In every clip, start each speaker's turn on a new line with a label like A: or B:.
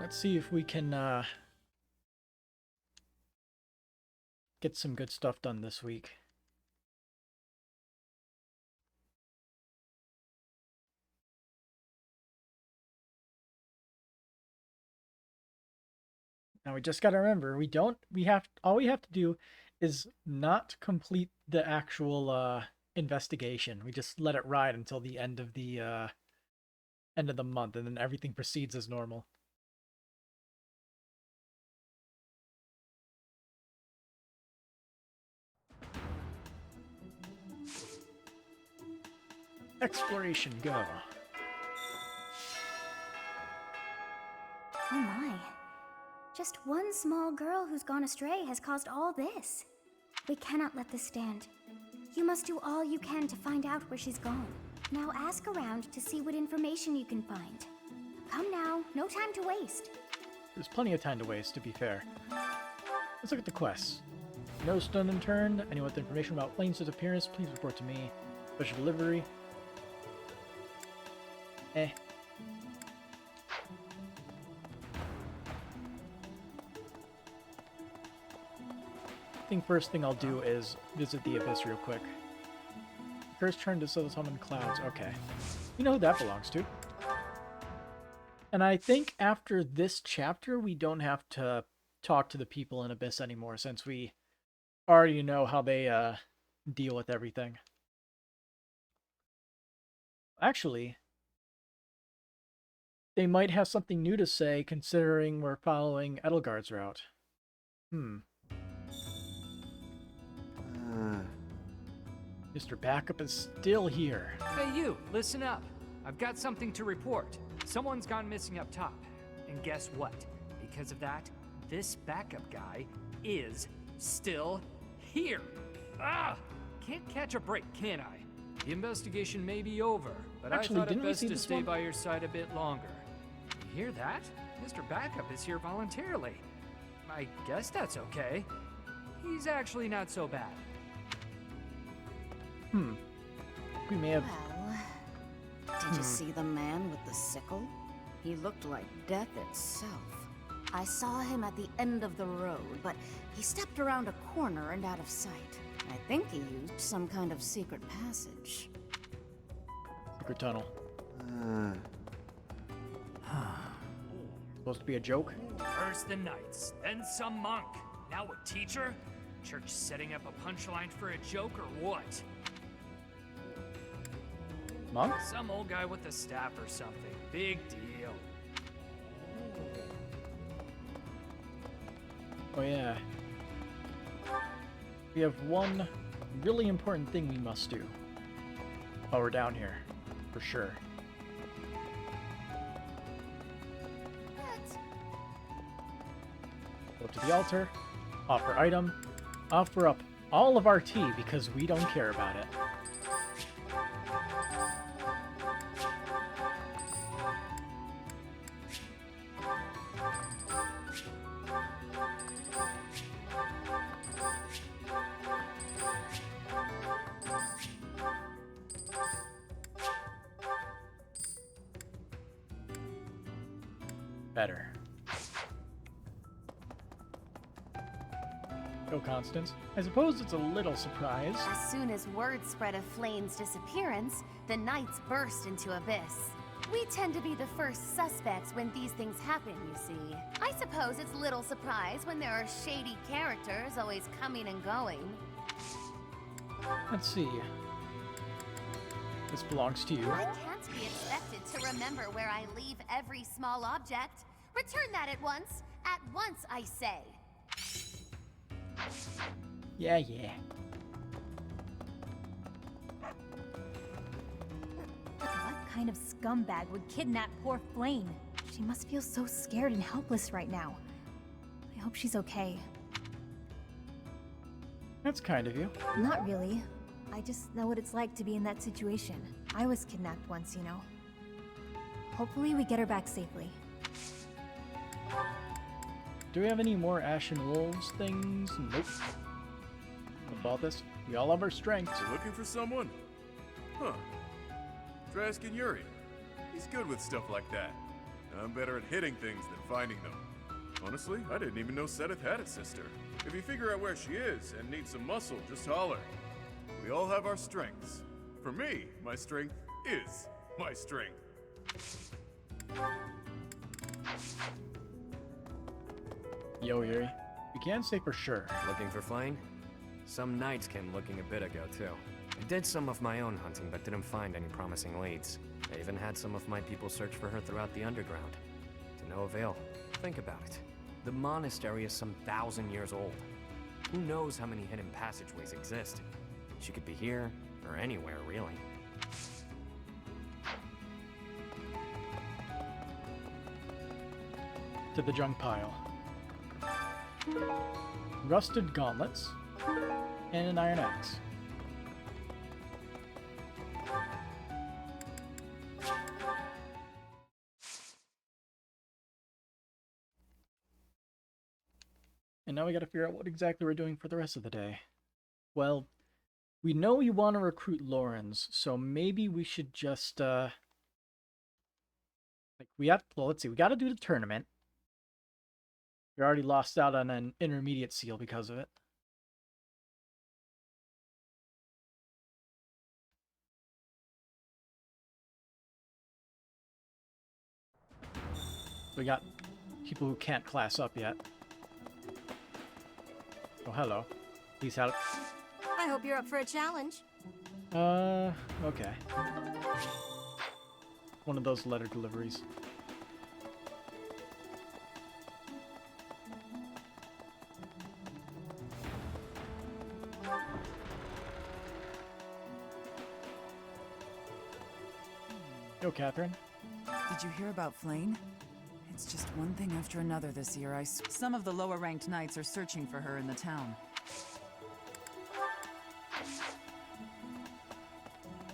A: Let's see if we can get some good stuff done this week. Now we just got to remember, all we have to do is not complete the actual investigation. We just let it ride until the end of the month, and then everything proceeds as normal. Exploration, go.
B: Oh my. Just one small girl who's gone astray has caused all this. We cannot let this stand. You must do all you can to find out where she's gone. Now ask around to see what information you can find. Come now, no time to waste.
A: There's plenty of time to waste, to be fair. Let's look at the quests. No stone unturned. Anyone with information about Flame's disappearance, please report to me. Special delivery. Eh. I think first thing I'll do is visit the Abyss real quick. First turn to summon clouds. Okay. You know who that belongs to. And I think after this chapter, we don't have to talk to the people in Abyss anymore, since we already know how they deal with everything. Actually, they might have something new to say, considering we're following Edelgard's route. Mr. Backup is still here.
C: Hey you, listen up. I've got something to report. Someone's gone missing up top. And guess what? Because of that, this backup guy is still here. Ah! Can't catch a break, can I? The investigation may be over, but
A: Actually,
C: I thought it
A: didn't we
C: best
A: see
C: to
A: this
C: stay
A: one?
C: by your side a bit longer. You hear that? Mr. Backup is here voluntarily. I guess that's okay. He's actually not so bad.
A: We may have...
D: Well, did you see the man with the sickle? He looked like death itself. I saw him at the end of the road, but he stepped around a corner and out of sight. I think he used some kind of secret passage.
A: Secret tunnel. Supposed to be a joke?
C: First the knights, then some monk. Now a teacher? Church setting up a punchline for a joke or what?
A: Monk?
C: Some old guy with a staff or something. Big deal.
A: Oh yeah. We have one really important thing we must do while we're down here, for sure. Go to the altar, offer item, offer up all of our tea because we don't care about it. Better. Go, Constance. I suppose it's a little surprise.
B: As soon as word spread of Flame's disappearance, the knights burst into Abyss. We tend to be the first suspects when these things happen, you see. I suppose it's little surprise when there are shady characters always coming and going.
A: Let's see. This belongs to you.
B: I can't be expected to remember where I leave every small object. Return that at once. At once, I say.
A: Yeah, yeah.
E: What kind of scumbag would kidnap poor Flame? She must feel so scared and helpless right now. I hope she's okay.
A: That's kind of you.
E: Not really. I just know what it's like to be in that situation. I was kidnapped once, you know. Hopefully we get her back safely.
A: Do we have any more Ashen Wolves things? Nope. About this, we all have our strengths.
F: You looking for someone? Huh. Try asking Yuri. He's good with stuff like that. I'm better at hitting things than finding them. Honestly, I didn't even know Sedith had a sister. If you figure out where she is and need some muscle, just holler. We all have our strengths. For me, my strength is my strength.
A: Yo, Yuri. We can't say for sure.
G: Looking for Flame? Some knights came looking a bit ago, too. I did some of my own hunting, but didn't find any promising leads. I even had some of my people search for her throughout the underground. To no avail. Think about it. The monastery is some 1,000 years old. Who knows how many hidden passageways exist? She could be here, or anywhere, really.
A: To the junk pile. Rusted gauntlets. And an iron axe. And now we gotta figure out what exactly we're doing for the rest of the day. Well, we know we want to recruit Laurens, so maybe we should just, well, let's see, we gotta do the tournament. We already lost out on an intermediate seal because of it. We got people who can't class up yet. Oh, hello. Please help.
H: I hope you're up for a challenge.
A: Okay. One of those letter deliveries. Yo, Catherine.
I: Did you hear about Flame? It's just one thing after another this year. Some of the lower-ranked knights are searching for her in the town.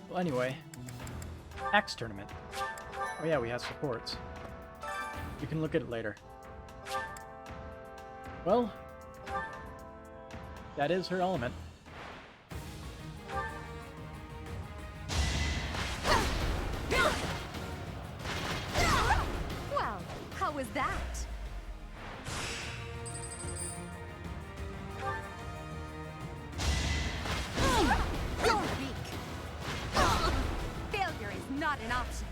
A: Well, anyway. Axe tournament. Oh yeah, we have supports. You can look at it later. Well, that is her element.
H: Well, how was that? You're weak. Failure is not an option.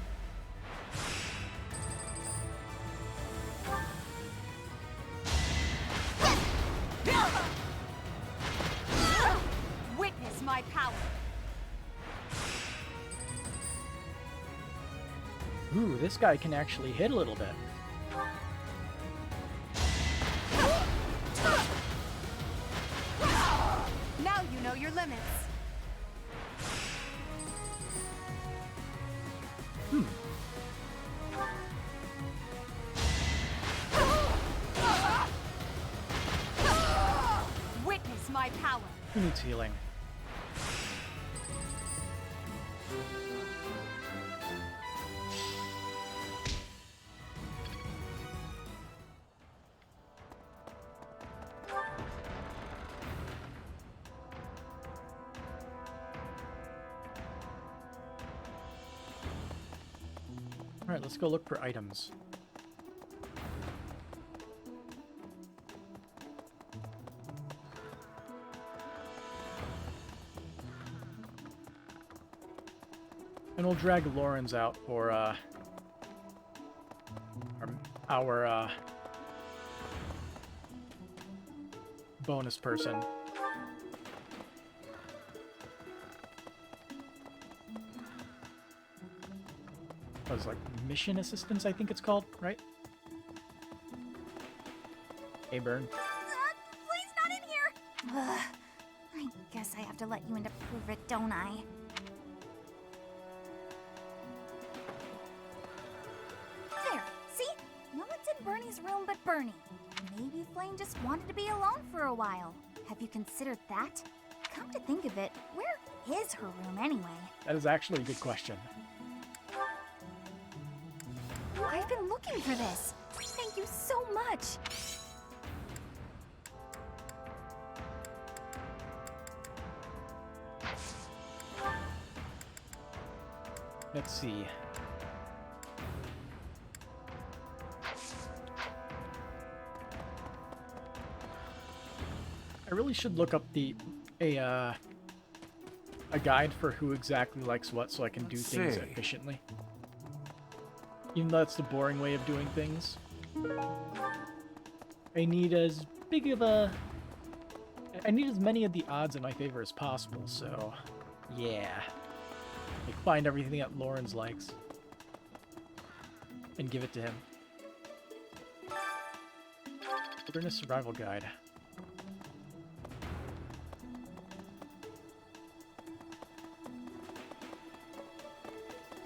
H: Witness my power.
A: Ooh, this guy can actually hit a little bit.
H: Now you know your limits. Witness my power.
A: Who needs healing? Alright, let's go look for items. And we'll drag Laurens out for, our bonus person. What is it, like mission assistance, I think it's called, right? Hey, Burn.
B: Please, not in here! Ugh, I guess I have to let you in to prove it, don't I? There, see? No one's in Bernie's room but Bernie. Maybe Flame just wanted to be alone for a while. Have you considered that? Come to think of it, where is her room anyway?
A: That is actually a good question.
B: I've been looking for this. Thank you so much.
A: Let's see. I really should look up a guide for who exactly likes what so I can do things
G: see.
A: efficiently. Even though that's the boring way of doing things. I need as many of the odds in my favor as possible, so yeah. Like find everything that Lawrence likes and give it to him. Wilderness Survival Guide.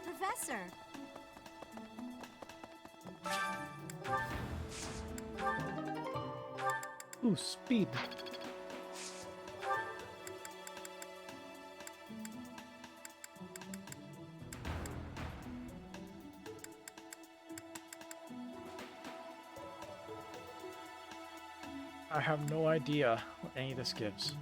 H: Professor!
A: Ooh, speed. I have no idea what any of this gives.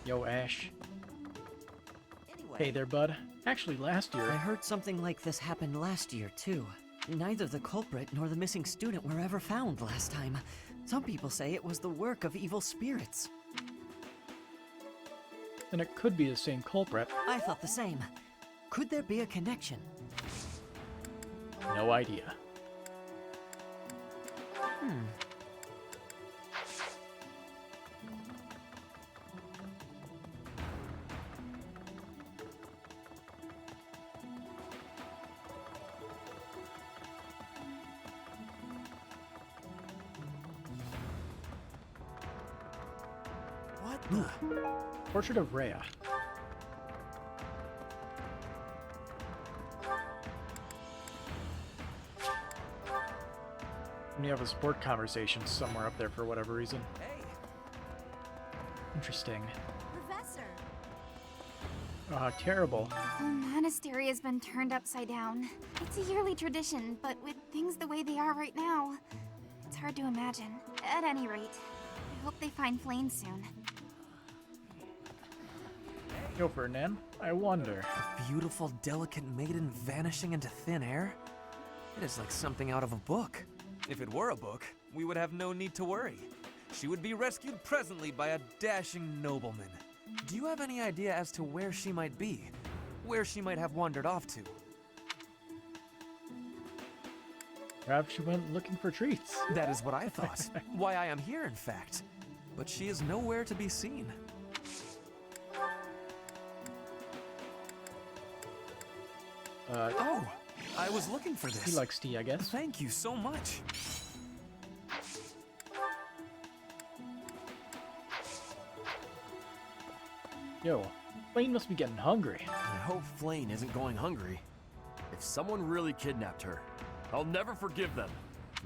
A: Yo, Ash.
J: Anyway,
A: Hey there, bud. Actually, last
J: I
A: year...
J: heard something like this happened last year, too. Neither the culprit nor the missing student were ever found last time. Some people say it was the work of evil spirits.
A: Then it could be the same culprit.
J: I thought the same. Could there be a connection?
A: No idea.
J: What the?
A: Portrait of Rhea. And you have a sport conversation somewhere up there for whatever reason.
J: Hey!
A: Interesting.
H: Professor!
A: Oh, how terrible.
B: The monastery has been turned upside down. It's a yearly tradition, but with things the way they are right now, it's hard to imagine. At any rate, I hope they find Flame soon.
A: Yo, Ferdinand, I wonder.
K: A beautiful, delicate maiden vanishing into thin air? It is like something out of a book. If it were a book, we would have no need to worry. She would be rescued presently by a dashing nobleman. Do you have any idea as to where she might be? Where she might have wandered off to?
A: Perhaps she went looking for treats.
K: That is what I thought. Why I am here, in fact. But she is nowhere to be seen. Oh, I was looking for this.
A: He likes tea, I guess.
K: Thank you so much.
A: Yo, Blaine must be getting hungry.
L: I hope Flane isn't going hungry. If someone really kidnapped her, I'll never forgive them.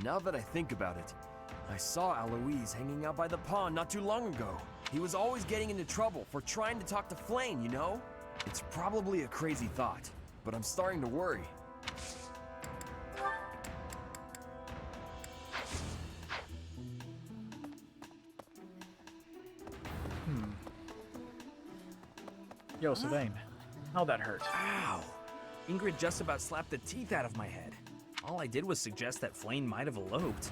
L: Now that I think about it, I saw Aloise hanging out by the pond not too long ago. He was always getting into trouble for trying to talk to Flane, you know? It's probably a crazy thought, but I'm starting to worry.
A: Yo, Sylvain, how'd that hurt?
K: Ow! Ingrid just about slapped the teeth out of my head. All I did was suggest that Flane might have eloped.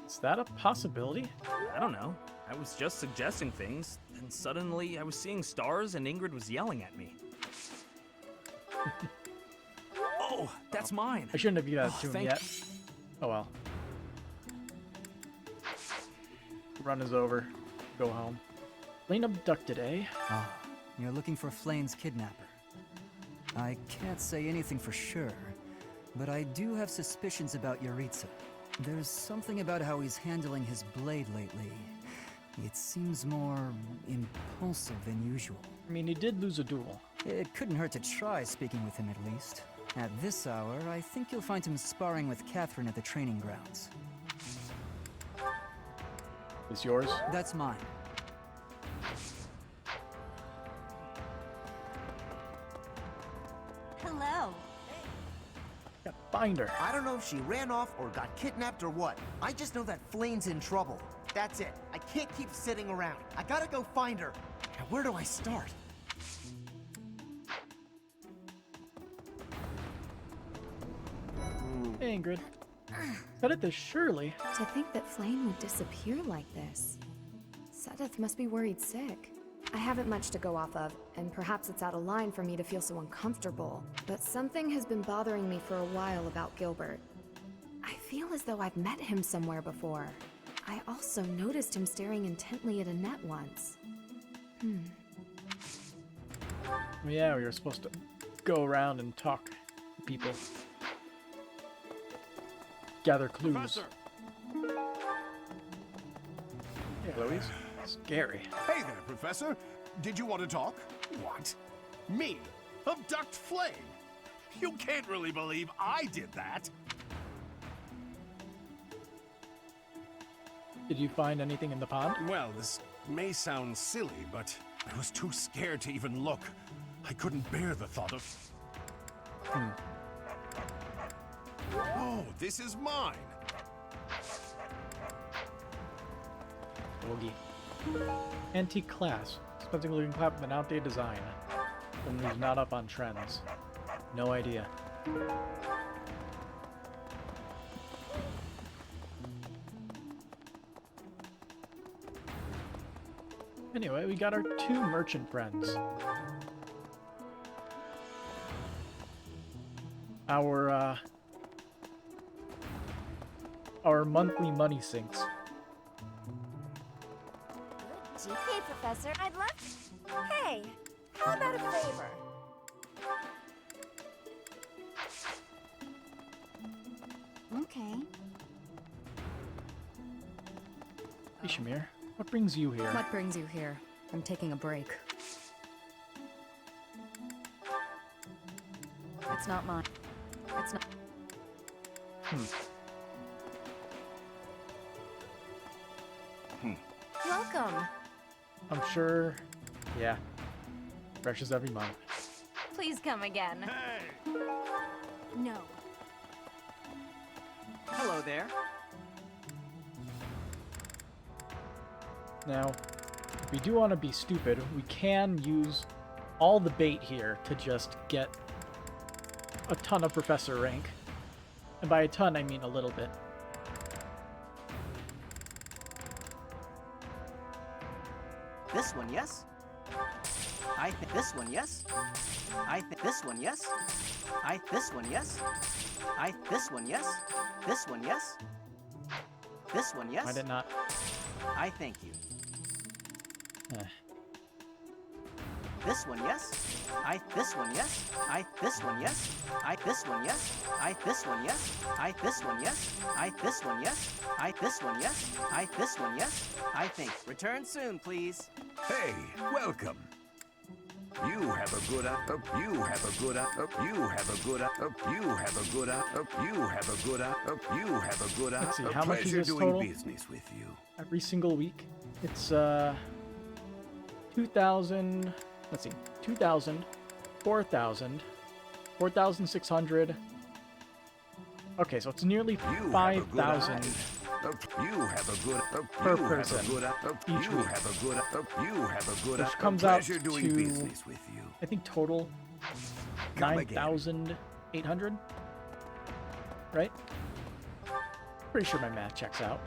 A: Is that a possibility?
K: I don't know. I was just suggesting things, and suddenly I was seeing stars and Ingrid was yelling at me. Oh, that's mine!
A: I shouldn't have given that
K: Oh,
A: to him
K: thank
A: yet. Oh well. Run is over. Go home. Blaine abducted, eh?
M: Ah, you're looking for Flane's kidnapper. I can't say anything for sure, but I do have suspicions about Yaritza. There's something about how he's handling his blade lately. It seems more impulsive than usual.
A: I mean, he did lose a duel.
M: It couldn't hurt to try speaking with him at least. At this hour, I think you'll find him sparring with Catherine at the training grounds.
A: Is yours?
M: That's mine.
H: Hello.
A: Yeah, find her.
N: I don't know if she ran off or got kidnapped or what. I just know that Flane's in trouble. That's it. I can't keep sitting around. I gotta go find her. Now, where do I start?
A: Hey, Ingrid. Edit this, surely.
O: To think that Flame would disappear like this. Sedith must be worried sick. I haven't much to go off of, and perhaps it's out of line for me to feel so uncomfortable, but something has been bothering me for a while about Gilbert. I feel as though I've met him somewhere before. I also noticed him staring intently at Annette once.
A: Yeah, we were supposed to go around and talk to people. Gather clues.
P: Professor!
A: Yeah, Louise. Scary.
P: Hey there, Professor. Did you want to talk? What? Me? Abduct Flame? You can't really believe I did that.
A: Did you find anything in the pond?
P: Well, this may sound silly, but I was too scared to even look. I couldn't bear the thought of... Oh, this is mine.
A: Bogey. Antique class. Expecting looking clap with an outdated design. Someone who's not up on trends. No idea. Anyway, we got our 2 merchant friends. Our monthly money sinks.
H: GK, Professor, I'd love to... Hey, how about a favor?
B: Okay.
A: Hey, Shamir, what brings you here?
O: What brings you here? I'm taking a break. It's not mine. It's not...
H: Welcome.
A: I'm sure, yeah, refreshes every month.
H: Please come again.
P: Hey!
H: No.
J: Hello there.
A: Now, if we do want to be stupid, we can use all the bait here to just get a ton of professor rank. And by a ton, I mean a little bit.
N: This one, yes? I think this one, yes? I think this one, yes? This one, yes? This one, yes? This one, yes? This one, yes?
A: I did not.
N: I thank you.
A: Eh.
N: This one, yes? This one, yes? This one, yes? This one, yes? This one, yes? This one, yes? This one, yes? This one, yes? This one, yes? I think. Return soon, please.
P: Hey, welcome. You have a good you have a good you have a good you have a good you have a good you have a good
A: Let's see, how much is
P: pleasure
A: this
P: doing
A: total?
P: business with you.
A: Every single week. It's 2,000, let's see, 2,000, 4,000, 4,600. Okay, so it's nearly 5,000
P: You have a good
A: per person each week. Which comes out to,
P: doing business with you.
A: I think total
P: Come again.
A: 9,800, right? Pretty sure my math checks out.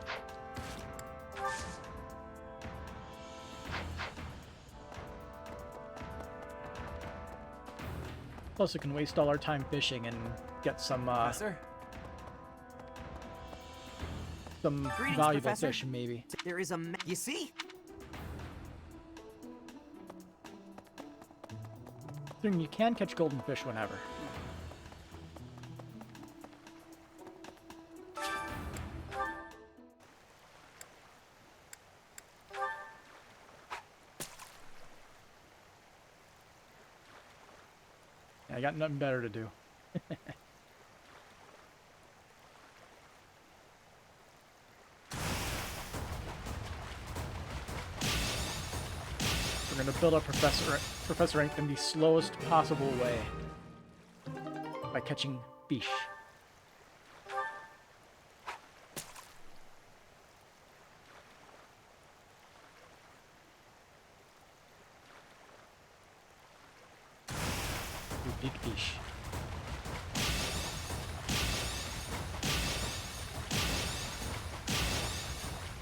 A: Plus, we can waste all our time fishing and get some
K: Professor?
A: some
J: Greetings,
A: valuable
J: Professor.
A: fish, maybe.
J: There is a you see?
A: You can catch golden fish whenever. I got nothing better to do. We're gonna build up Professor Ink in the slowest possible way by catching fish. Ooh, big fish.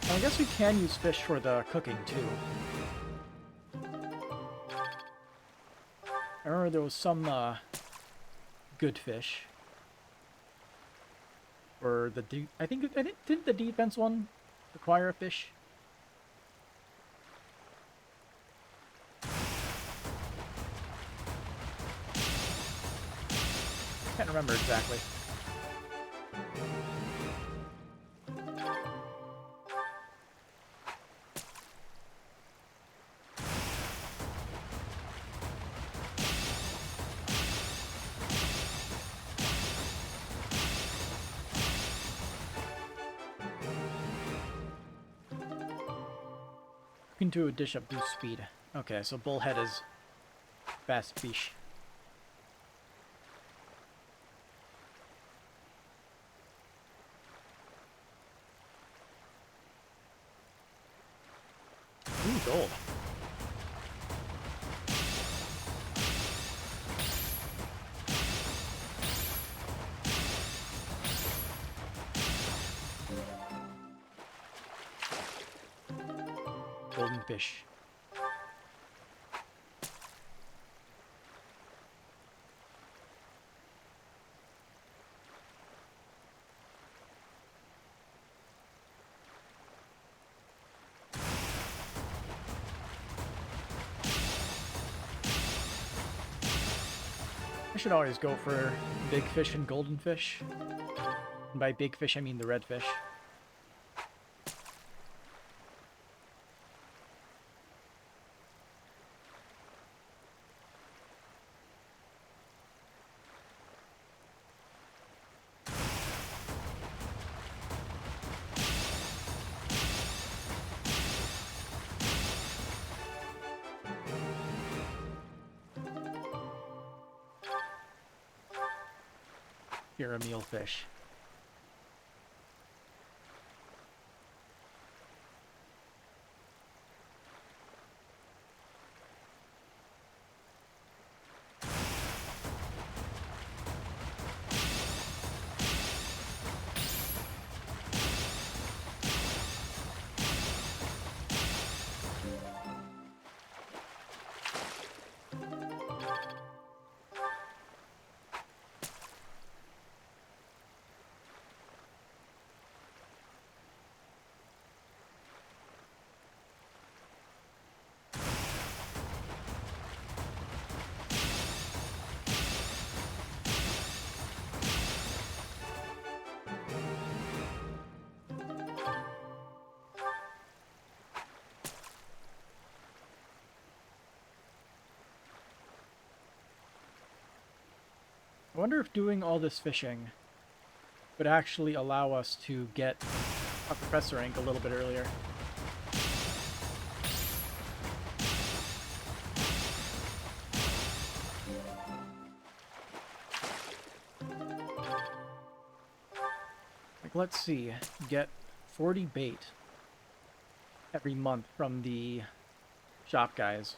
A: And I guess we can use fish for the cooking too. I remember there was some good fish. Or the didn't the defense one require a fish? Can't remember exactly. Into a dish up boost speed. Okay, so bullhead is fast fish. Ooh, gold. Golden fish. I should always go for big fish and golden fish. And by big fish, I mean the red fish. Here, a meal fish. I wonder if doing all this fishing would actually allow us to get a Professor Ink a little bit earlier. Like, let's see, get 40 bait every month from the shop guys.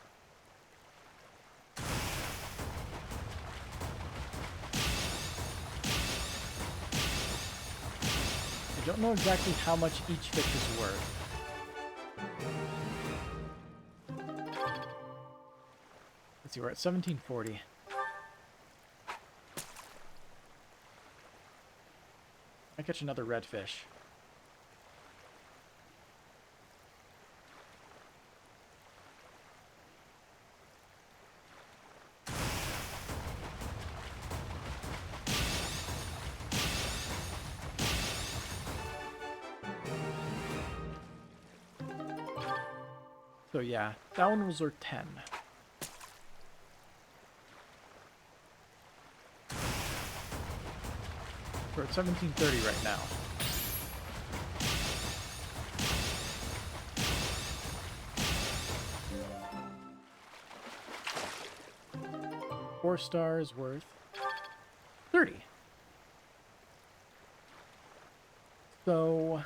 A: I don't know exactly how much each fish is worth. Let's see, we're at 1740. I catch another red fish. So yeah, that one was worth 10. We're at 1730 right now. Four stars worth 30. So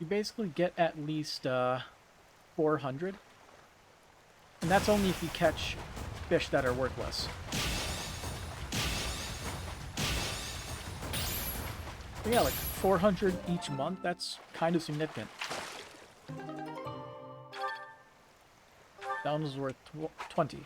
A: you basically get at least 400. And that's only if you catch fish that are worthless. But yeah, like 400 each month, that's kind of significant. That one was worth 20.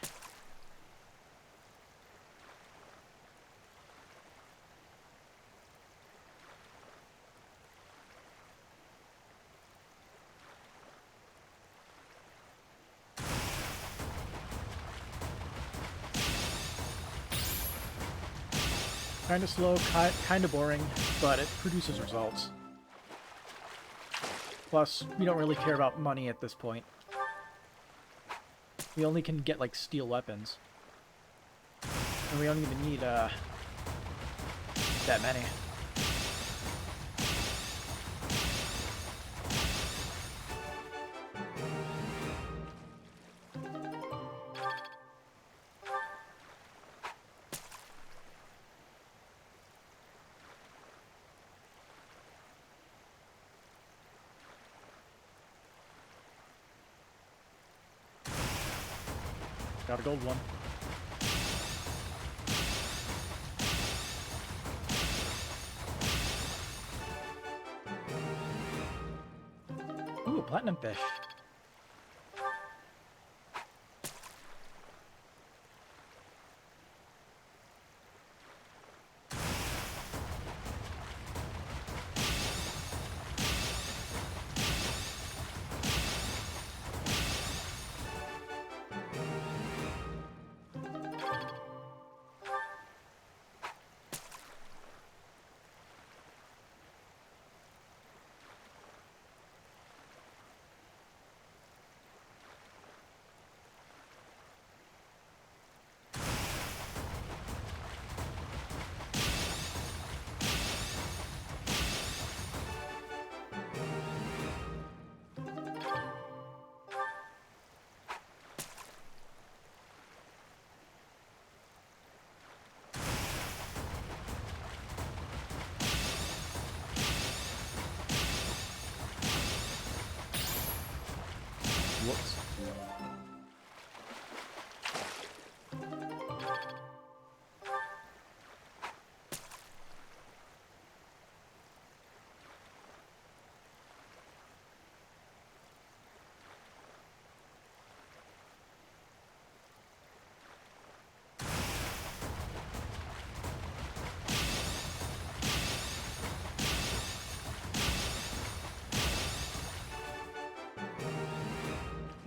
A: Kind of slow, kind of boring, but it produces results. Plus, we don't really care about money at this point. We only can get, like, steel weapons. And we don't even need, that many. Got a gold one. Ooh, a platinum fish. Whoops.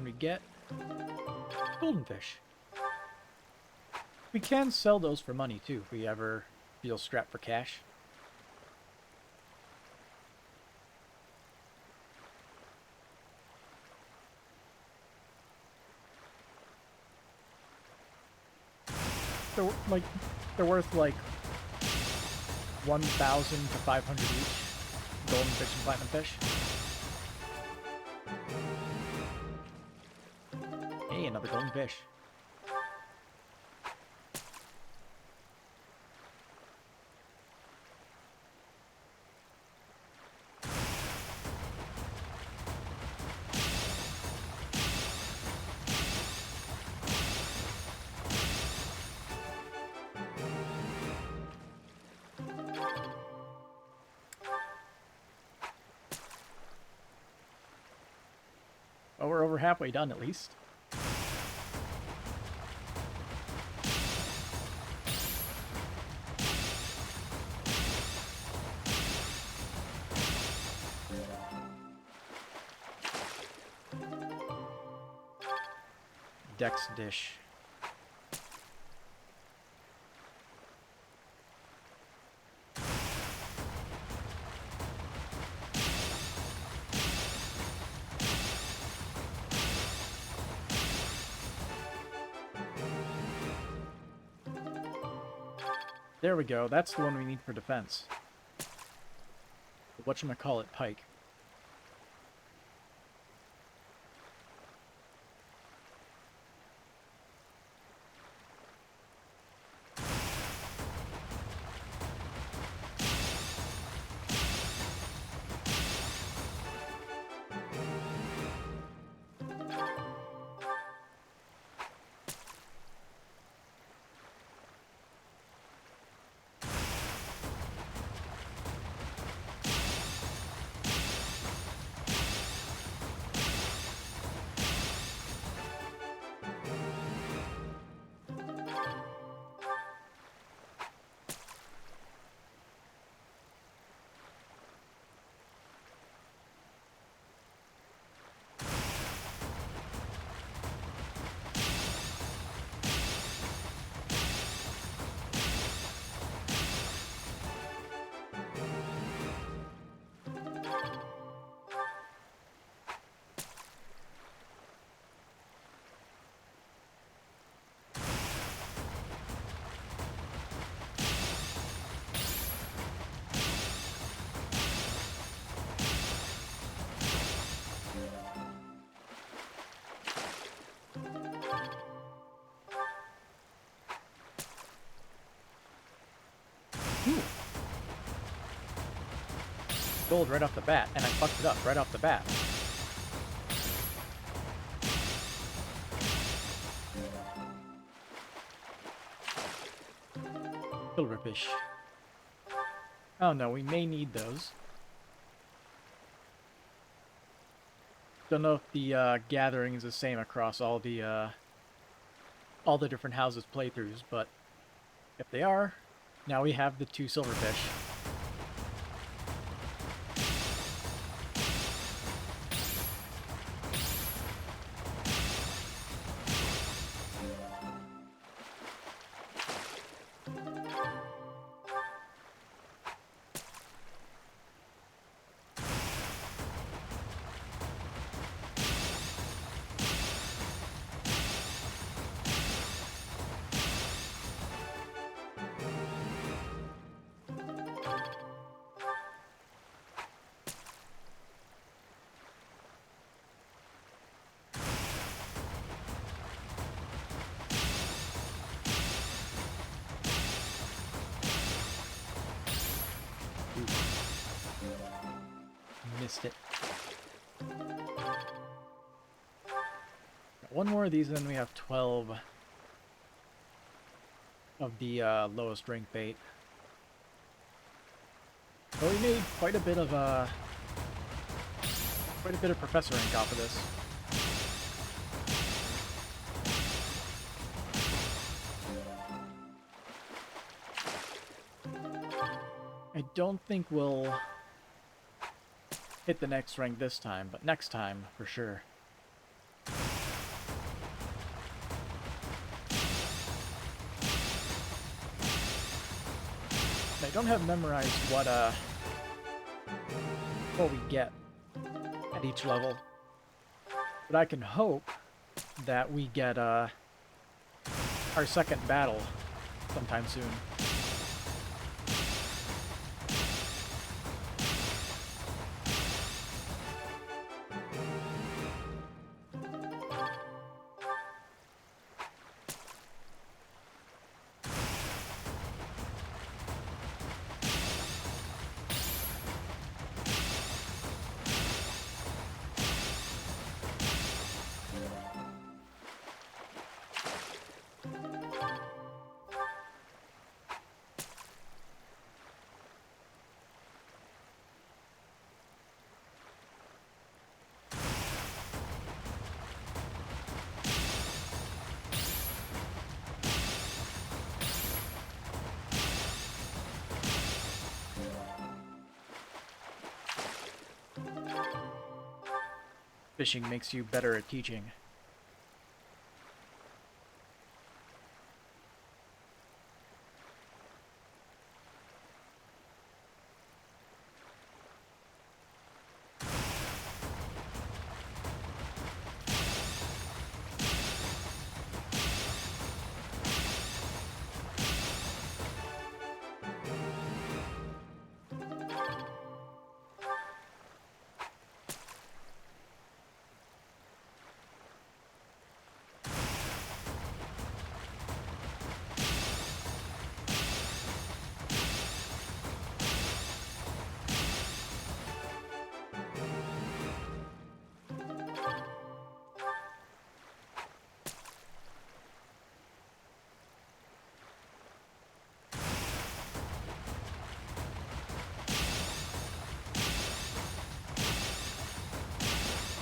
A: We get golden fish. We can sell those for money too if we ever feel strapped for cash. They're worth like 1,000 to 500 each. Golden fish and platinum fish. Hey, another golden fish. Well, we're over halfway done at least. Dex dish. There we go. That's the one we need for defense. Whatchamacallit, pike. Gold right off the bat, and I fucked it up right off the bat. Silverfish. Oh no, we may need those. Don't know if the gathering is the same across all the different houses playthroughs, but if they are, now we have the 2 silverfish. Missed it. Got one more of these, and then we have 12 of the lowest rank bait. So we made quite a bit of professor rank off of this. I don't think we'll hit the next rank this time, but next time, for sure. I don't have memorized what we get at each level, but I can hope that we get our second battle sometime soon. Fishing makes you better at teaching.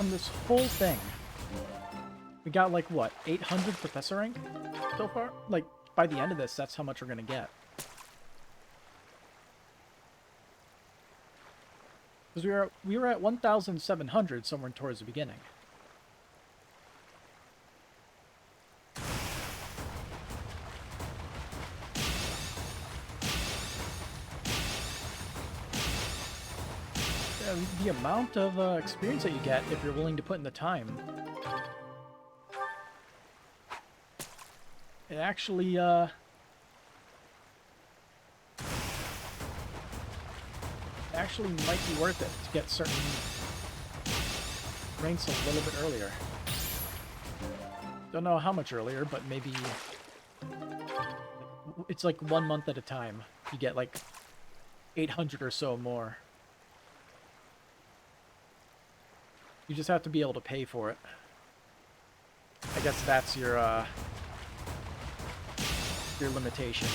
A: from this whole thing, we got like, what, 800 professor rank so far? Like, by the end of this, that's how much we're gonna get. Because we were at 1,700 somewhere towards the beginning. The amount of experience that you get if you're willing to put in the time, it actually might be worth it to get certain ranks a little bit earlier. Don't know how much earlier, but maybe it's like 1 month at a time. You get like 800 or so more. You just have to be able to pay for it. I guess that's your limitation.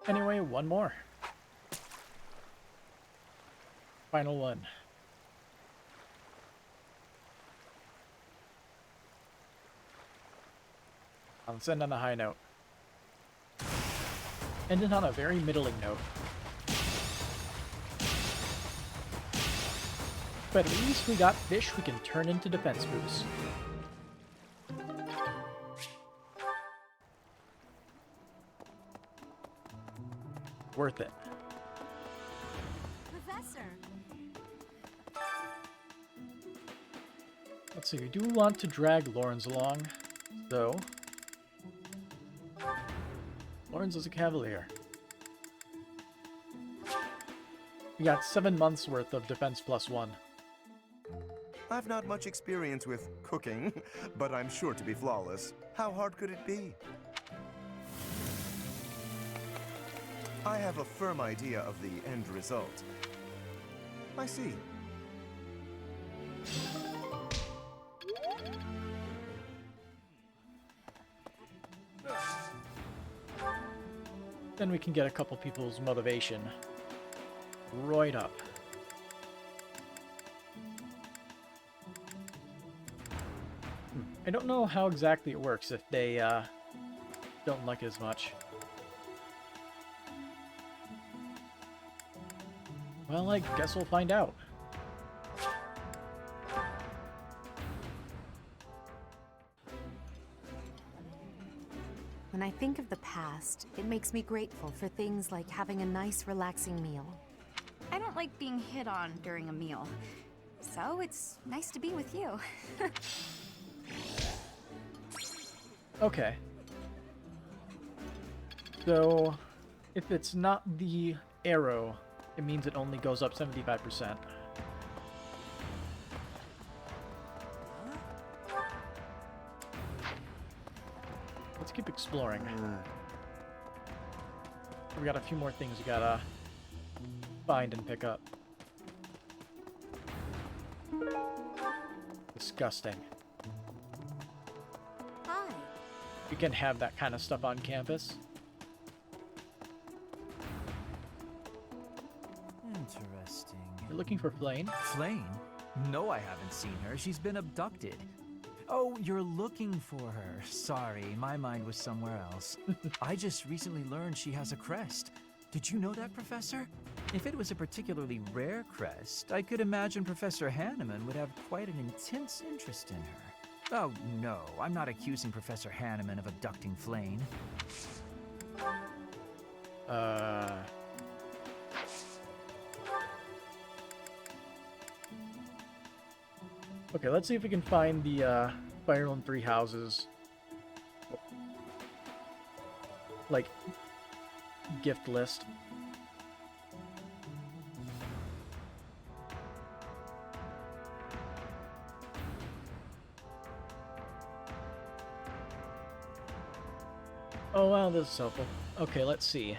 A: Anyway, one more. Final one. Let's end on a high note. Ended on a very middling note. But at least we got fish we can turn into defense boosts. Worth it.
E: Professor.
A: Let's see, we do want to drag Lawrence along, so Lawrence is a cavalier. We got 7 months worth of defense +1.
Q: I've not much experience with cooking, but I'm sure to be flawless. How hard could it be? I have a firm idea of the end result. I see.
A: Then we can get a couple people's motivation right up. I don't know how exactly it works if they don't like it as much. Well, I guess we'll find out.
R: When I think of the past, it makes me grateful for things like having a nice, relaxing meal.
S: I don't like being hit on during a meal, so it's nice to be with you.
A: Okay. So, if it's not the arrow, it means it only goes up 75%. Let's keep exploring. We got a few more things we gotta find and pick up. Disgusting.
R: Hi.
A: You can have that kind of stuff on campus.
M: Interesting.
A: You're looking for Flane?
M: Flane? No, I haven't seen her. She's been abducted. Oh, you're looking for her. Sorry, my mind was somewhere else. I just recently learned she has a crest. Did you know that, Professor? If it was a particularly rare crest, I could imagine Professor Hanneman would have quite an intense interest in her. Oh, no, I'm not accusing Professor Hanneman of abducting Flane.
A: Okay, let's see if we can find the Fire Emblem 3 houses. Like, gift list. Oh, well, this is helpful. Okay, let's see.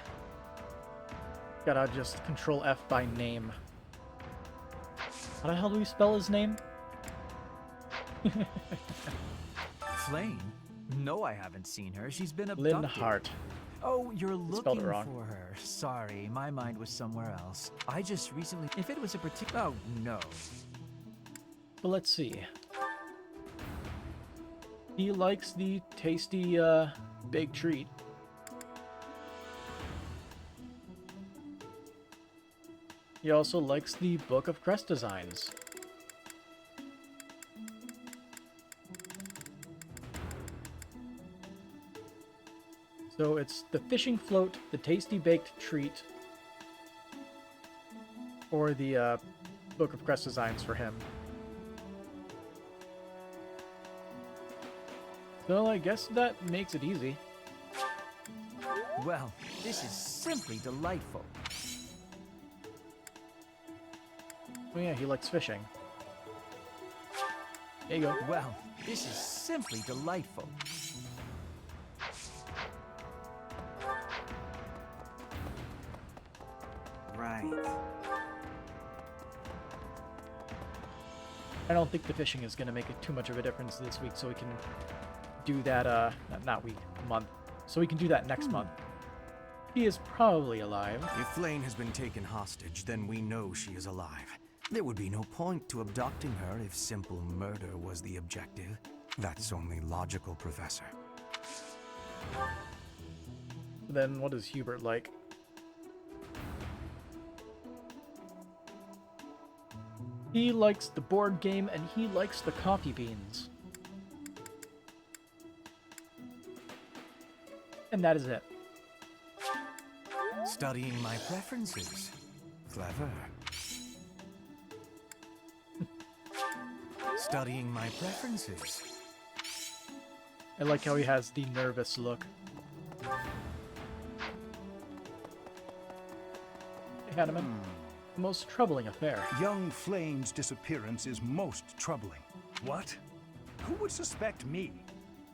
A: Gotta just control F by name. How the hell do we spell his name?
M: Flame? No, I haven't seen her. She's been abducted.
A: Linhart.
M: Oh, you're
A: Spelled
M: looking
A: it wrong.
M: for her. Sorry, my mind was somewhere else. I just recently... If it was a particular... Oh, no.
A: But let's see. He likes the tasty, big treat. He also likes the Book of Crest Designs. So it's the fishing float, the tasty baked treat, or the Book of Crest Designs for him. So I guess that makes it easy.
M: Well, this is simply delightful.
A: Oh yeah, he likes fishing. There you go.
M: Well, this is simply delightful.
N: Right.
A: I don't think the fishing is going to make it too much of a difference this week, so we can do that, not week, month. So we can do that next month. He is probably alive.
K: If Flane has been taken hostage, then we know she is alive. There would be no point to abducting her if simple murder was the objective. That's only logical, Professor.
A: Then what is Hubert like? He likes the board game and he likes the coffee beans. And that is it.
K: Studying my preferences. Clever. Studying my preferences.
A: I like how he has the nervous look. Hey, Hanneman. The most troubling affair.
T: Young Flame's disappearance is most troubling. What? Who would suspect me?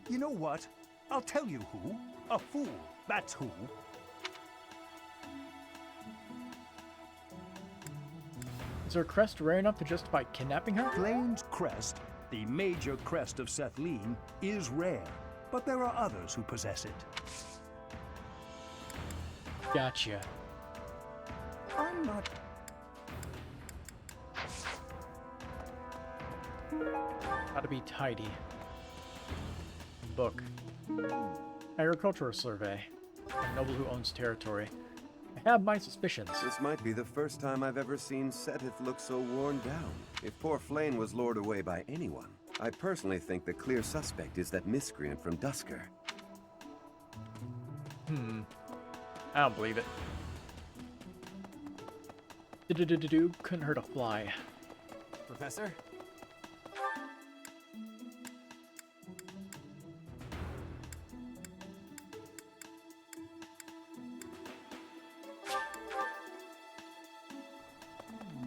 T: You know what? I'll tell you who. A fool. That's who.
A: Is her crest rare enough to justify kidnapping her?
T: Flame's crest, the major crest of Sethlene, is rare, but there are others who possess it.
A: Gotcha.
T: I'm not...
A: How to be tidy. Book. Agricultural survey. A noble who owns territory. I have my suspicions.
U: This might be the first time I've ever seen Seteth look so worn down. If poor Flane was lured away by anyone, I personally think the clear suspect is that miscreant from Dusker.
A: I don't believe it. Do couldn't hurt a fly.
K: Professor?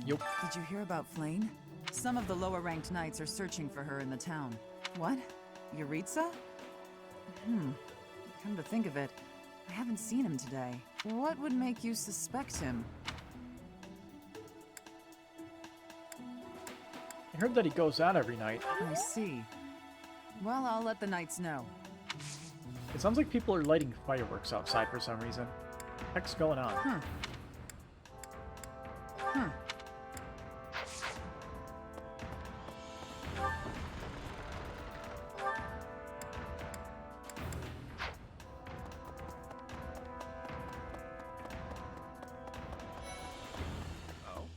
A: Yup.
I: Did you hear about Flane? Some of the lower-ranked knights are searching for her in the town. What? Yuritsa? Come to think of it, I haven't seen him today. What would make you suspect him?
A: I heard that he goes out every night.
I: I see. Well, I'll let the knights know.
A: It sounds like people are lighting fireworks outside for some reason. What the heck's going on?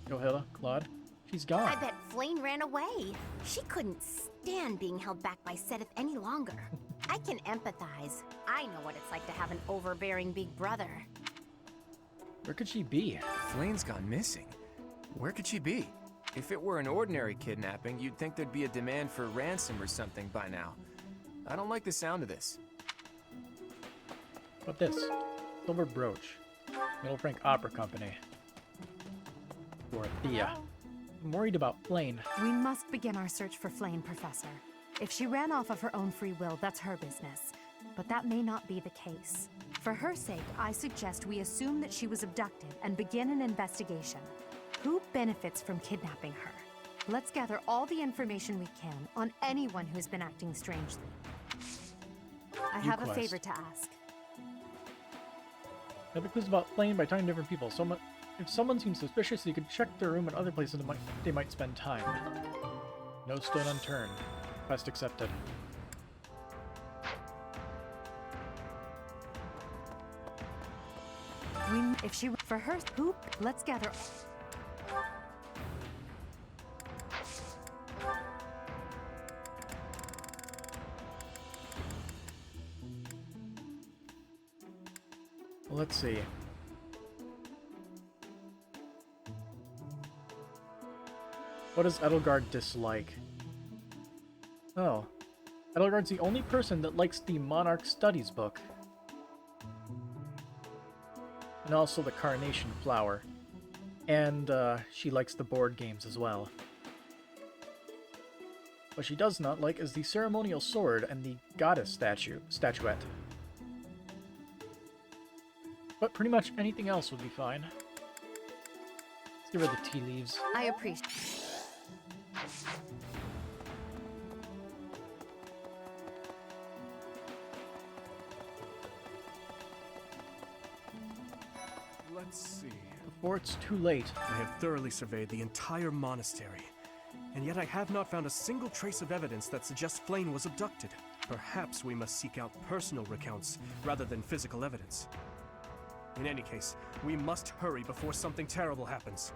A: Go Hilla, Claude. She's gone.
B: I bet Flane ran away. She couldn't stand being held back by Seteth any longer. I can empathize. I know what it's like to have an overbearing big brother.
A: Where could she be?
G: Flane's gone missing. Where could she be? If it were an ordinary kidnapping, you'd think there'd be a demand for ransom or something by now. I don't like the sound of this.
A: What this? Silver brooch. Middle Frank Opera Company. Dorothea. I'm worried about Flane.
R: We must begin our search for Flane, Professor. If she ran off of her own free will, that's her business. But that may not be the case. For her sake, I suggest we assume that she was abducted and begin an investigation. Who benefits from kidnapping her? Let's gather all the information we can on anyone who's been acting strangely. I have a favor to ask.
A: Gather clues about Flame by talking to different people. If someone seems suspicious, you could check their room and other places they might spend time. No stone unturned. Quest accepted.
R: If she for her poop, let's gather.
A: Let's see. What does Edelgard dislike? Oh. Edelgard's the only person that likes the Monarch Studies book. And also the Carnation Flower. And she likes the board games as well. What she does not like is the ceremonial sword and the goddess statuette. But pretty much anything else would be fine. Let's give her the tea leaves.
R: I appreciate.
D: Let's see.
A: Before it's too late.
D: I have thoroughly surveyed the entire monastery, and yet I have not found a single trace of evidence that suggests Flame was abducted. Perhaps we must seek out personal recounts rather than physical evidence. In any case, we must hurry before something terrible happens.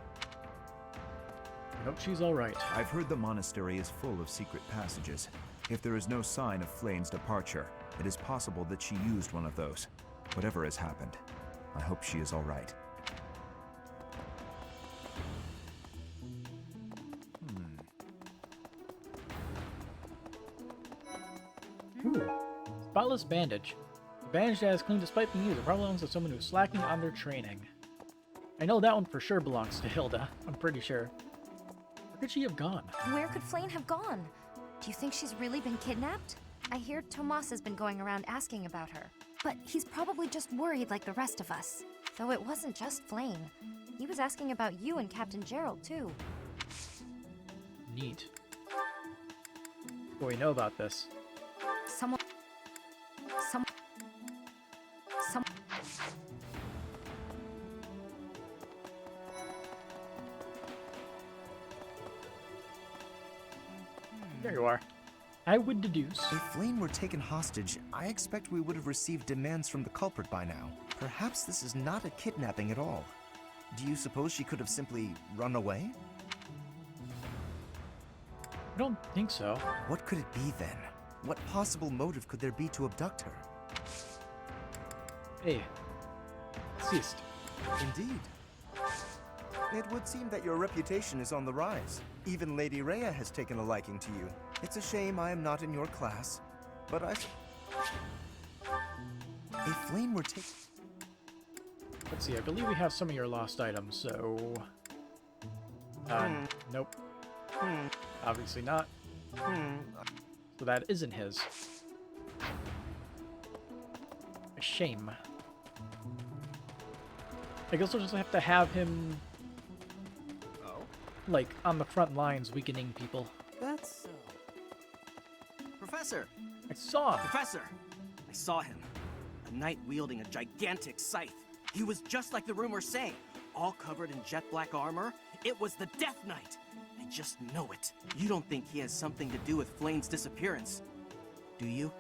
A: I hope she's alright.
V: I've heard the monastery is full of secret passages. If there is no sign of Flame's departure, it is possible that she used one of those. Whatever has happened, I hope she is alright.
A: Ooh. Spotless bandage. The bandage that is clean despite being used. It probably belongs to someone who's slacking on their training. I know that one for sure belongs to Hilda. I'm pretty sure. Where could she have gone?
S: Where could Flame have gone? Do you think she's really been kidnapped? I hear Tomas has been going around asking about her. But he's probably just worried like the rest of us. Though it wasn't just Flame. He was asking about you and Captain Gerald, too.
A: Neat. What do we know about this?
S: Some...
A: There you are. I would deduce.
Q: If Flame were taken hostage, I expect we would have received demands from the culprit by now. Perhaps this is not a kidnapping at all. Do you suppose she could have simply run away?
A: I don't think so.
Q: What could it be then? What possible motive could there be to abduct her?
A: Hey. Ceased.
Q: Indeed. It would seem that your reputation is on the rise. Even Lady Rhea has taken a liking to you. It's a shame I am not in your class, but If Flame were taken...
A: Let's see, I believe we have some of your lost items, so... Nope. Obviously not. So that isn't his. A shame. I guess we'll just have to have him... like, on the front lines, weakening people.
N: That's so... Professor!
A: I saw him!
N: Professor! I saw him. A knight wielding a gigantic scythe. He was just like the rumors say. All covered in jet black armor. It was the Death Knight! I just know it. You don't think he has something to do with Flame's disappearance, do you?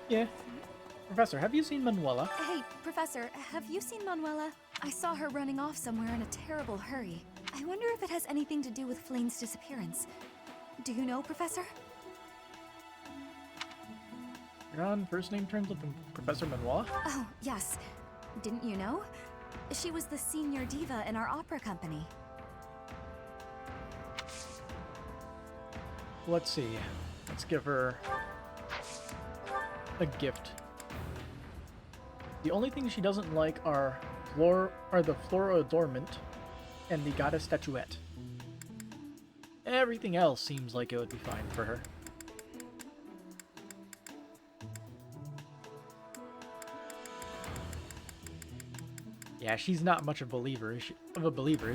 A: Yeah. Professor, have you seen Manuela?
S: Hey, Professor, have you seen Manuela? I saw her running off somewhere in a terrible hurry. I wonder if it has anything to do with Flame's disappearance. Do you know, Professor?
A: You're on first name terms with Professor Manuela?
S: Oh, yes. Didn't you know? She was the senior diva in our opera company.
A: Let's see. Let's give her a gift. The only things she doesn't like are the Flora Adornment and the Goddess Statuette. Everything else seems like it would be fine for her. Yeah, she's not much of a believer, is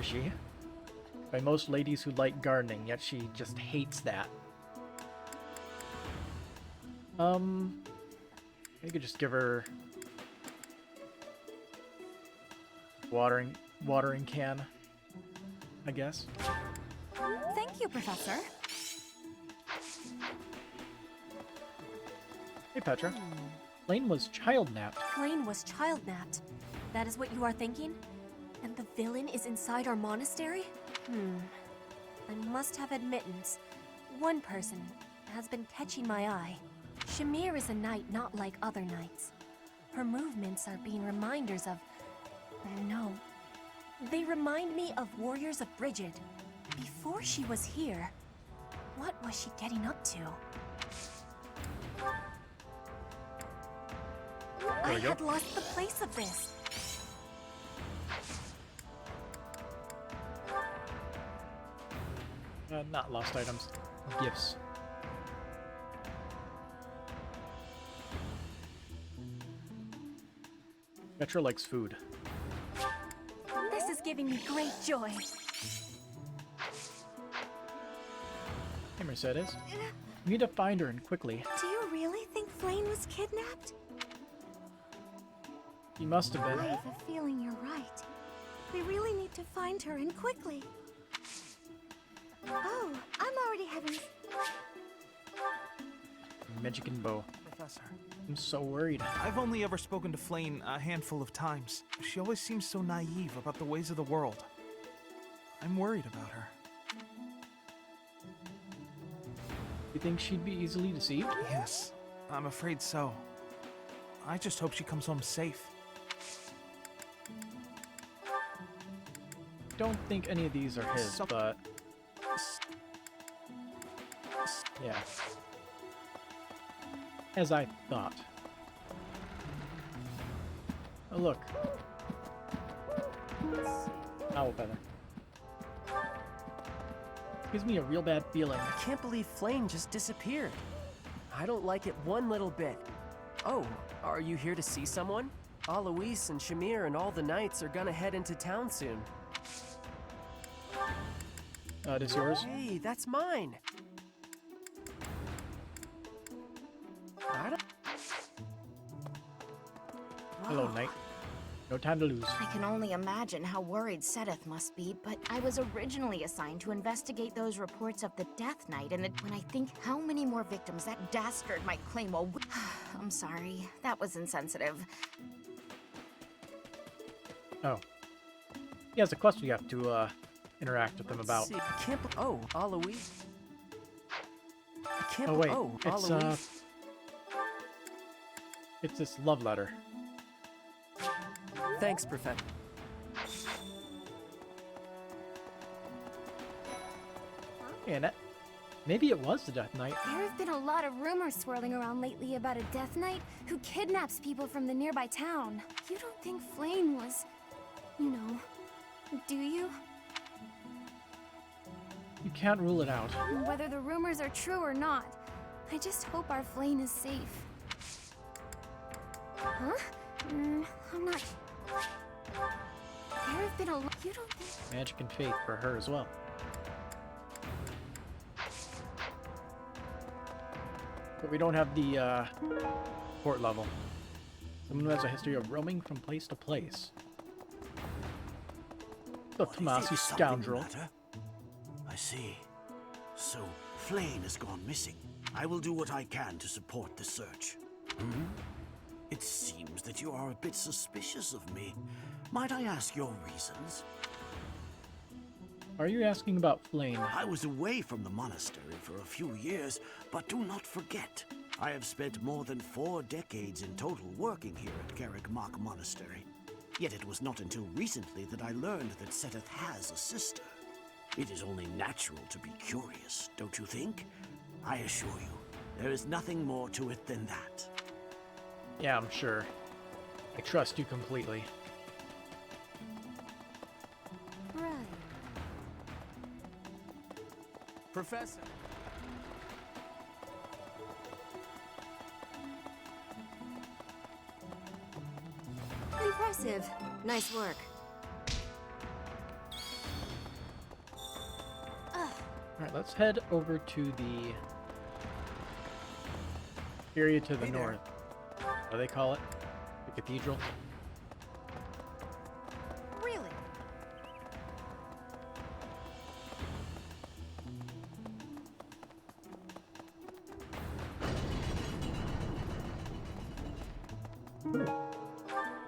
A: she? By most ladies who like gardening, yet she just hates that. You could just give her watering can, I guess.
R: Thank you, Professor.
A: Hey, Petra. Flame was child-napped.
C: Flame was child-napped. That is what you are thinking? And the villain is inside our monastery? I must have admittance. One person has been catching my eye. Shamir is a knight not like other knights. Her movements are being reminders of... No. They remind me of warriors of Brigid. Before she was here, what was she getting up to? I had lost the place of this.
A: Not lost items. Gifts. Petra likes food.
C: This is giving me great joy.
A: Hey, Mercedes. You need to find her, and quickly.
H: Do you really think Flame was kidnapped?
A: He must have been.
H: I have a feeling you're right. We really need to find her, and quickly. Oh, I'm already having...
A: Magic and bow.
M: Professor.
A: I'm so worried.
M: I've only ever spoken to Flame a handful of times. She always seems so naive about the ways of the world. I'm worried about her.
A: You think she'd be easily deceived?
M: Yes, I'm afraid so. I just hope she comes home safe.
A: Don't think any of these are his, but... yeah. As I thought. Oh, look. Owl feather. Gives me a real bad feeling.
F: I can't believe Flame just disappeared. I don't like it one little bit. Oh, are you here to see someone? Alois and Shamir and all the knights are gonna head into town soon.
A: This yours?
F: Hey, that's mine. I don't...
A: Hello, knight. No time to lose.
W: I can only imagine how worried Sedith must be, but I was originally assigned to investigate those reports of the Death Knight, and when I think how many more victims that dastard might claim while I'm sorry, that was insensitive.
A: Oh. He has a quest we have to, interact with them about.
F: See, I can't oh, Alois. I can't
A: Oh, wait.
F: Oh,
A: It's,
F: Alois.
A: It's this love letter.
F: Thanks, Professor.
A: Hey, Annette. Maybe it was the Death Knight.
B: There have been a lot of rumors swirling around lately about a Death Knight who kidnaps people from the nearby town. You don't think Flame was, you know, do you?
A: You can't rule it out.
B: Whether the rumors are true or not, I just hope our Flame is safe. Huh? I'm not... There have been a lot... You don't think...
A: Magic and faith for her as well. But we don't have the, port level. Someone who has a history of roaming from place to place. The Tomas, you scoundrel.
X: I see. So, Flame has gone missing. I will do what I can to support the search. It seems that you are a bit suspicious of me. Might I ask your reasons?
A: Are you asking about Flame?
X: I was away from the monastery for a few years, but do not forget, I have spent more than 4 decades in total working here at Garrick Mach Monastery. Yet it was not until recently that I learned that Sedith has a sister. It is only natural to be curious, don't you think? I assure you, there is nothing more to it than that.
A: Yeah, I'm sure. I trust you completely.
B: Right.
F: Professor.
B: And
C: Impressive. Nice work.
A: Alright, let's head over to the area to the north. What do they call it? The cathedral?
C: Really?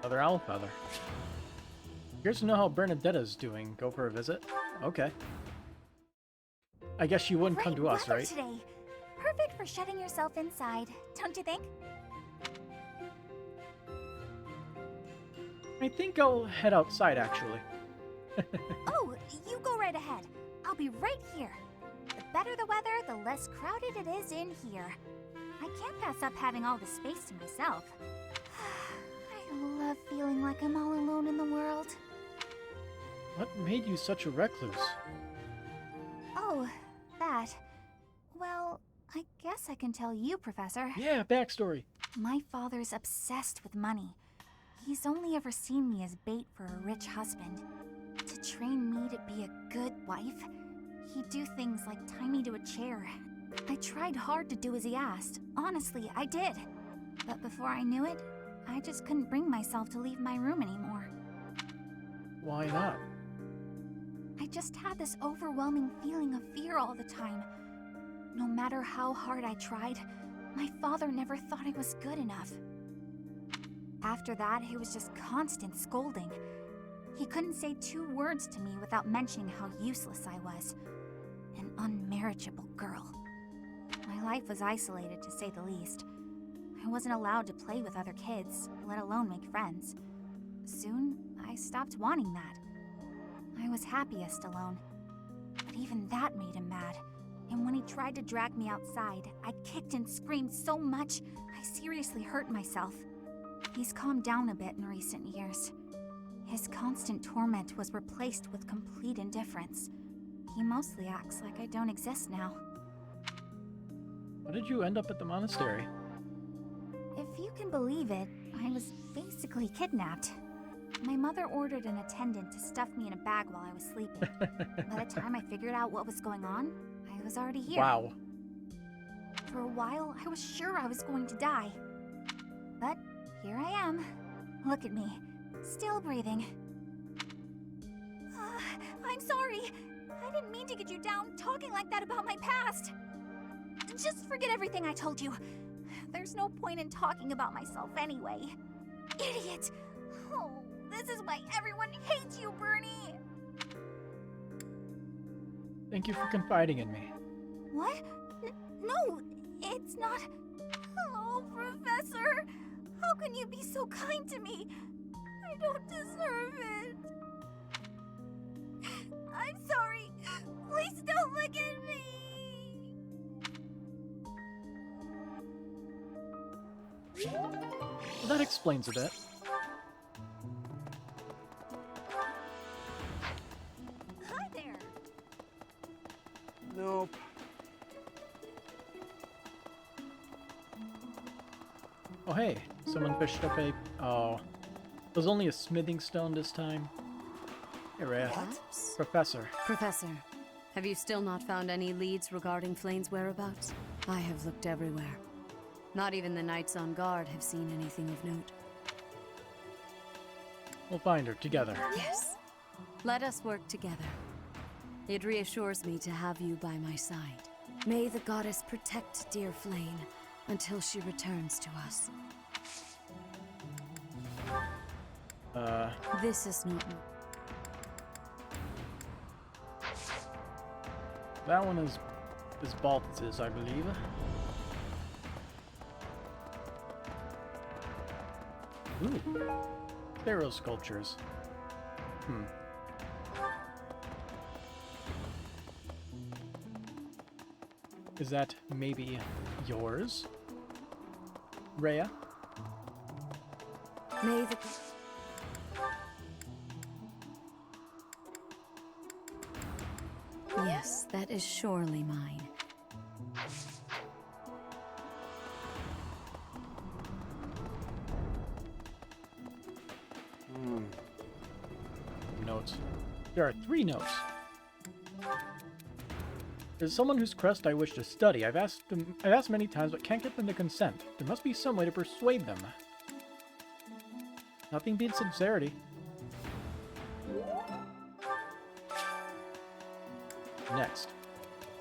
A: Another owl feather. Curious to know how Bernadetta's doing. Go for a visit? Okay. I guess she wouldn't come to us,
B: Weather
A: right?
B: today. Perfect for shutting yourself inside, don't you think?
A: I think I'll head outside, actually.
B: Oh, you go right ahead. I'll be right here. The better the weather, the less crowded it is in here. I can't pass up having all the space to myself. I love feeling like I'm all alone in the world.
A: What made you such a recluse?
B: Oh, that. Well, I guess I can tell you, Professor.
A: Yeah, backstory.
B: My father's obsessed with money. He's only ever seen me as bait for a rich husband. To train me to be a good wife, he'd do things like tie me to a chair. I tried hard to do as he asked. Honestly, I did. But before I knew it, I just couldn't bring myself to leave my room anymore.
A: Why not?
B: I just had this overwhelming feeling of fear all the time. No matter how hard I tried, my father never thought I was good enough. After that, it was just constant scolding. He couldn't say 2 words to me without mentioning how useless I was. An unmarriageable girl. My life was isolated, to say the least. I wasn't allowed to play with other kids, let alone make friends. Soon, I stopped wanting that. I was happiest alone. But even that made him mad. And when he tried to drag me outside, I kicked and screamed so much, I seriously hurt myself. He's calmed down a bit in recent years. His constant torment was replaced with complete indifference. He mostly acts like I don't exist now.
A: How did you end up at the monastery?
B: If you can believe it, I was basically kidnapped. My mother ordered an attendant to stuff me in a bag while I was sleeping. By the time I figured out what was going on, I was already here.
A: Wow.
B: For a while, I was sure I was going to die. But here I am. Look at me, still breathing. I'm sorry. I didn't mean to get you down talking like that about my past. Just forget everything I told you. There's no point in talking about myself anyway. Idiot! Oh, this is why everyone hates you, Bernie!
A: Thank you for confiding in me.
B: What? No, it's not... Oh, Professor! How can you be so kind to me? I don't deserve it. I'm sorry. Please don't look at me.
A: Well, that explains a bit.
B: Hi there.
U: Nope.
A: Oh hey, someone fished up a... Oh. It was only a smithing stone this time. Hey, Rhea. Professor.
C: Professor, have you still not found any leads regarding Flane's whereabouts? I have looked everywhere. Not even the knights on guard have seen anything of note.
A: We'll find her together.
C: Yes. Let us work together. It reassures me to have you by my side. May the goddess protect dear Flane until she returns to us. This is not...
A: That one is Baltz's, I believe. Ooh. Pharaoh sculptures. Is that maybe yours, Rhea?
C: May the... Yes, that is surely mine.
A: Notes. There are 3 notes. There's someone whose crest I wish to study. I've asked many times, but can't get them to consent. There must be some way to persuade them. Nothing beats sincerity. Next.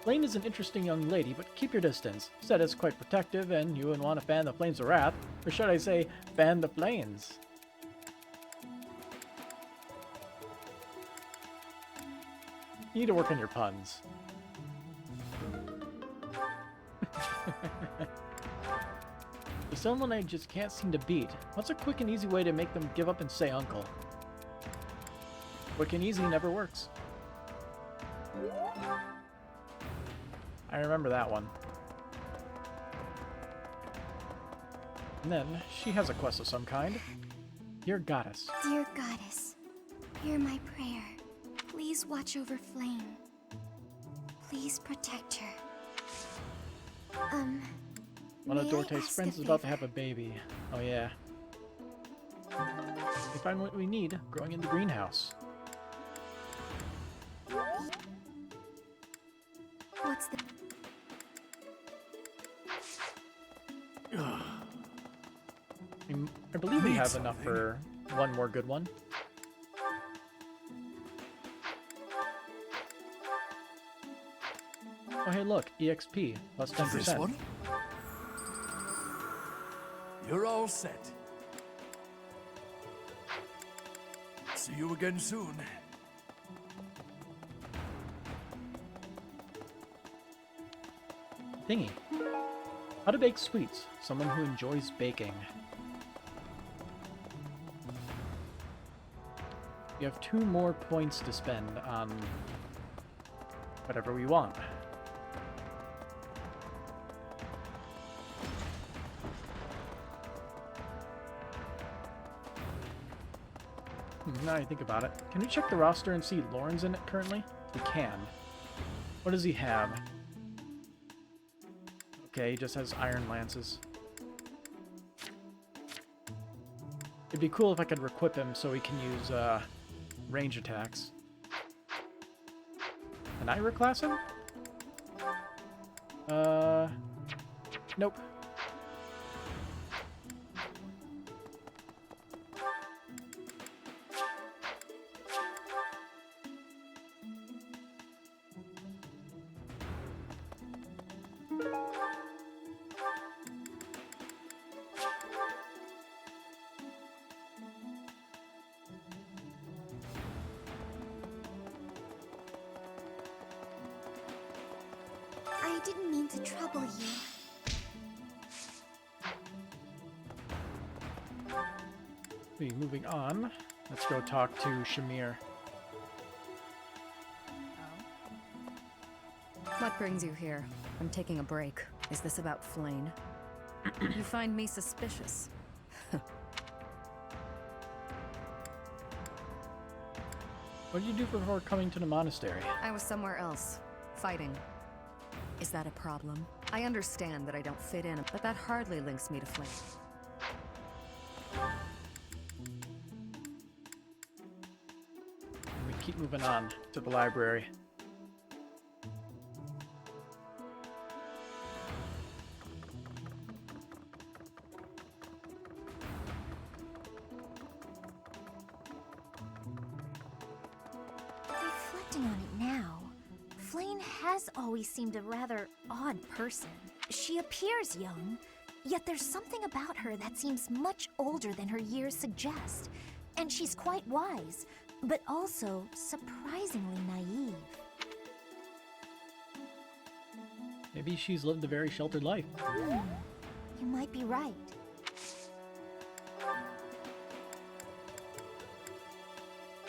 A: Flame is an interesting young lady, but keep your distance. Set is quite protective, and you wouldn't want to fan the flames of wrath. Or should I say, fan the flames? You need to work on your puns. There's someone I just can't seem to beat. What's a quick and easy way to make them give up and say uncle? Quick and easy never works. I remember that one. And then, she has a quest of some kind. Dear Goddess.
B: Dear Goddess, hear my prayer. Please watch over Flame. Please protect her.
A: One of
B: may I
A: Dorte's
B: ask
A: friends
B: a
A: is about to
B: favor?
A: have a baby. Oh yeah. We find what we need growing in the greenhouse.
B: What's the...
A: I believe we have enough for one more good one. Oh hey look, EXP, plus 10%.
J: This one? You're all set. See you again soon.
A: Thingy. How to bake sweets. Someone who enjoys baking. We have 2 more points to spend on whatever we want. Now I think about it. Can we check the roster and see Lauren's in it currently? We can. What does he have? Okay, he just has iron lances. It'd be cool if I could equip him so he can use range attacks. Can I reclass him? Nope.
B: I didn't mean to trouble you.
A: Moving on. Let's go talk to Shamir.
L: What brings you here? I'm taking a break. Is this about Flane? You find me suspicious.
A: What did you do before coming to the monastery?
L: I was somewhere else, fighting. Is that a problem? I understand that I don't fit in, but that hardly links me to Flane.
A: We keep moving on to the library.
B: Reflecting on it now, Flane has always seemed a rather odd person. She appears young, yet there's something about her that seems much older than her years suggest. And she's quite wise, but also surprisingly naive.
A: Maybe she's lived a very sheltered life.
B: You might be right.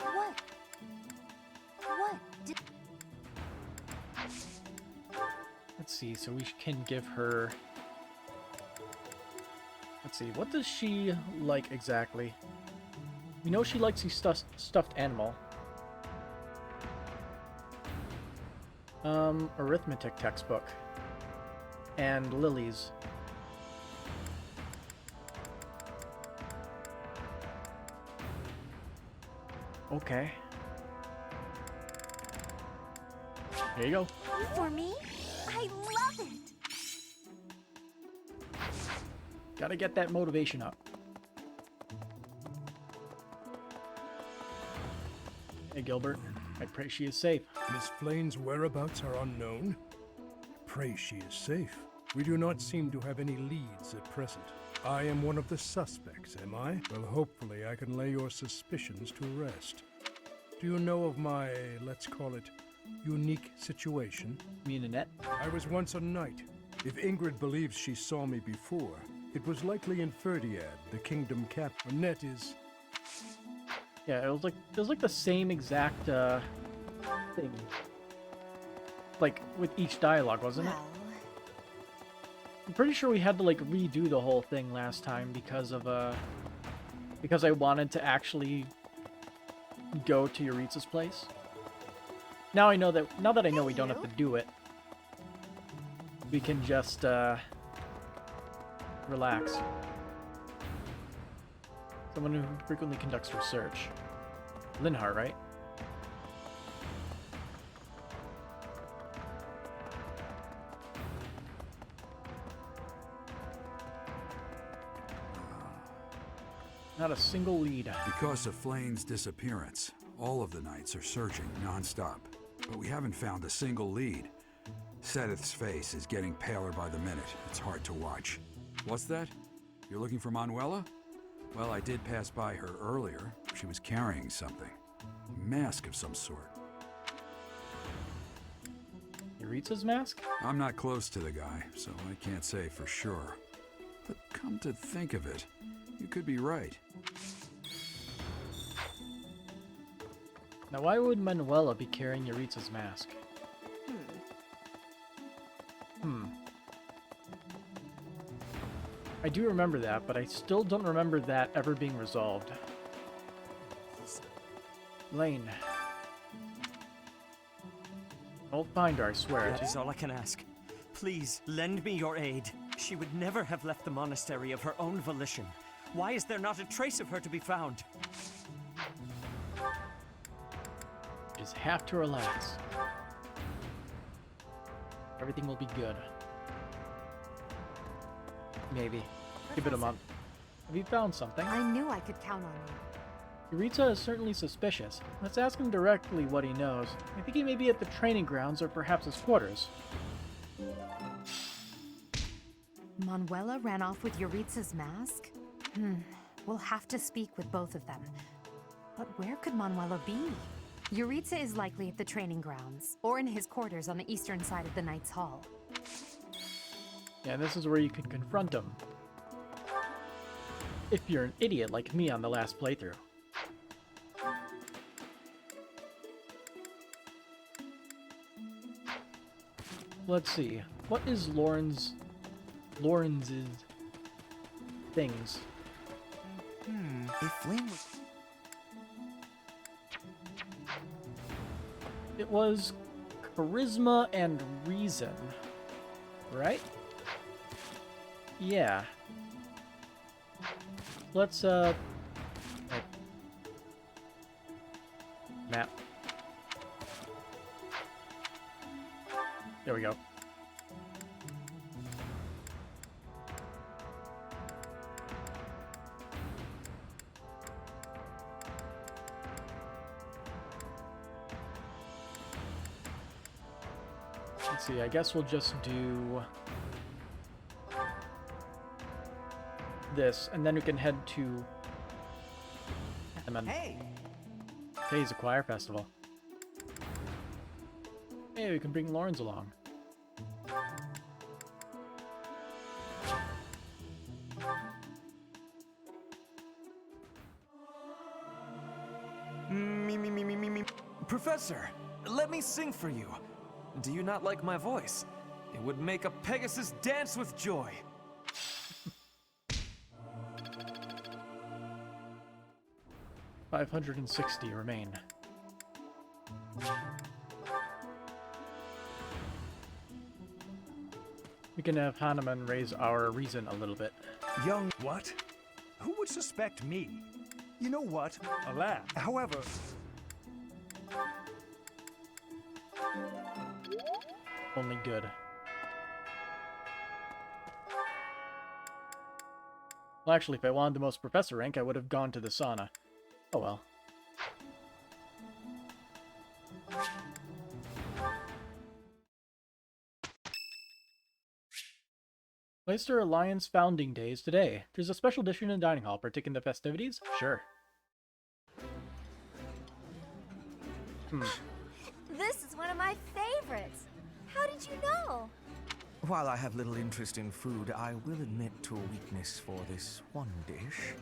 B: What? What did...
A: Let's see, so we can give her... Let's see, what does she like exactly? We know she likes the stuffed animal. Arithmetic textbook. And lilies. Okay. There you go.
H: For me? I love it!
A: Gotta get that motivation up. Hey, Gilbert. I pray she is safe.
J: Miss Flane's whereabouts are unknown. Pray she is safe. We do not seem to have any leads at present. I am one of the suspects, am I? Well, hopefully I can lay your suspicions to rest. Do you know of my, let's call it, unique situation?
A: You mean Annette?
J: I was once a knight. If Ingrid believes she saw me before, it was likely in Ferdiad, the kingdom cap. Annette is...
A: Yeah, it was like the same exact thing. Like with each dialogue, wasn't it? I'm pretty sure we had to like redo the whole thing last time because I wanted to actually go to Yuritsa's place. Now that I know we don't have to do it, we can just relax. Someone who frequently conducts research. Linhart, right? Not a single lead.
E: Because of Flane's disappearance, all of the knights are searching non-stop. But we haven't found a single lead. Sedith's face is getting paler by the minute. It's hard to watch. What's that? You're looking for Manuela? Well, I did pass by her earlier. She was carrying something. A mask of some sort.
A: Yuritsa's mask?
E: I'm not close to the guy, so I can't say for sure. But come to think of it, you could be right.
A: Now, why would Manuela be carrying Yuritsa's mask? I do remember that, but I still don't remember that ever being resolved. Lane. I'll find her, I swear.
O: That is all I can ask. Please, lend me your aid. She would never have left the monastery of her own volition. Why is there not a trace of her to be found?
A: Just have to relax. Everything will be good. Maybe. Give it a month. Have you found something?
R: I knew I could count on you.
A: Yuritsa is certainly suspicious. Let's ask him directly what he knows. I think he may be at the training grounds or perhaps his quarters.
R: Manuela ran off with Yuritsa's mask? We'll have to speak with both of them. But where could Manuela be? Yuritsa is likely at the training grounds, or in his quarters on the eastern side of the Knight's Hall.
A: Yeah, this is where you can confront him. If you're an idiot like me on the last playthrough. Let's see. What is Lauren's things?
Q: If Flame was...
A: It was charisma and reason, right? Yeah. Let's, map. There we go. Let's see, I guess we'll just do this, and then we can head to Today's a choir festival. Hey, we can bring Lawrence along.
K: Professor, let me sing for you. Do you not like my voice? It would make a Pegasus dance with joy.
A: $560 remain. We can have Hanuman raise our reason a little bit.
P: Young what? Who would suspect me?
G: You know what?
A: A lab.
G: However...
A: Only good. Well, actually, if I wanted the most professor rank, I would have gone to the sauna. Oh well. Leicester Alliance Founding Day is today. There's a special edition in the dining hall. Partake in the festivities? Sure.
H: This is one of my favorites. How did you know?
K: While I have little interest in food, I will admit to a weakness for this one dish.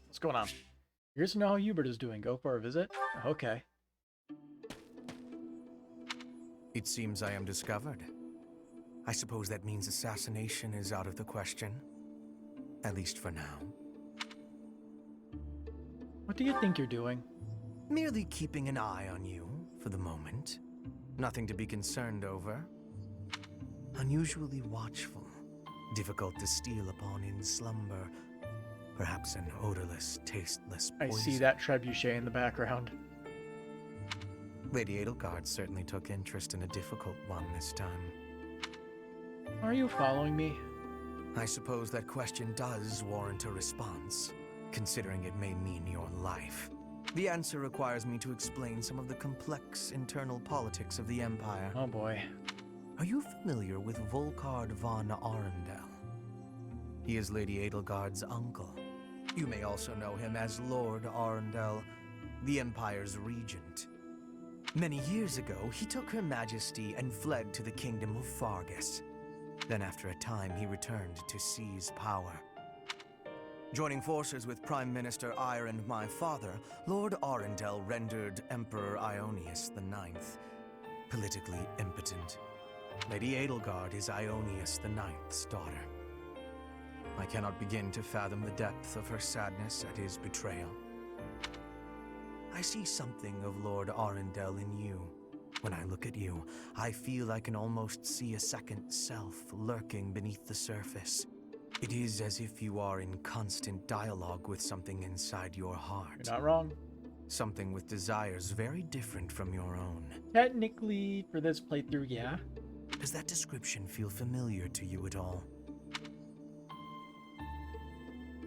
A: What's going on? Curious to know how Hubert is doing. Go for a visit? Okay.
K: It seems I am discovered. I suppose that means assassination is out of the question. At least for now.
A: What do you think you're doing?
K: Merely keeping an eye on you, for the moment. Nothing to be concerned over. Unusually watchful. Difficult to steal upon in slumber. Perhaps an odorless, tasteless poison.
A: I see that trebuchet in the background.
K: Lady Edelgard certainly took interest in a difficult one this time.
A: Are you following me?
K: I suppose that question does warrant a response, considering it may mean your life. The answer requires me to explain some of the complex internal politics of the Empire.
A: Oh boy.
K: Are you familiar with Volkard von Arundel? He is Lady Edelgard's uncle. You may also know him as Lord Arundel, the Empire's regent. Many years ago, he took Her Majesty and fled to the Kingdom of Fargus. Then after a time, he returned to seize power. Joining forces with Prime Minister Eyre and my father, Lord Arundel rendered Emperor Ionius IX politically impotent. Lady Edelgard is Ionius IX's daughter. I cannot begin to fathom the depth of her sadness at his betrayal. I see something of Lord Arundel in you. When I look at you, I feel I can almost see a second self lurking beneath the surface. It is as if you are in constant dialogue with something inside your heart.
A: You're not wrong.
K: Something with desires very different from your own.
A: Technically, for this playthrough, yeah.
K: Does that description feel familiar to you at all?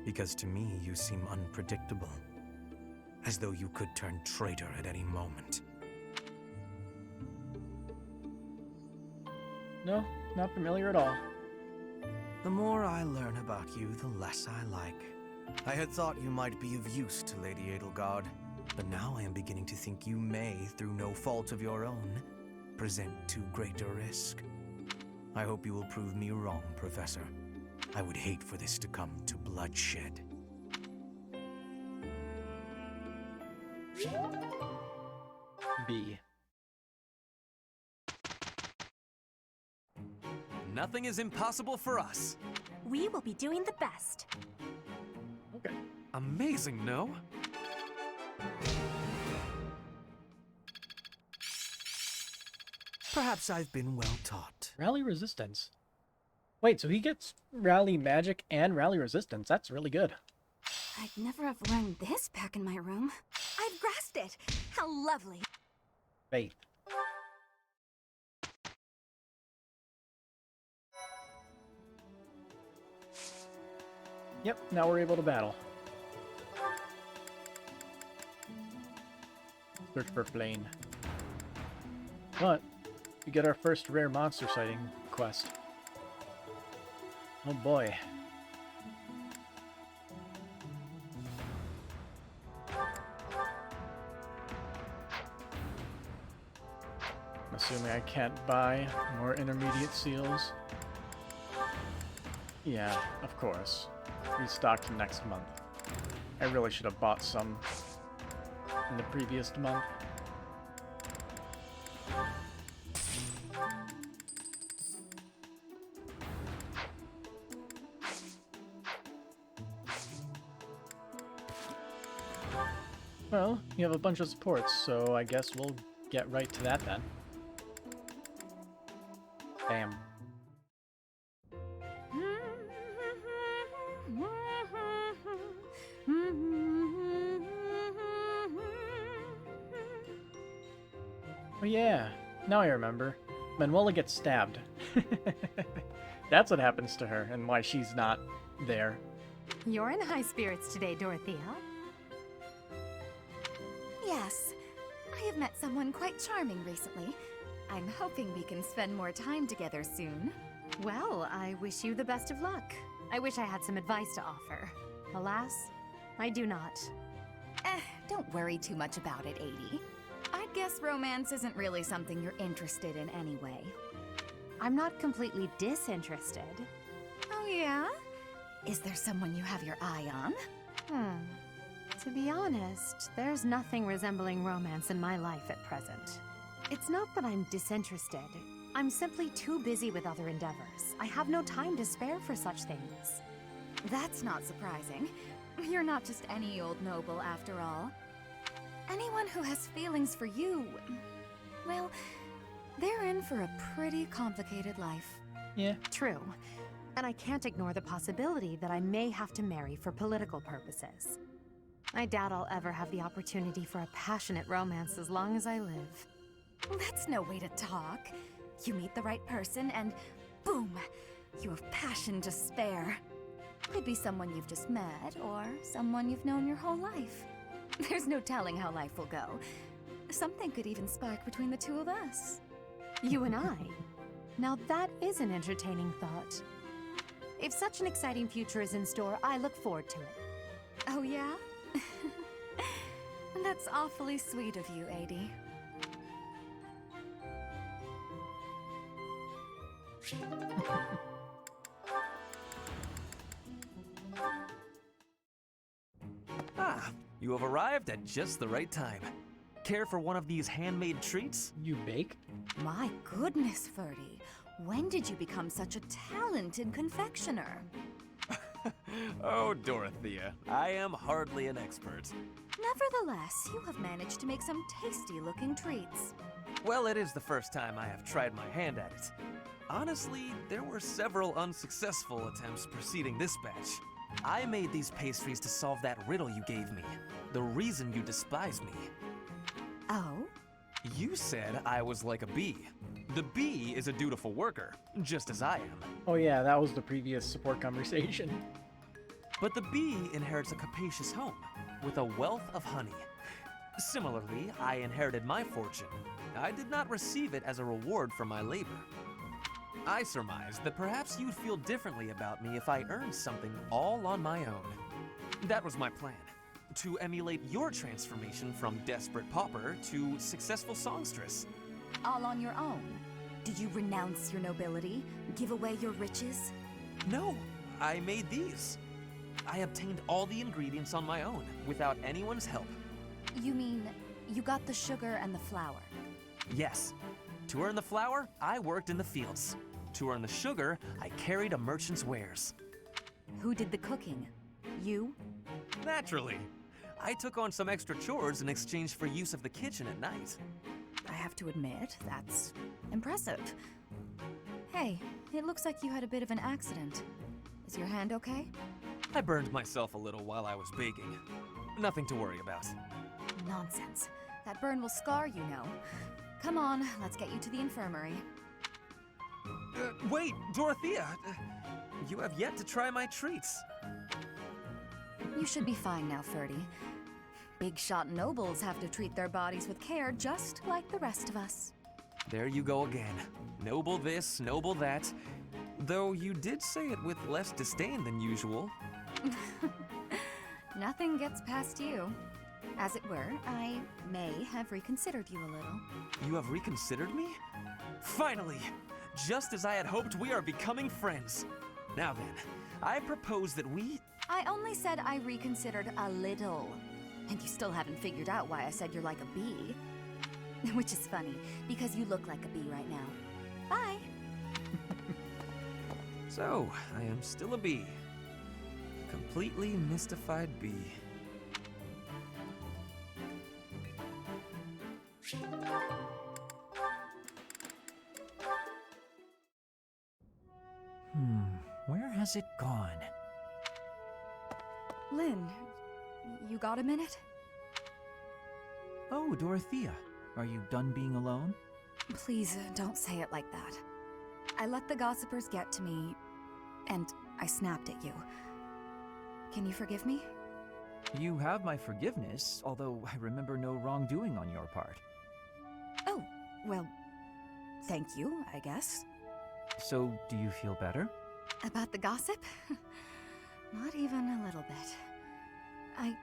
K: Because to me, you seem unpredictable. As though you could turn traitor at any moment.
A: No, not familiar at all.
K: The more I learn about you, the less I like. I had thought you might be of use to Lady Edelgard, but now I am beginning to think you may, through no fault of your own, present too great a risk. I hope you will prove me wrong, Professor. I would hate for this to come to bloodshed.
A: B.
M: Nothing is impossible for us.
C: We will be doing the best.
A: Okay.
M: Amazing, no?
K: Perhaps I've been well taught.
A: Rally resistance. Wait, so he gets rally magic and rally resistance. That's really good.
B: I'd never have learned this back in my room.
C: I've grasped it. How lovely.
A: Faith. Yep, now we're able to battle. Search for Flame. But we get our first rare monster sighting quest. Oh boy. I'm assuming I can't buy more intermediate seals. Yeah, of course. Restocked next month. I really should have bought some in the previous month. Well, you have a bunch of supports, so I guess we'll get right to that then. Bam. Oh yeah, now I remember. Manuela gets stabbed. That's what happens to her and why she's not there.
R: You're in high spirits today, Dorothea.
G: Yes, I have met someone quite charming recently. I'm hoping we can spend more time together soon.
R: Well, I wish you the best of luck. I wish I had some advice to offer. Alas, I do not.
G: Don't worry too much about it, Adie. I guess romance isn't really something you're interested in anyway.
R: I'm not completely disinterested.
G: Oh yeah? Is there someone you have your eye on?
R: To be honest, there's nothing resembling romance in my life at present. It's not that I'm disinterested. I'm simply too busy with other endeavors. I have no time to spare for such things.
G: That's not surprising. You're not just any old noble after all. Anyone who has feelings for you, well, they're in for a pretty complicated life.
A: Yeah.
R: True. And I can't ignore the possibility that I may have to marry for political purposes. I doubt I'll ever have the opportunity for a passionate romance as long as I live.
G: That's no way to talk. You meet the right person and boom, you have passion to spare. Could be someone you've just met or someone you've known your whole life. There's no telling how life will go. Something could even spark between the two of us.
R: You and I? Now that is an entertaining thought. If such an exciting future is in store, I look forward to it.
G: Oh yeah? That's awfully sweet of you, Adie.
K: Ah, you have arrived at just the right time. Care for one of these handmade treats?
A: You baked?
G: My goodness, Ferdy. When did you become such a talented confectioner?
K: Oh, Dorothea, I am hardly an expert.
G: Nevertheless, you have managed to make some tasty-looking treats.
K: Well, it is the first time I have tried my hand at it. Honestly, there were several unsuccessful attempts preceding this batch. I made these pastries to solve that riddle you gave me. The reason you despise me.
G: Oh?
K: You said I was like a bee. The bee is a dutiful worker, just as I am.
A: Oh yeah, that was the previous support conversation.
K: But the bee inherits a capacious home, with a wealth of honey. Similarly, I inherited my fortune. I did not receive it as a reward for my labor. I surmised that perhaps you'd feel differently about me if I earned something all on my own. That was my plan, to emulate your transformation from desperate pauper to successful songstress.
G: All on your own? Did you renounce your nobility? Give away your riches?
K: No, I made these. I obtained all the ingredients on my own, without anyone's help.
G: You mean, you got the sugar and the flour?
K: Yes. To earn the flour, I worked in the fields. To earn the sugar, I carried a merchant's wares.
G: Who did the cooking? You?
K: Naturally. I took on some extra chores in exchange for use of the kitchen at night.
G: I have to admit, that's impressive. Hey, it looks like you had a bit of an accident. Is your hand okay?
K: I burned myself a little while I was baking. Nothing to worry about.
G: Nonsense. That burn will scar you, know. Come on, let's get you to the infirmary.
K: Wait, Dorothea! You have yet to try my treats.
G: You should be fine now, Ferdy. Big shot nobles have to treat their bodies with care just like the rest of us.
K: There you go again. Noble this, noble that. Though you did say it with less disdain than usual.
G: Nothing gets past you. As it were, I may have reconsidered you a little.
K: You have reconsidered me? Finally! Just as I had hoped, we are becoming friends. Now then, I propose that we...
G: I only said I reconsidered a little. And you still haven't figured out why I said you're like a bee. Which is funny, because you look like a bee right now. Bye!
K: So, I am still a bee. Completely mystified bee.
M: Where has it gone?
G: Lynn, you got a minute?
M: Oh, Dorothea. Are you done being alone?
L: Please don't say it like that. I let the gossipers get to me, and I snapped at you. Can you forgive me?
M: You have my forgiveness, although I remember no wrongdoing on your part.
L: Oh, well, thank you, I guess.
M: So, do you feel better?
L: About the gossip? Not even a little bit.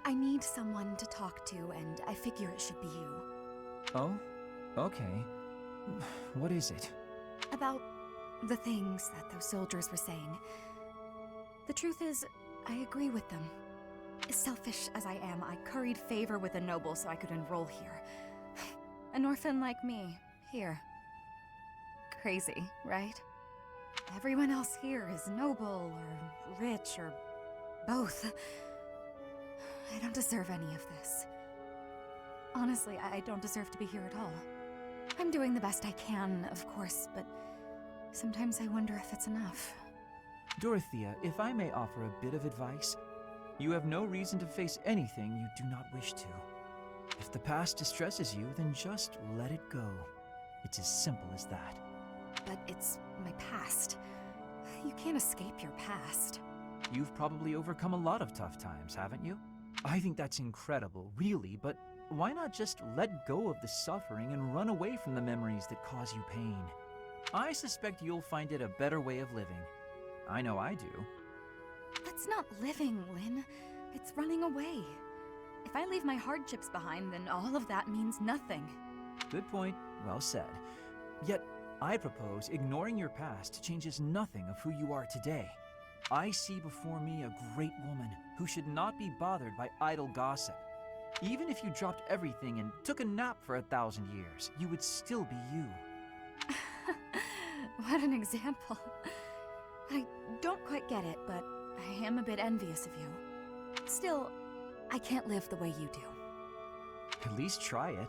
L: I need someone to talk to, and I figure it should be you.
M: Oh? Okay. What is it?
L: About the things that those soldiers were saying. The truth is, I agree with them. Selfish as I am, I curried favor with a noble so I could enroll here. An orphan like me, here. Crazy, right? Everyone else here is noble, or rich, or both. I don't deserve any of this. Honestly, I don't deserve to be here at all. I'm doing the best I can, of course, but sometimes I wonder if it's enough.
M: Dorothea, if I may offer a bit of advice, you have no reason to face anything you do not wish to. If the past distresses you, then just let it go. It's as simple as that.
L: But it's my past. You can't escape your past.
M: You've probably overcome a lot of tough times, haven't you? I think that's incredible, really, but why not just let go of the suffering and run away from the memories that cause you pain? I suspect you'll find it a better way of living. I know I do.
L: That's not living, Lynn. It's running away. If I leave my hardships behind, then all of that means nothing.
M: Good point. Well said. Yet, I propose ignoring your past changes nothing of who you are today. I see before me a great woman who should not be bothered by idle gossip. Even if you dropped everything and took a nap for 1,000 years, you would still be you.
L: What an example. I don't quite get it, but I am a bit envious of you. Still, I can't live the way you do.
M: At least try it.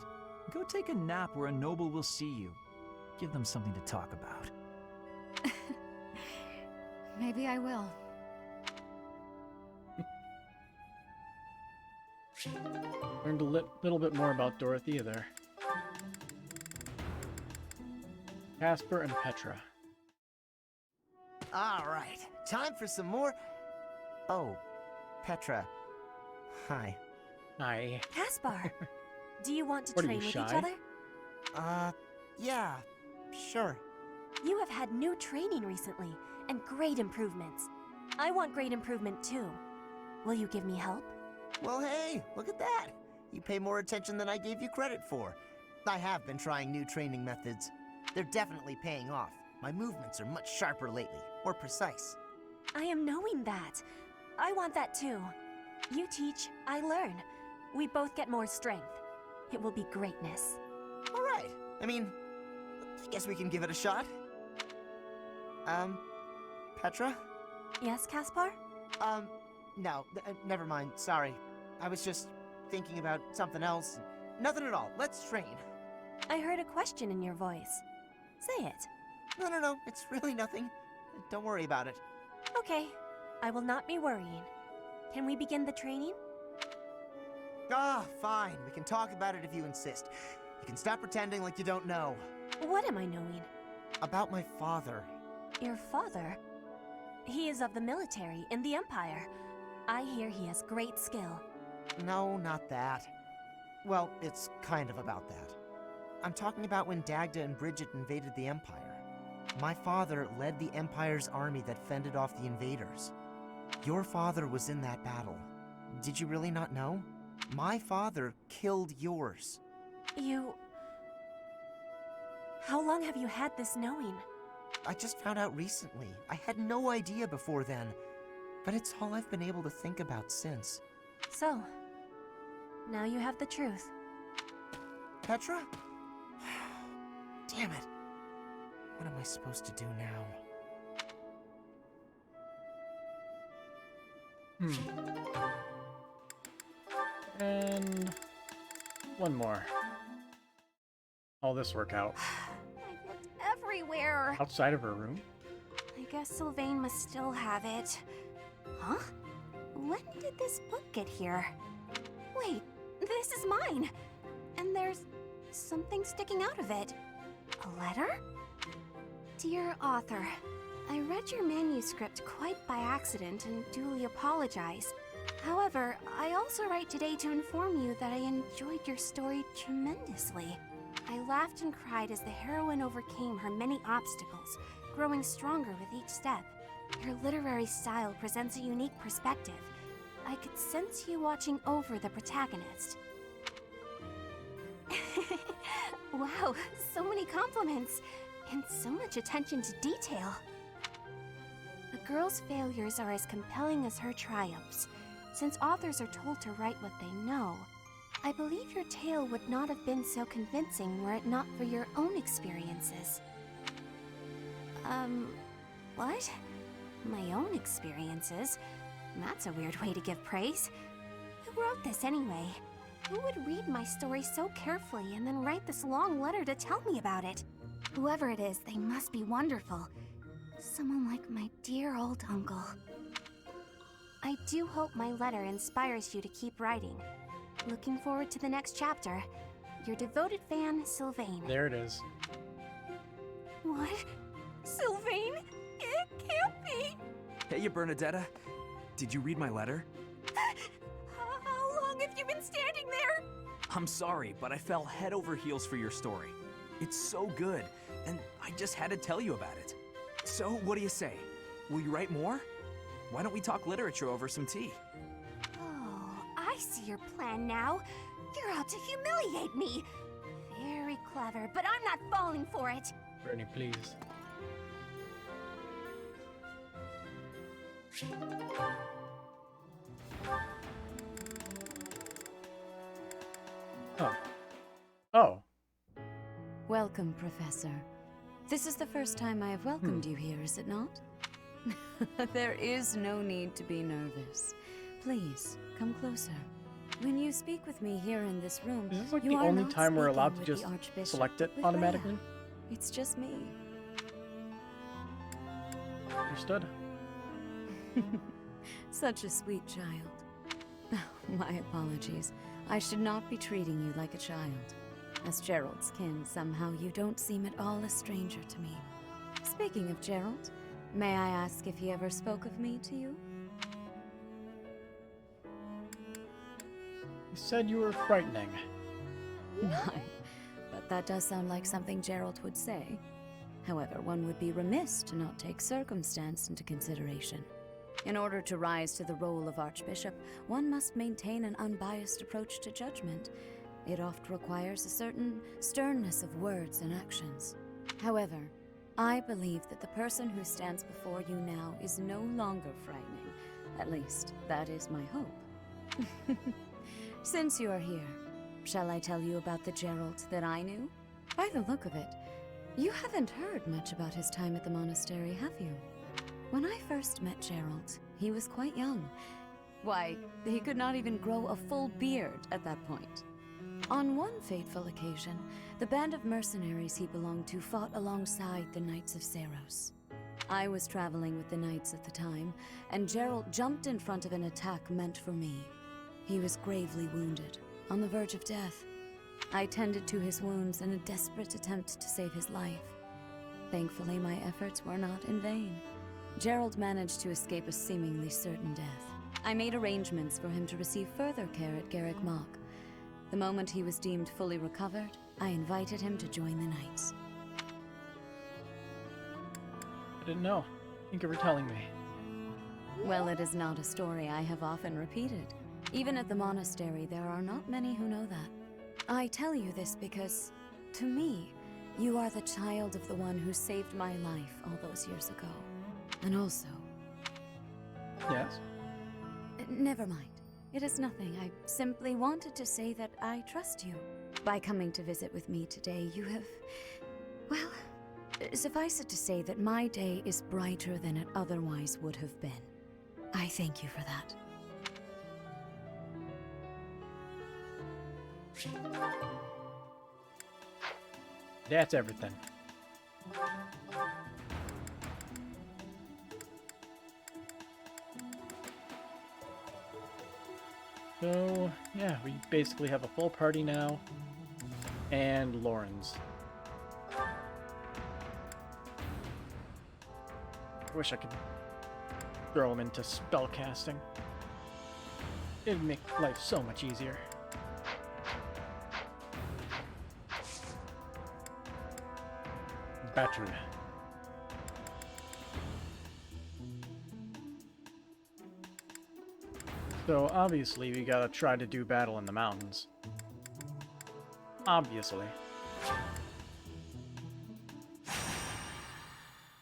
M: Go take a nap where a noble will see you. Give them something to talk about.
L: Maybe I will.
A: Learned a little bit more about Dorothea there. Casper and Petra.
N: All right, time for some more. Oh, Petra. Hi.
A: Hi.
C: Caspar, do you want to
A: What are
C: train
A: you,
C: with
A: shy?
C: each other?
N: Yeah, sure.
C: You have had new training recently, and great improvements. I want great improvement too. Will you give me help?
N: Well, hey, look at that. You pay more attention than I gave you credit for. I have been trying new training methods. They're definitely paying off. My movements are much sharper lately, more precise.
C: I am knowing that. I want that too. You teach, I learn. We both get more strength. It will be greatness.
N: All right. I mean, I guess we can give it a shot. Petra?
C: Yes, Caspar?
N: No, never mind. Sorry. I was just thinking about something else. Nothing at all. Let's train.
C: I heard a question in your voice. Say it.
N: No. It's really nothing. Don't worry about it.
C: Okay. I will not be worrying. Can we begin the training?
N: Ah, fine. We can talk about it if you insist. You can stop pretending like you don't know.
C: What am I knowing?
N: About my father.
C: Your father? He is of the military in the Empire. I hear he has great skill.
N: No, not that. Well, it's kind of about that. I'm talking about when Dagda and Bridget invaded the Empire. My father led the Empire's army that fended off the invaders. Your father was in that battle. Did you really not know? My father killed yours.
C: How long have you had this knowing?
N: I just found out recently. I had no idea before then. But it's all I've been able to think about since.
C: So, now you have the truth.
N: Petra? Damn it. What am I supposed to do now?
A: And one more. All this work out.
H: I looked everywhere.
A: Outside of her room?
H: I guess Sylvain must still have it. Huh? When did this book get here? Wait, this is mine.
C: and there's something sticking out of it. A letter? Dear author, I read your manuscript quite by accident and duly apologize. However, I also write today to inform you that I enjoyed your story tremendously. I laughed and cried as the heroine overcame her many obstacles, growing stronger with each step. Your literary style presents a unique perspective. I could sense you watching over the protagonist. Wow, so many compliments, and so much attention to detail. The girl's failures are as compelling as her triumphs. Since authors are told to write what they know, I believe your tale would not have been so convincing were it not for your own experiences. What? My own experiences? That's a weird way to give praise. Who wrote this anyway? Who would read my story so carefully and then write this long letter to tell me about it? Whoever it is, they must be wonderful. Someone like my dear old uncle. I do hope my letter inspires you to keep writing. Looking forward to the next chapter. Your devoted fan, Sylvain.
A: There it is.
C: What? Sylvain? It can't be!
K: Hey, Bernadetta. Did you read my letter?
C: How long have you been standing there?
K: I'm sorry, but I fell head over heels for your story. It's so good, and I just had to tell you about it. So, what do you say? Will you write more? Why don't we talk literature over some tea?
C: Oh, I see your plan now. You're out to humiliate me. Very clever, but I'm not falling for it.
A: Bernie, please. Oh. Oh.
D: Welcome, Professor. This is the first time I have welcomed you here, is it not? There is no need to be nervous. Please, come closer. When you speak with me here in this room,
A: Is this like
D: you
A: the
D: are
A: only
D: not
A: time we're
D: speaking
A: allowed to
D: with
A: just
D: the Archbishop,
A: select it
D: with
A: automatically?
D: Rhea. It's just me.
A: Understood.
D: Such a sweet child. My apologies. I should not be treating you like a child. As Gerald's kin, somehow you don't seem at all a stranger to me. Speaking of Gerald, may I ask if he ever spoke of me to you?
A: You said you were frightening.
D: My, but that does sound like something Gerald would say. However, one would be remiss to not take circumstance into consideration. In order to rise to the role of Archbishop, one must maintain an unbiased approach to judgment. It oft requires a certain sternness of words and actions. However, I believe that the person who stands before you now is no longer frightening. At least, that is my hope. Since you are here, shall I tell you about the Gerald that I knew? By the look of it, you haven't heard much about his time at the monastery, have you? When I first met Gerald, he was quite young. Why, he could not even grow a full beard at that point. On one fateful occasion, the band of mercenaries he belonged to fought alongside the Knights of Seiros. I was traveling with the Knights at the time, and Gerald jumped in front of an attack meant for me. He was gravely wounded, on the verge of death. I tended to his wounds in a desperate attempt to save his life. Thankfully, my efforts were not in vain. Gerald managed to escape a seemingly certain death. I made arrangements for him to receive further care at Garrick Mach. The moment he was deemed fully recovered, I invited him to join the Knights.
A: I didn't know. Thank you for telling me.
D: Well, it is not a story I have often repeated. Even at the monastery, there are not many who know that. I tell you this because, to me, you are the child of the one who saved my life all those years ago. And also...
A: Yes?
D: Never mind. It is nothing. I simply wanted to say that I trust you. By coming to visit with me today, you have... Well, suffice it to say that my day is brighter than it otherwise would have been. I thank you for that.
A: That's everything. So, yeah, we basically have a full party now. and Lawrence. I wish I could throw him into spellcasting. It'd make life so much easier. Battery. So obviously we gotta try to do battle in the mountains. Obviously.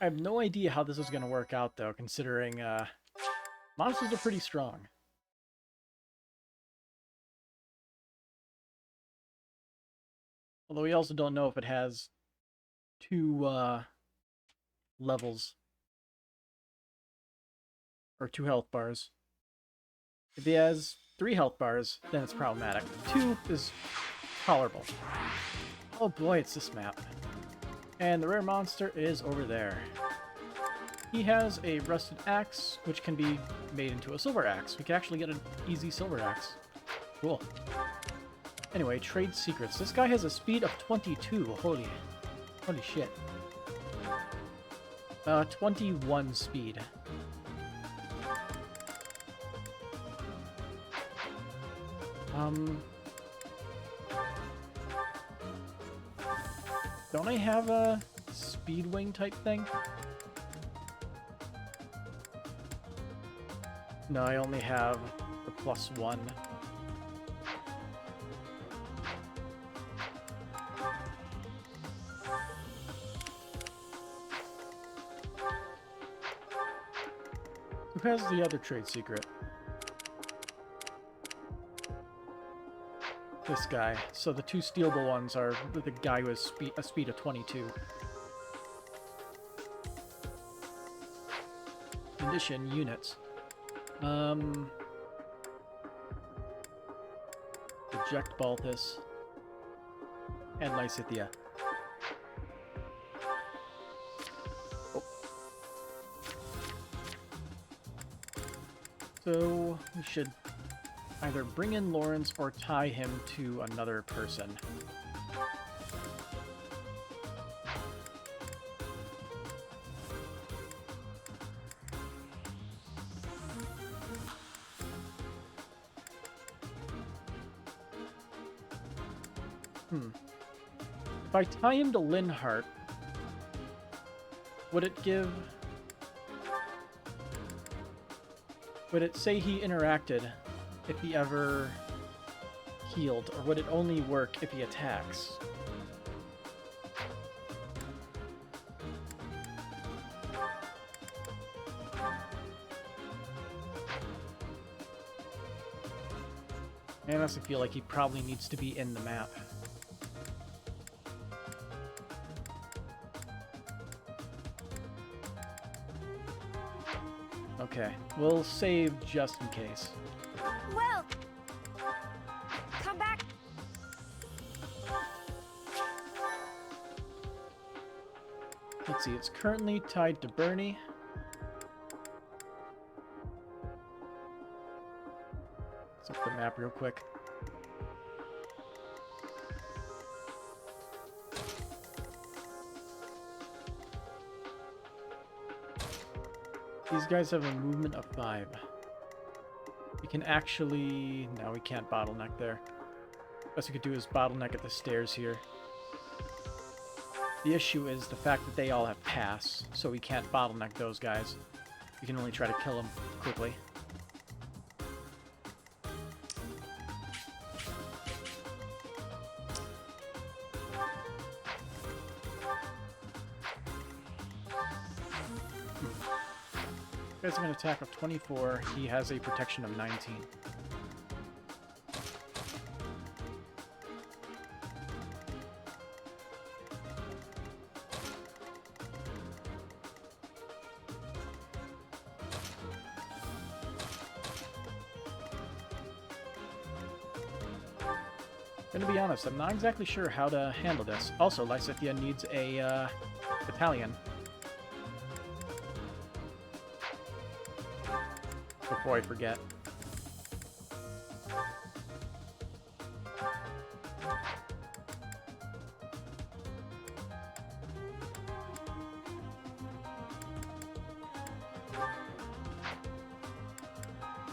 A: I have no idea how this is gonna work out though, considering monsters are pretty strong. Although we also don't know if it has two levels. Or 2 health bars. If he has 3 health bars, then it's problematic. 2 is tolerable. Oh boy, it's this map. And the rare monster is over there. He has a rusted axe, which can be made into a silver axe. We can actually get an easy silver axe. Cool. Anyway, trade secrets. This guy has a speed of 22. Holy shit. 21 speed. Don't I have a speed wing type thing? No, I only have the +1. Who has the other trade secret? This guy. So the 2 stealable ones are the guy who has a speed of 22. Condition units. Reject Balthus and Lysithia. Oh. So we should either bring in Lawrence or tie him to another person. If I tie him to Linhart, would it give... Would it say he interacted if he ever healed, or would it only work if he attacks? I honestly feel like he probably needs to be in the map. Okay, we'll save just in case.
H: Well, come back.
A: Let's see, it's currently tied to Bernie. Let's look at the map real quick. These guys have a movement of 5. We can actually... No, we can't bottleneck there. Best we could do is bottleneck at the stairs here. The issue is the fact that they all have pass, so we can't bottleneck those guys. We can only try to kill them quickly. He has an attack of 24. He has a protection of 19. Gonna be honest, I'm not exactly sure how to handle this. Also, Lysithia needs a battalion. Before I forget.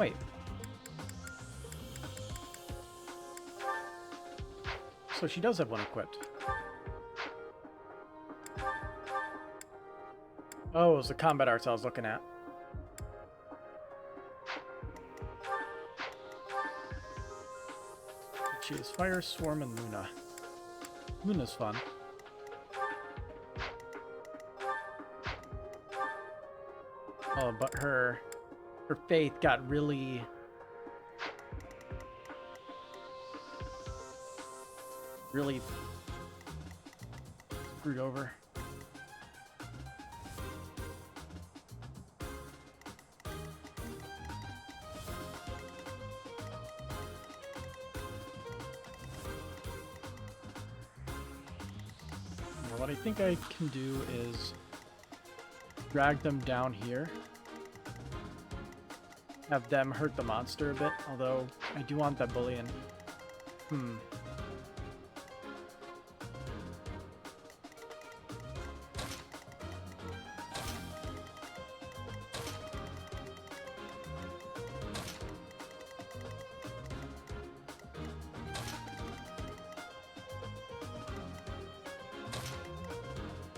A: Wait. So she does have one equipped. Oh, it was the combat arts I was looking at. She is Fire, Swarm, and Luna. Luna's fun. Oh, but her faith got really screwed over. Now, what I think I can do is drag them down here. Have them hurt the monster a bit, although I do want that bullion.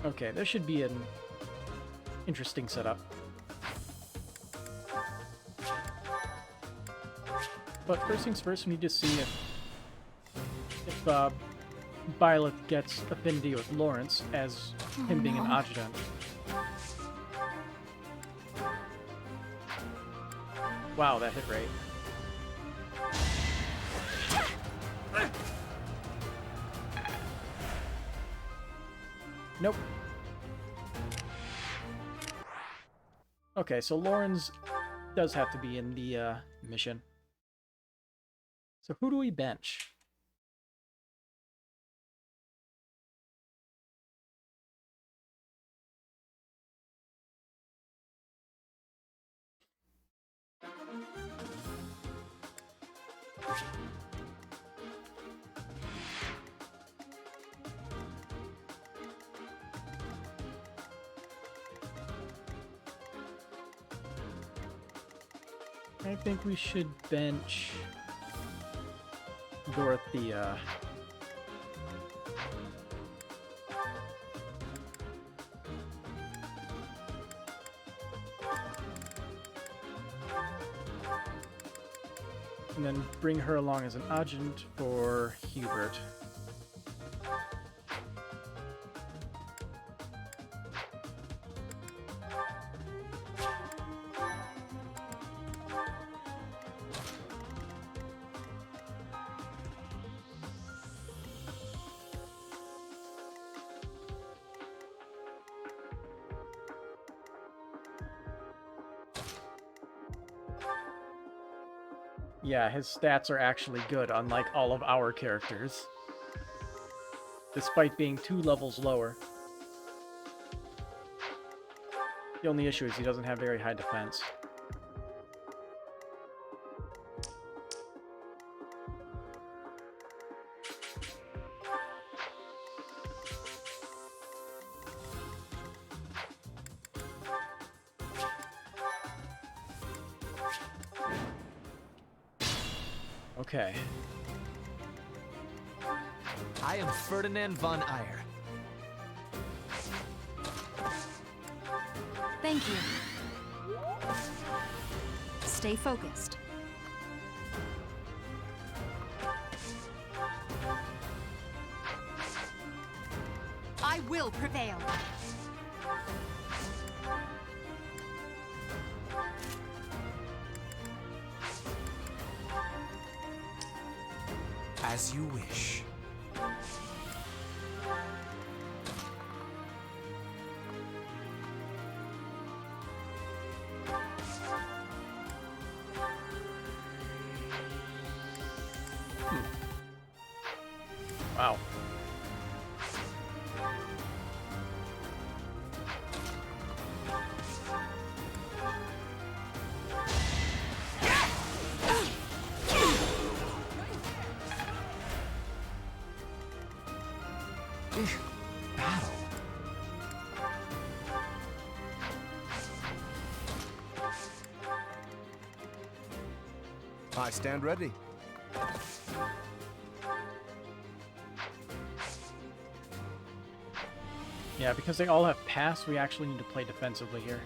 A: Okay, this should be an interesting setup. But first things first, we need to see if Violet gets affinity with Lawrence as him being an adjutant. Wow, that hit rate. Nope. Okay, so Lawrence does have to be in the mission. So who do we bench? I think we should bench Dorothea. And then bring her along as an adjutant for Hubert. Yeah, his stats are actually good, unlike all of our characters. Despite being 2 levels lower. The only issue is he doesn't have very high defense. Okay.
K: I am Ferdinand von Eyre.
L: Thank you. Stay focused. I will prevail.
K: As you wish.
A: Wow.
K: Battle.
Q: I stand ready.
A: Yeah, because they all have pass, we actually need to play defensively here.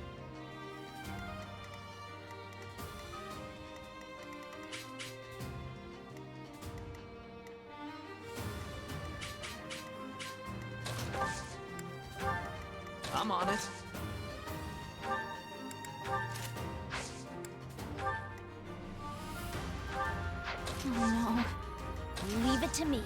K: I'm on it.
H: Oh no. Leave it to me.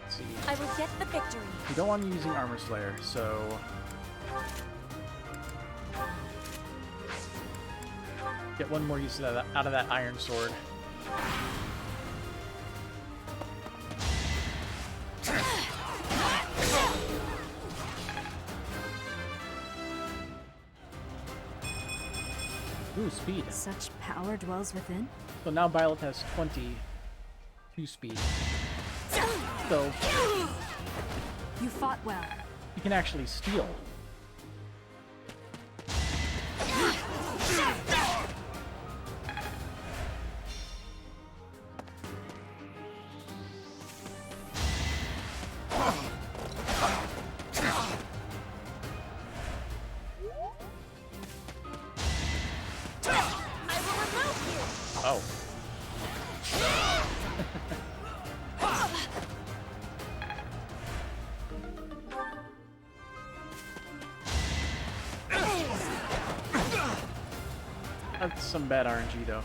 A: Let's see.
C: I will get the victory.
A: We don't want you using Armor Slayer, so get one more use of that, out of that Iron Sword. Ooh, speed.
L: Such power dwells within.
A: So now Violet has 22 speed. So
L: You fought well.
A: you can actually steal. Oh. That's some bad RNG though.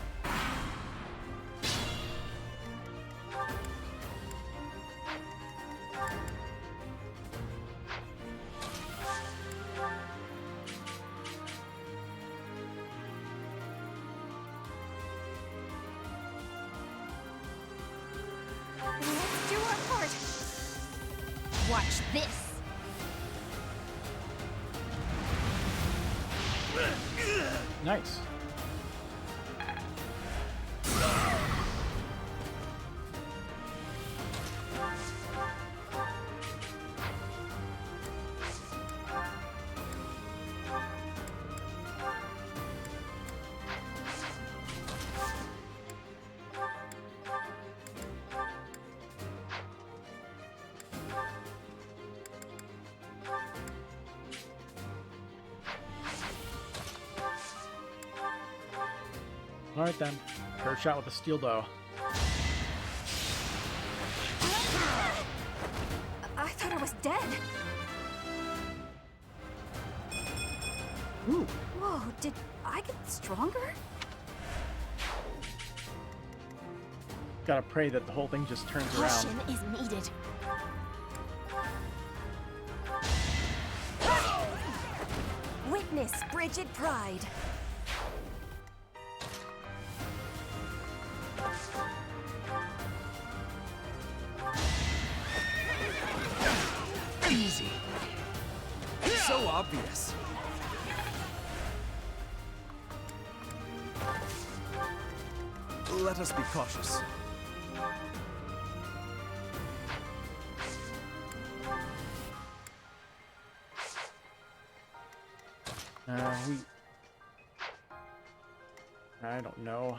H: Let's do our part. Watch this.
A: Nice. Alright then. First shot with the steel bow.
L: I thought I was dead.
A: Ooh.
L: Whoa, did I get stronger?
A: Gotta pray that the whole thing just turns around.
C: Caution is needed. Witness Brigid Pride.
K: Easy. So obvious.
Q: Let us be cautious.
A: I don't know.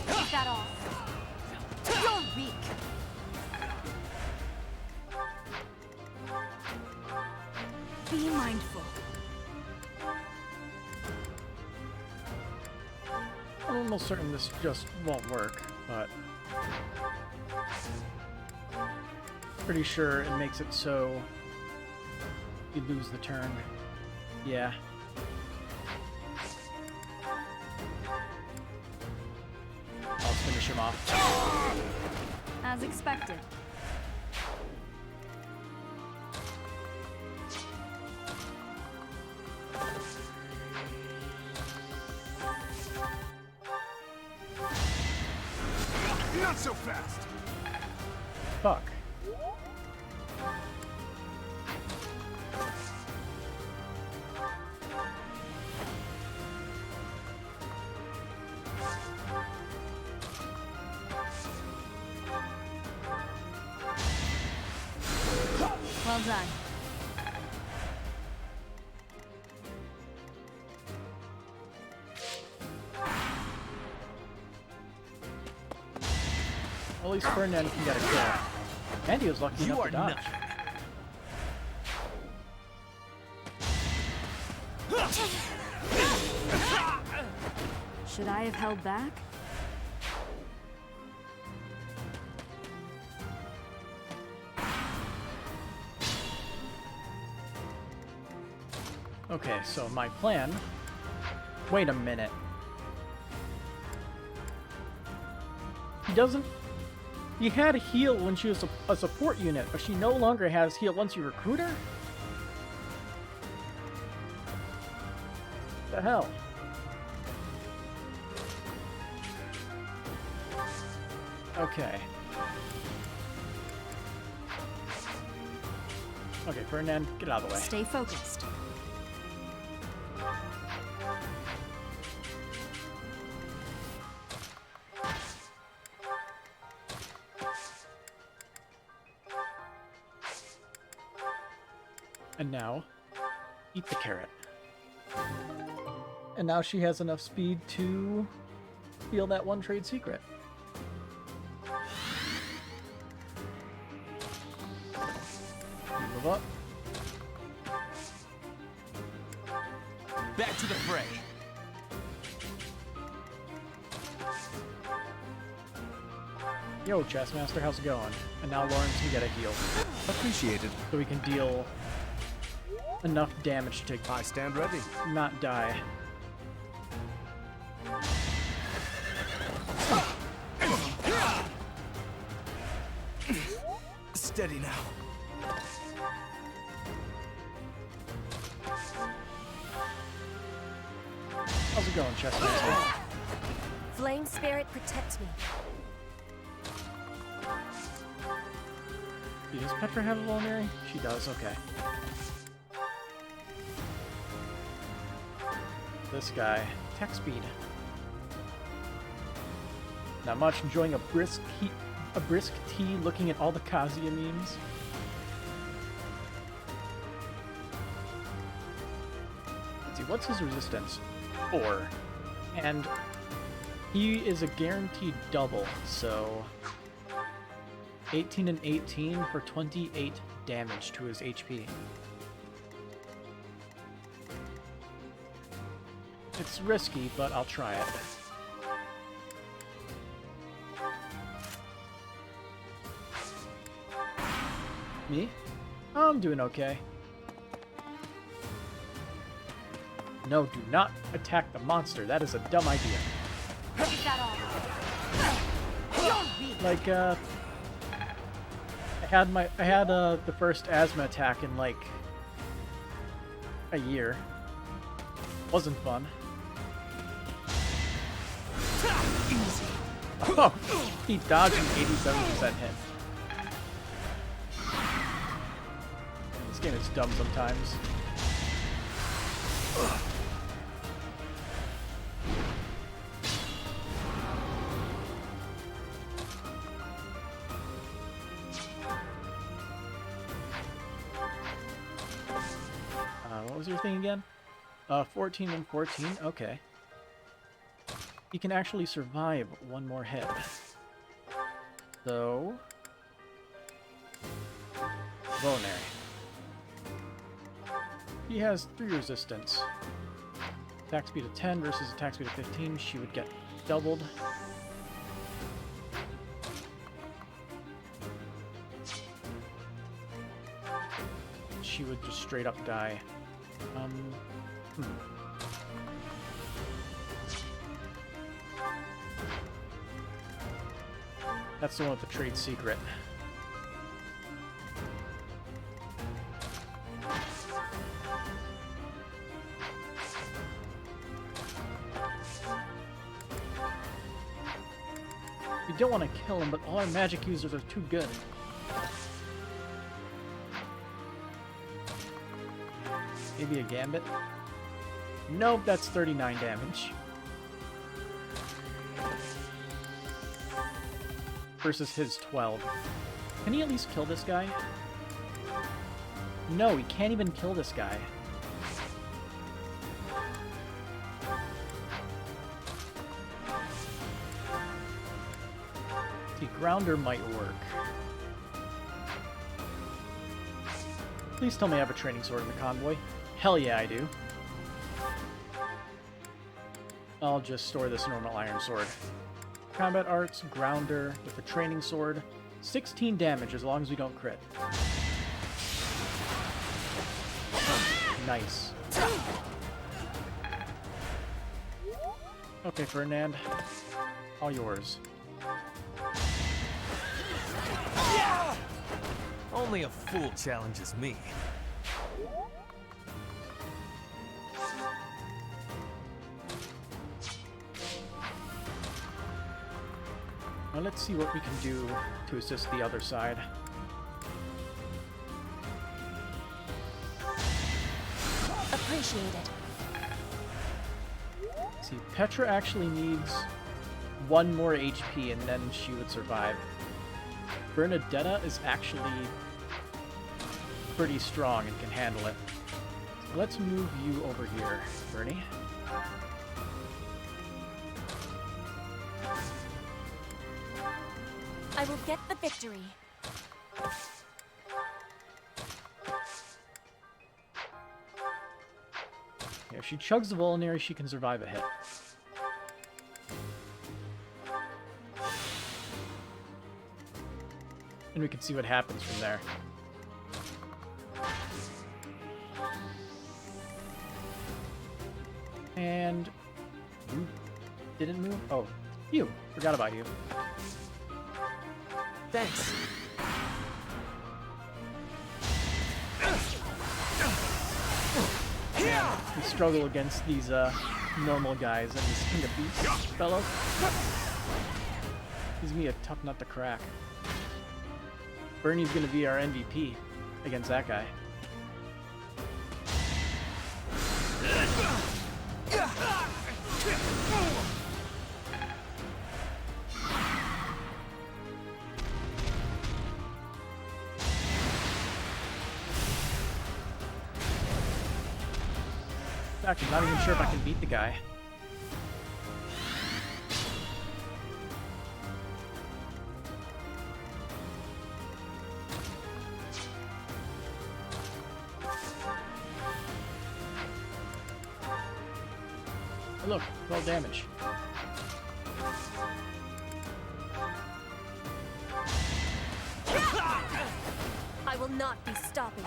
C: Keep that off. You're weak.
L: Be mindful.
A: I'm almost certain this just won't work, but pretty sure it makes it so you lose the turn. Yeah. I'll finish him off.
L: As expected.
Q: Not so fast!
A: Fuck.
D: Well done.
A: At least Ferdinand can get a kill. And he was lucky enough to dodge.
D: Should I have held back?
A: Okay, so my plan... Wait a minute. He doesn't... He had heal when she was a support unit, but she no longer has heal once you recruit her? The hell? Okay. Okay, Ferdinand, get out of the way.
D: Stay focused.
A: And now, eat the carrot. And now she has enough speed to steal that one trade secret. Move up.
K: Back to the fray.
A: Yo, Chessmaster, how's it going? And now Lawrence can get a heal.
Q: Appreciated.
A: So we can deal enough damage to
Q: I stand ready.
A: Not die.
Q: Steady now.
A: How's it going, Chessmaster?
C: Flame spirit, protect me.
A: Does Petra have a vulnerary? She does, okay. This guy. Attack speed. Not much. Enjoying a brisk tea looking at all the Kazuya memes. Let's see, what's his resistance? 4. And he is a guaranteed double, so 18 and 18 for 28 damage to his HP. It's risky, but I'll try it. Me? I'm doing okay. No, do not attack the monster. That is a dumb idea. Like, I had the first asthma attack in like a year. Wasn't fun.
K: Easy.
A: Oh, he dodged an 87% hit. This game is dumb sometimes. What was your thing again? 14 and 14, okay. He can actually survive one more hit. So... Vulnerary. He has 3 resistance. Attack speed of 10 versus attack speed of 15. She would get doubled. She would just straight up die. That's the one with the trade secret. We don't want to kill him, but all our magic users are too good. Maybe a gambit? Nope, that's 39 damage. versus his 12. Can he at least kill this guy? No, he can't even kill this guy. See, Grounder might work. Please tell me I have a training sword in the convoy. Hell yeah, I do. I'll just store this normal iron sword. Combat arts, Grounder with a training sword. 16 damage as long as we don't crit. Nice. Okay, Ferdinand. All yours.
K: Only a fool challenges me.
A: Now let's see what we can do to assist the other side.
C: Appreciated.
A: See, Petra actually needs 1 more HP and then she would survive. Bernadetta is actually pretty strong and can handle it. So let's move you over here, Bernie.
C: I will get the victory.
A: If she chugs the Vulnerary, she can survive a hit. And we can see what happens from there. And... Ooh, didn't move? Oh, you. Forgot about you.
F: Thanks.
A: We struggle against these normal guys and this King of Beasts fellow. He's gonna be a tough nut to crack. Bernie's gonna be our MVP against that guy. In fact, I'm not even sure if I can beat the guy. Oh, look, 12 damage.
C: I will not be stopping.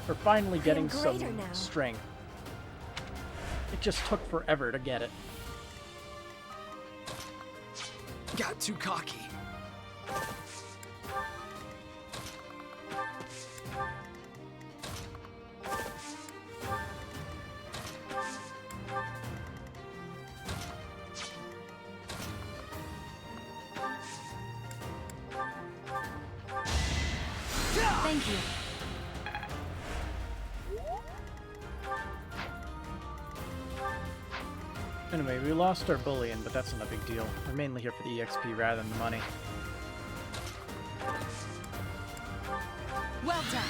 A: We're finally getting some
C: greater now.
A: strength. It just took forever to get it.
F: Got too cocky.
G: Thank you.
A: Anyway, we lost our bullion, but that's not a big deal. We're mainly here for the EXP rather than the money.
G: Well done.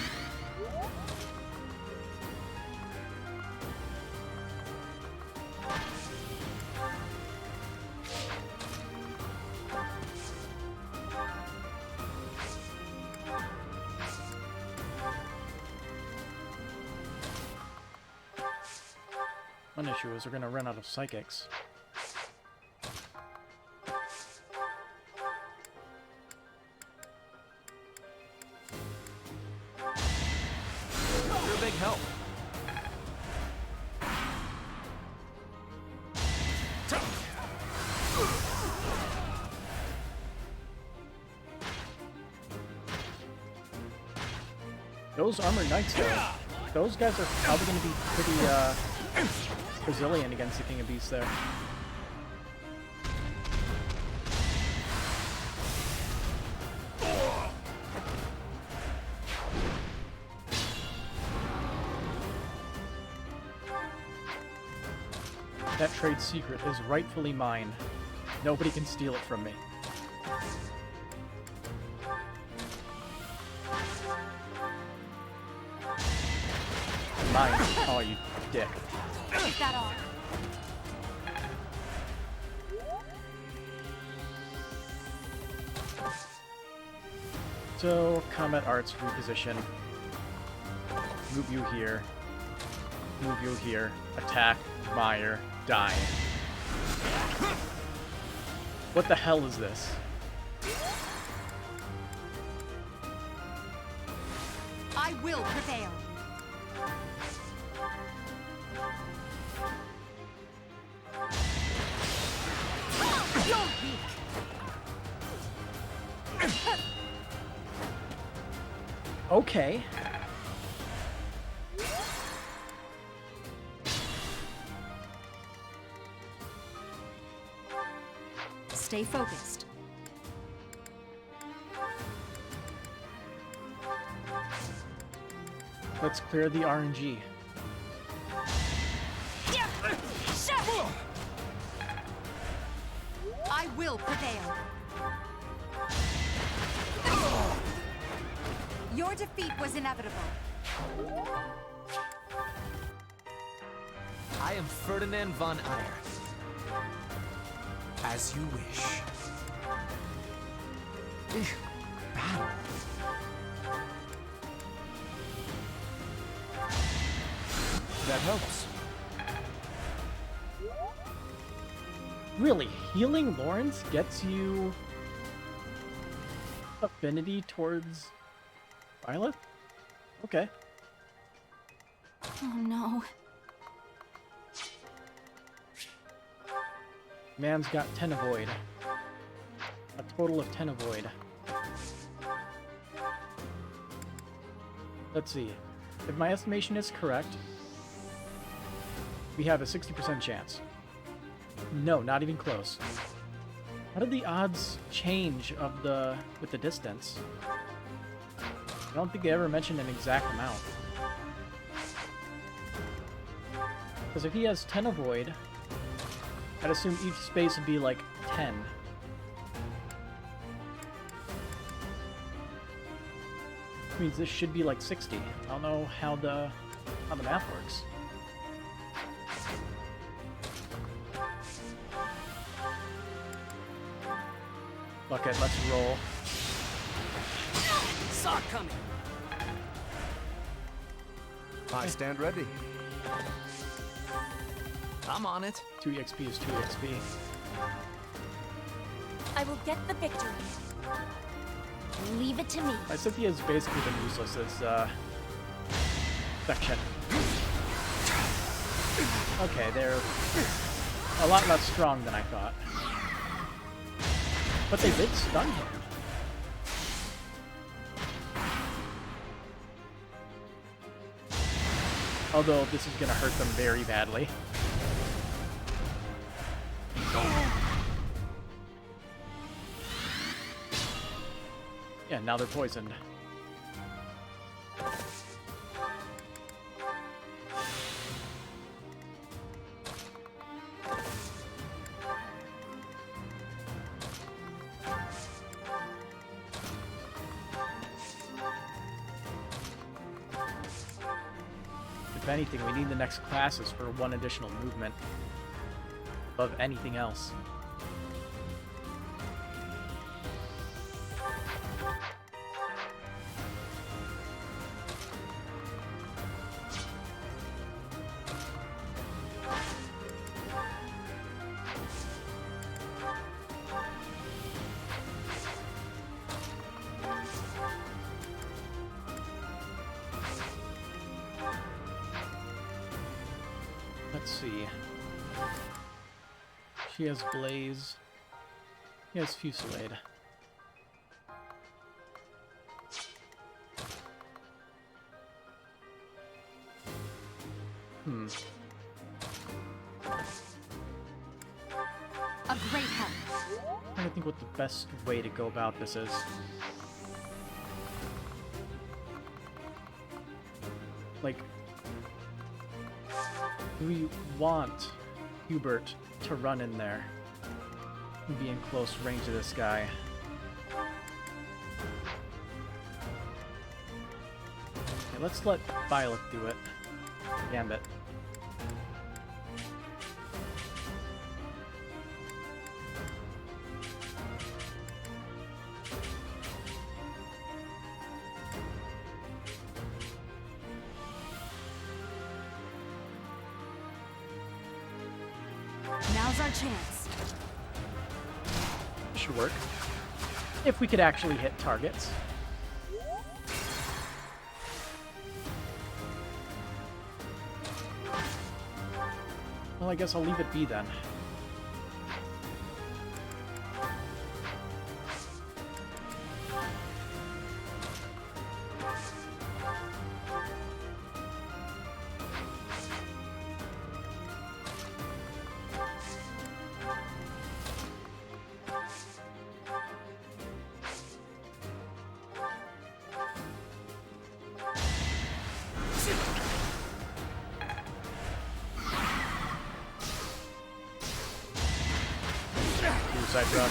A: One issue is we're gonna run out of psychics.
K: You're a big help.
A: Those armored knights, though, those guys are probably gonna be pretty, resilient against the King of Beasts there. That trade secret is rightfully mine. Nobody can steal it from me. Mine. Oh, you dick.
S: Is that all?
A: So, Combat Arts reposition. Move you here. Move you here. Attack. Mire. Die. What the hell is this?
R: I will prevail. You're weak.
A: Okay.
R: Stay focused.
A: Let's clear the RNG.
R: I will prevail. Your defeat was inevitable.
K: I am Ferdinand von Eyre. As you wish. Battle. That helps.
A: Really, healing Lawrence gets you affinity towards Violet? Okay.
G: Oh no.
A: Man's got 10 avoid. A total of 10 avoid. Let's see. If my estimation is correct, we have a 60% chance. No, not even close. How did the odds change with the distance? I don't think they ever mentioned an exact amount. Because if he has 10 avoid, I'd assume each space would be like 10. Which means this should be like 60. I don't know how the math works. Fuck it, let's roll.
F: Saw it coming.
Q: I stand ready.
K: I'm on it.
A: 2 EXP is 2 EXP.
C: I will get the victory. Leave it to me.
A: My Cynthia's basically been useless this section. Okay, they're a lot less strong than I thought. But they did stun him. Although this is gonna hurt them very badly. Yeah, now they're poisoned. If anything, we need the next classes for 1 additional movement above anything else. Let's see. She has Blaze. He has Fusillade.
R: A great help.
A: I'm trying to think what the best way to go about this is. Like, do we want Hubert to run in there and be in close range of this guy. Okay, let's let Violet do it. Gambit.
G: Now's our chance.
A: Should work. If we could actually hit targets. Well, I guess I'll leave it be then. Suicide rush.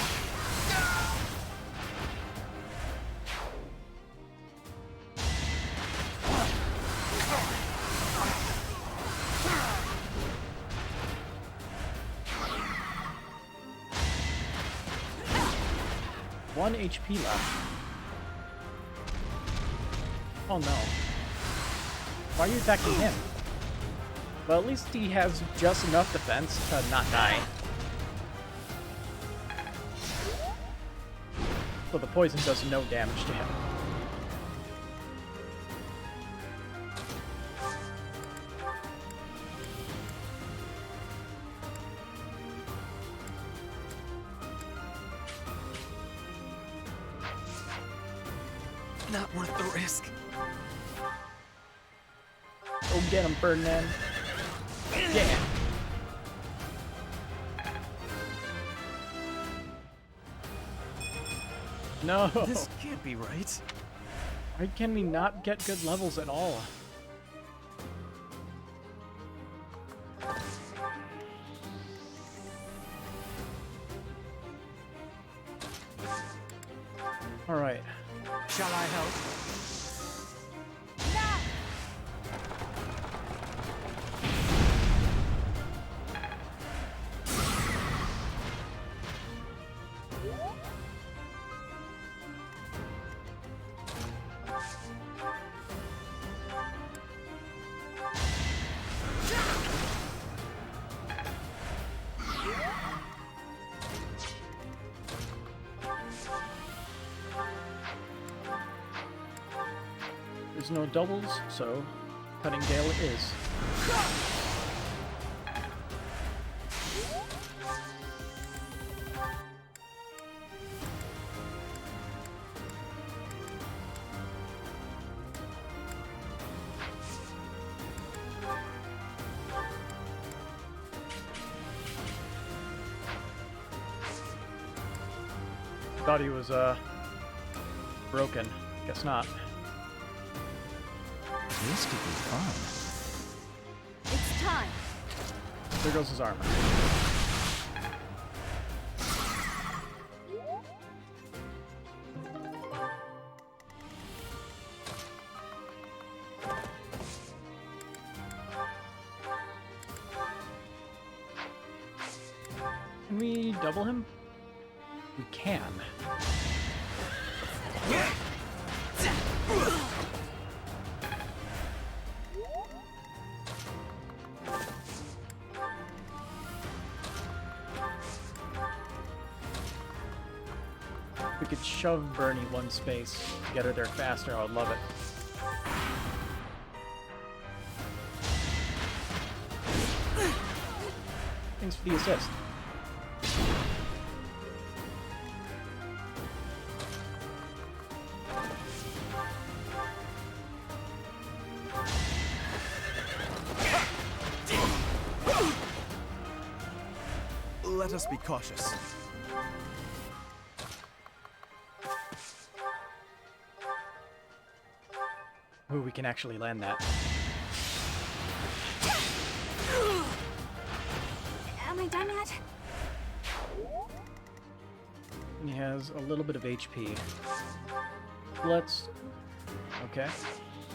A: One HP left. Oh no. Why are you attacking him? Well, at least he has just enough defense to not die. So the poison does no damage to him.
K: Not worth the risk.
A: Go get him, Birdman. Yeah. No.
F: This can't be right.
A: Why can we not get good levels at all? All right.
F: Shall I help?
A: There's no doubles, so Cutting Gale it is. Thought he was broken. Guess not.
M: This could be fun.
G: It's time.
A: There goes his armor. Can we double him? We can. If we could shove Bernie one space to get her there faster, I would love it. Thanks for the assist.
Q: Let us be cautious.
A: Ooh, we can actually land that. He has a little bit of HP. Let's... Okay.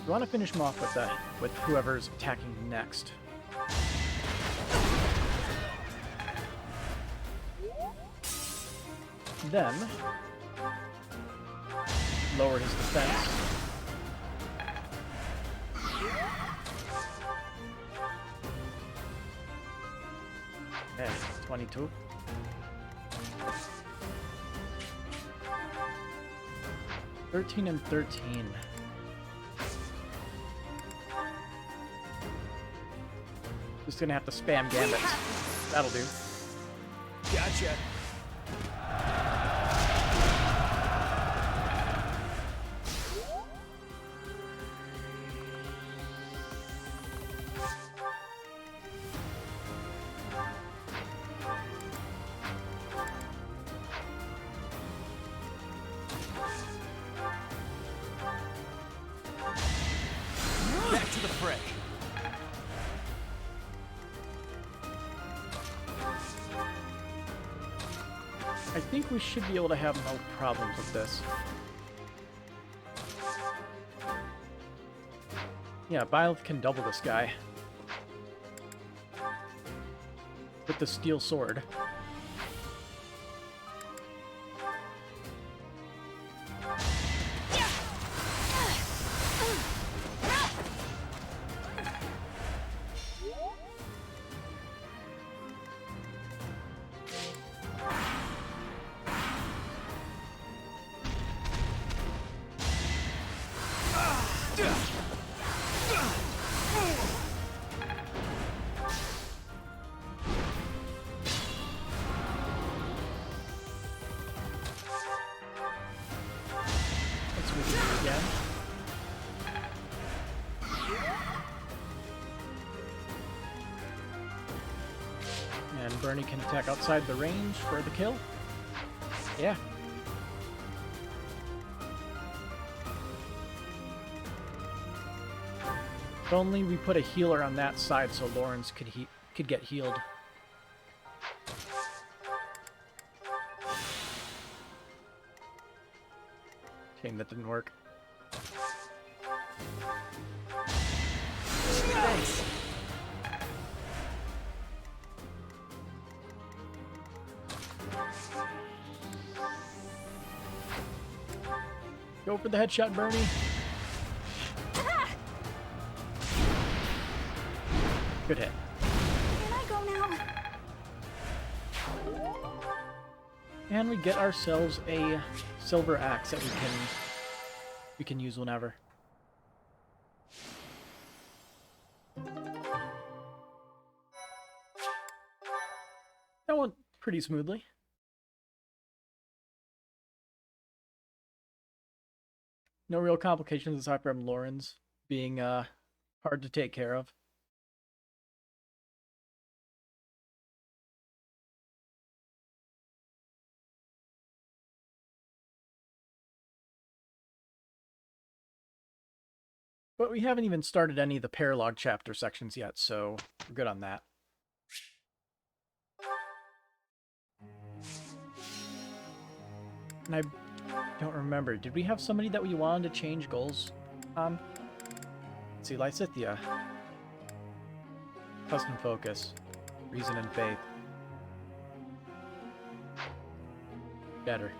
A: We want to finish him off with whoever's attacking next. Then, lower his defense. Okay, 22. $13 and $13. Just gonna have to spam gambits. That'll do.
F: Gotcha. Back to the fray.
A: I think we should be able to have no problems with this. Yeah, Byleth can double this guy. With the steel sword. And Bernie can attack outside the range for the kill. Yeah. If only we put a healer on that side so Lawrence could get healed. Shame that didn't work.
F: Thanks.
A: Go for the headshot, Bernie. Good hit.
G: Can I go now?
A: And we get ourselves a silver axe that we can use whenever. That went pretty smoothly. No real complications aside from Lauren's being hard to take care of. But we haven't even started any of the paralog chapter sections yet, so we're good on that. And I don't remember, did we have somebody that we wanted to change goals on? Let's see, Lysithia. Custom focus. Reason and faith. Better.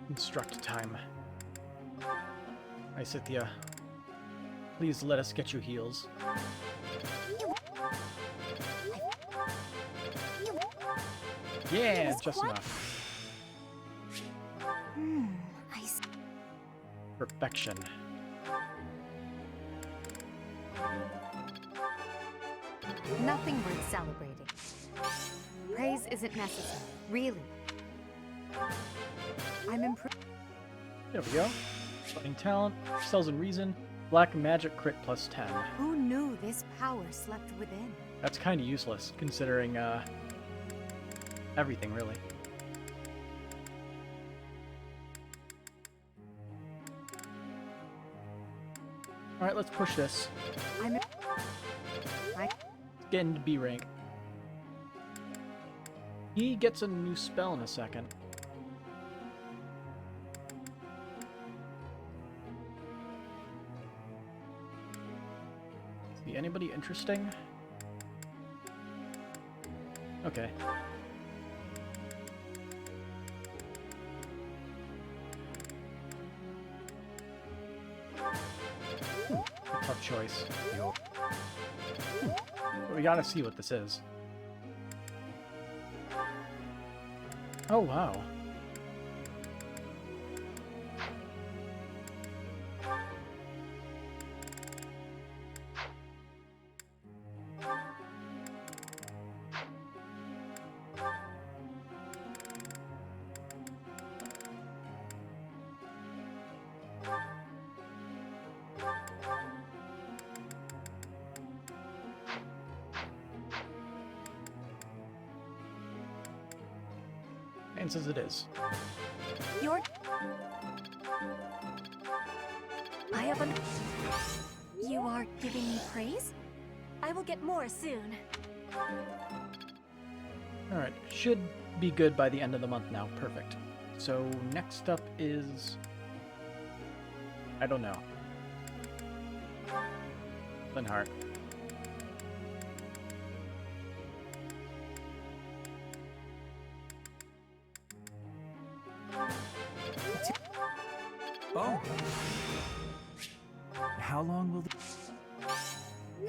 A: Instruct time. Lysithia, please let us get you heals. Yeah, just enough. Perfection.
R: Nothing worth celebrating. Praise isn't necessary, really. I'm impressed.
A: There we go. Fighting talent, cells and reason, black magic crit plus 10.
R: Who knew this power slept within?
A: That's kind of useless, considering, everything, really. Alright, let's push this. Get into B rank. He gets a new spell in a second. See anybody interesting? Okay. Tough choice. But we gotta see what this is. Oh, wow. And says it is.
C: I have an... You are giving me praise? I will get more soon.
A: Alright, should be good by the end of the month now. Perfect. So next up is... I don't know. Linhart.
M: Oh. How long will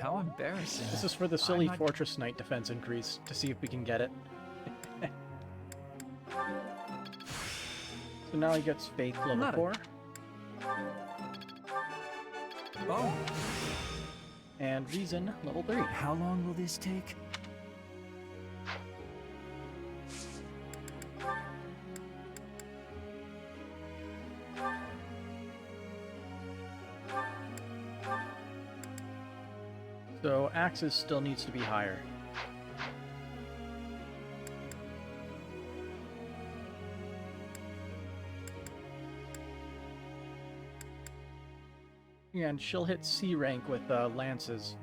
M: How embarrassing.
A: This is for the silly Fortress Knight defense increase, to see if we can get it. So now he gets Faith level 4.
M: Oh.
A: And Reason level 3.
M: How long will this take?
A: So Axis still needs to be higher. Yeah, and she'll hit C rank with lances.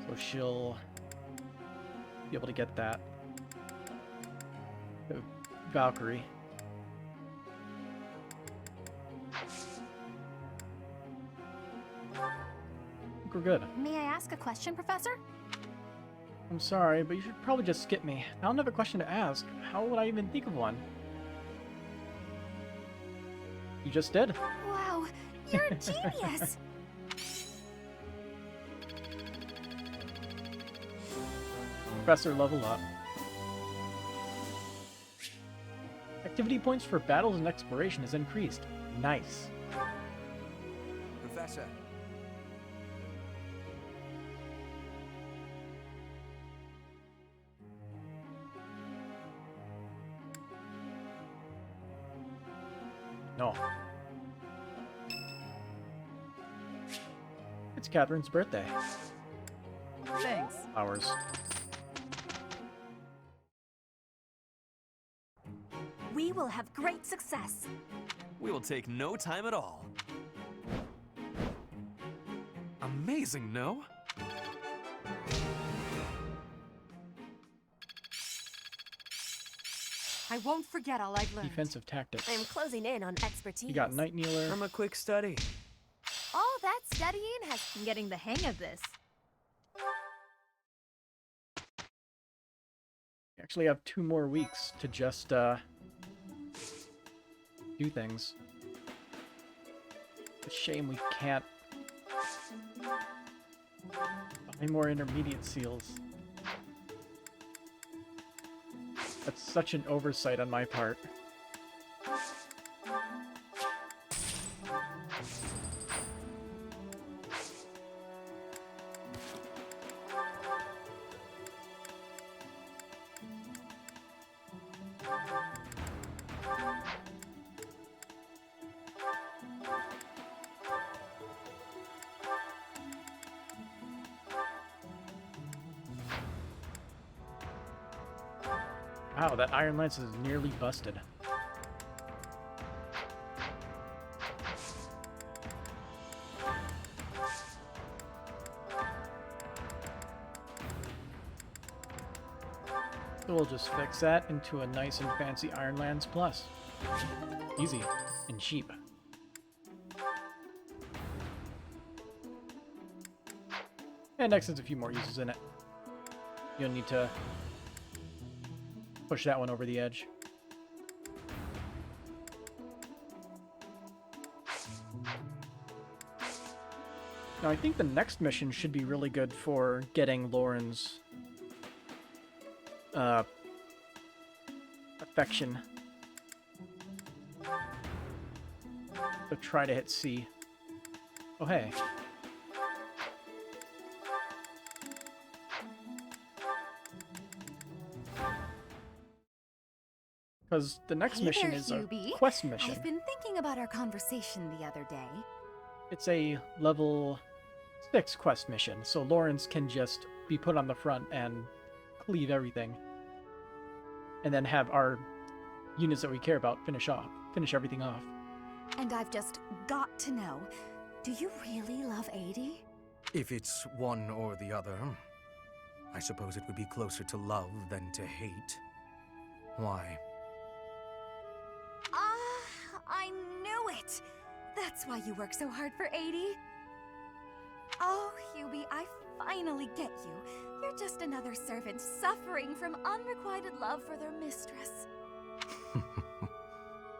A: So she'll be able to get that. Valkyrie. We're good.
S: May I ask a question, Professor?
A: I'm sorry, but you should probably just skip me. I don't have a question to ask. How would I even think of one? You just did.
S: Wow, you're a genius!
A: Professor, level up. Activity points for battles and exploration is increased. Nice.
E: Professor.
A: No. It's Catherine's birthday.
C: Thanks.
A: Ours.
C: We will have great success.
K: We will take no time at all. Amazing, no?
R: I won't forget all I've learned.
A: Defensive tactics.
C: I'm closing in on expertise.
A: You got Night Kneeler.
F: From a quick study.
G: All that studying has been getting the hang of this.
A: You actually have 2 more weeks to just do things. It's a shame we can't buy more intermediate seals. That's such an oversight on my part. Wow, that Iron Lance is nearly busted. So we'll just fix that into a nice and fancy Iron Lance Plus. Easy and cheap. And next has a few more uses in it. You'll need to push that one over the edge. Now I think the next mission should be really good for getting Lauren's affection. So try to hit C. Oh hey. Because the next mission is a quest mission.
G: I've been thinking about our conversation the other day.
A: It's a level 6 quest mission, so Lawrence can just be put on the front and cleave everything. And then have our units that we care about finish everything off.
G: And I've just got to know, do you really love 80?
I: If it's one or the other, I suppose it would be closer to love than to hate. Why?
G: I knew it! That's why you work so hard for 80. Oh, Hubie, I finally get you. You're just another servant suffering from unrequited love for their mistress.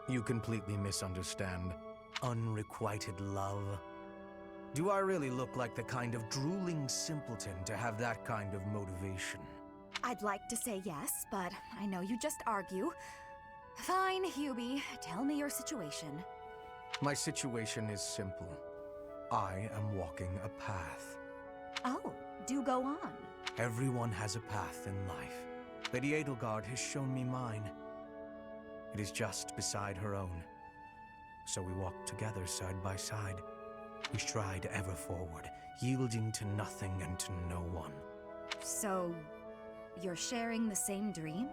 I: You completely misunderstand. Unrequited love. Do I really look like the kind of drooling simpleton to have that kind of motivation?
G: I'd like to say yes, but I know you just argue. Fine, Hubie. Tell me your situation.
I: My situation is simple. I am walking a path.
G: Oh, do go on.
I: Everyone has a path in life. Lady Edelgard has shown me mine. It is just beside her own. So we walk together side by side. We stride ever forward, yielding to nothing and to no one.
G: So, you're sharing the same dream?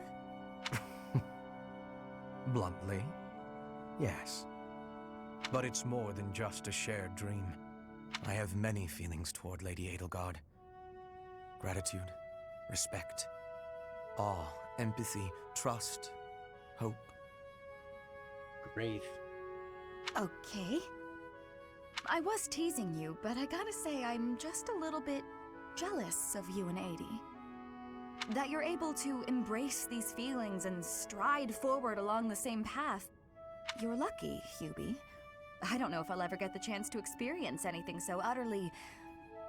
I: Bluntly, yes. But it's more than just a shared dream. I have many feelings toward Lady Edelgard. Gratitude, respect, awe, empathy, trust, hope.
A: Wraith.
G: Okay. I was teasing you, but I gotta say I'm just a little bit jealous of you and 80. That you're able to embrace these feelings and stride forward along the same path. You're lucky, Hubie. I don't know if I'll ever get the chance to experience anything so utterly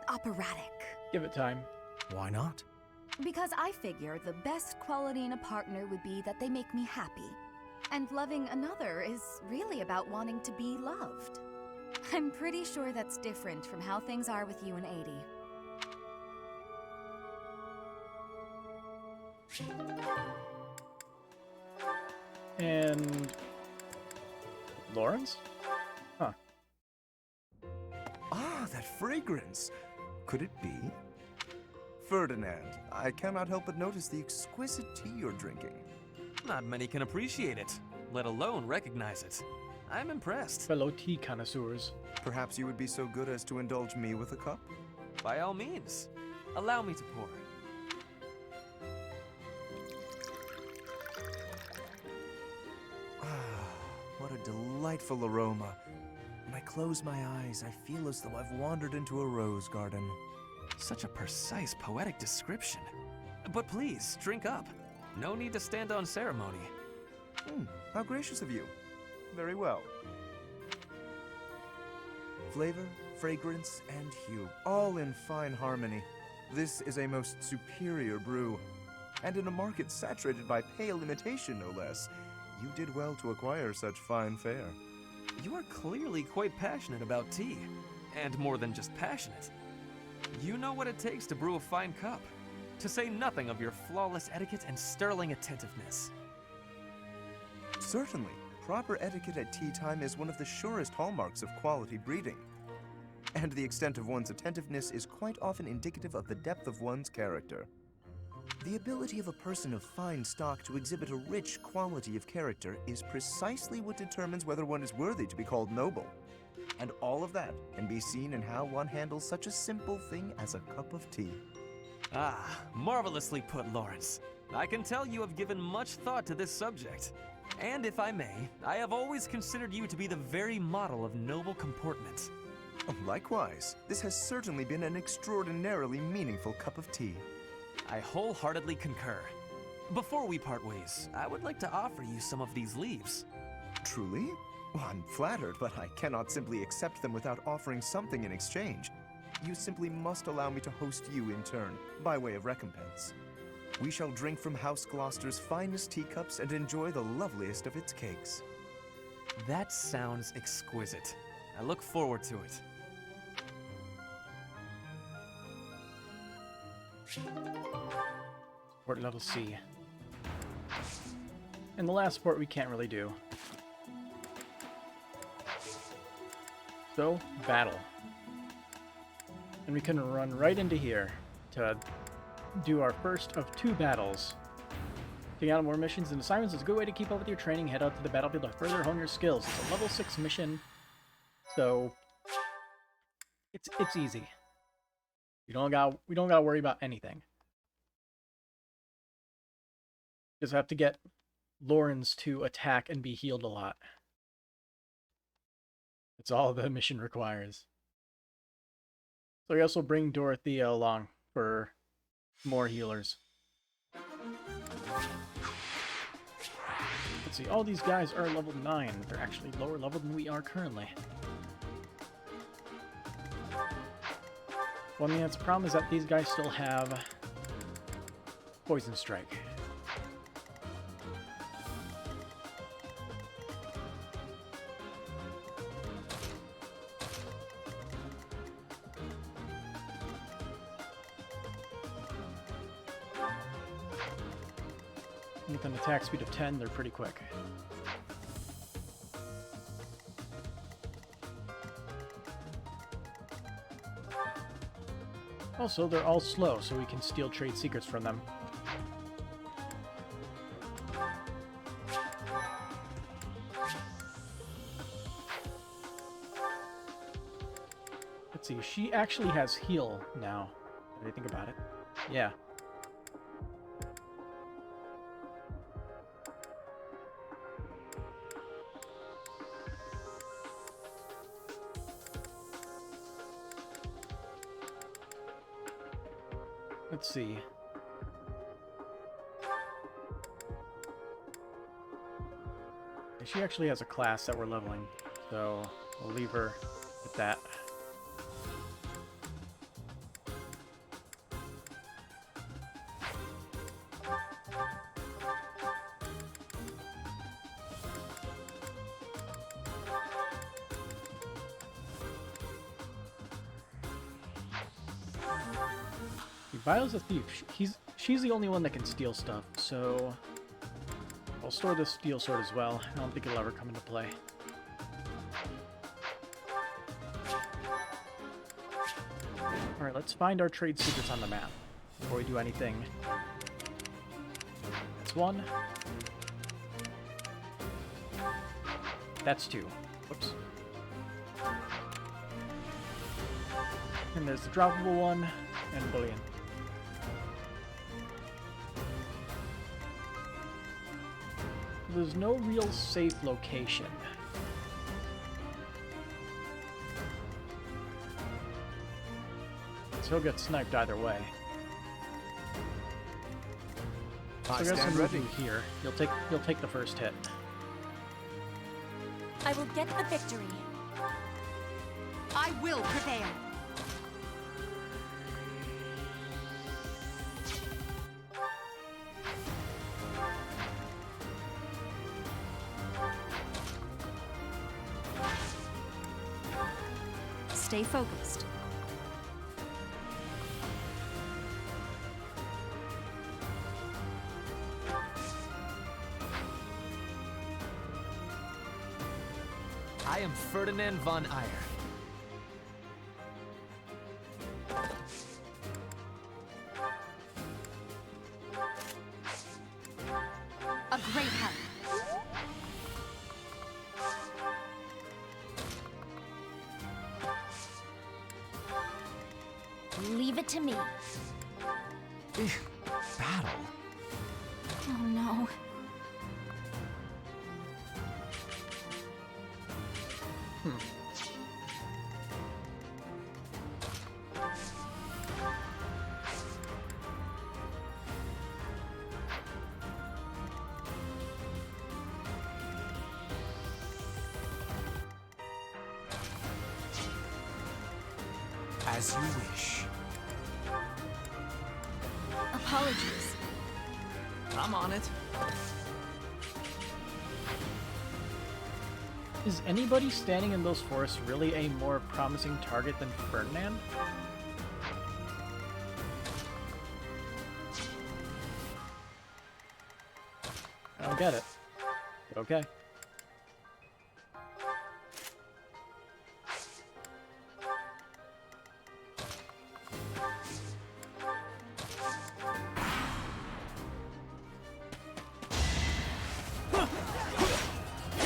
G: operatic.
A: Give it time.
I: Why not?
G: Because I figure the best quality in a partner would be that they make me happy. And loving another is really about wanting to be loved. I'm pretty sure that's different from how things are with you and 80.
A: And Lawrence? Huh.
Q: Ah, that fragrance! Could it be? Ferdinand, I cannot help but notice the exquisite tea you're drinking.
K: Not many can appreciate it, let alone recognize it. I'm impressed.
A: Fellow tea connoisseurs.
Q: Perhaps you would be so good as to indulge me with a cup?
K: By all means. Allow me to pour.
Q: What a delightful aroma. When I close my eyes, I feel as though I've wandered into a rose garden.
K: Such a precise, poetic description. But please, drink up. No need to stand on ceremony.
Q: How gracious of you. Very well. Flavor, fragrance, and hue, all in fine harmony. This is a most superior brew. And in a market saturated by pale imitation, no less. You did well to acquire such fine fare.
K: You are clearly quite passionate about tea. And more than just passionate. You know what it takes to brew a fine cup. To say nothing of your flawless etiquette and sterling attentiveness.
Q: Certainly. Proper etiquette at tea time is one of the surest hallmarks of quality breeding. And the extent of one's attentiveness is quite often indicative of the depth of one's character. The ability of a person of fine stock to exhibit a rich quality of character is precisely what determines whether one is worthy to be called noble. And all of that can be seen in how one handles such a simple thing as a cup of tea.
K: Ah, marvelously put, Lawrence. I can tell you have given much thought to this subject. And if I may, I have always considered you to be the very model of noble comportment.
Q: Likewise, this has certainly been an extraordinarily meaningful cup of tea.
K: I wholeheartedly concur. Before we part ways, I would like to offer you some of these leaves.
Q: Truly? Well, I'm flattered, but I cannot simply accept them without offering something in exchange. You simply must allow me to host you in turn, by way of recompense. We shall drink from House Gloucester's finest teacups and enjoy the loveliest of its cakes.
K: That sounds exquisite. I look forward to it.
A: Sport level C. And the last sport we can't really do. So, battle. And we can run right into here to do our first of 2 battles. Taking out more missions and assignments is a good way to keep up with your training. Head out to the battlefield to further hone your skills. It's a level 6 mission, so it's easy. We don't gotta worry about anything. Just have to get Lawrence to attack and be healed a lot. That's all the mission requires. So we also bring Dorothea along for more healers. Let's see, all these guys are level 9. They're actually lower level than we are currently. One thing that's a problem is that these guys still have Poison Strike. With an attack speed of 10, they're pretty quick. Also, they're all slow, so we can steal trade secrets from them. Let's see, she actually has heal now. What do you think about it? Yeah. Let's see. She actually has a class that we're leveling, so we'll leave her at that. Vio's a thief. She's the only one that can steal stuff, so I'll store the steel sword as well. I don't think it'll ever come into play. Alright, let's find our trade secrets on the map before we do anything. That's 1. That's 2. Whoops. And there's the droppable one and bullion. There's no real safe location. So he'll get sniped either way. So I guess I'll move you here. You'll take the first hit.
C: I will get the victory.
G: I will prevail. Stay focused.
K: I am Ferdinand von Eyre.
R: A great help.
S: Leave it to me.
K: Battle?
G: Oh no.
K: As you wish.
G: Apologies.
K: I'm on it.
A: Is anybody standing in those forests really a more promising target than Ferdinand? I don't get it. Okay.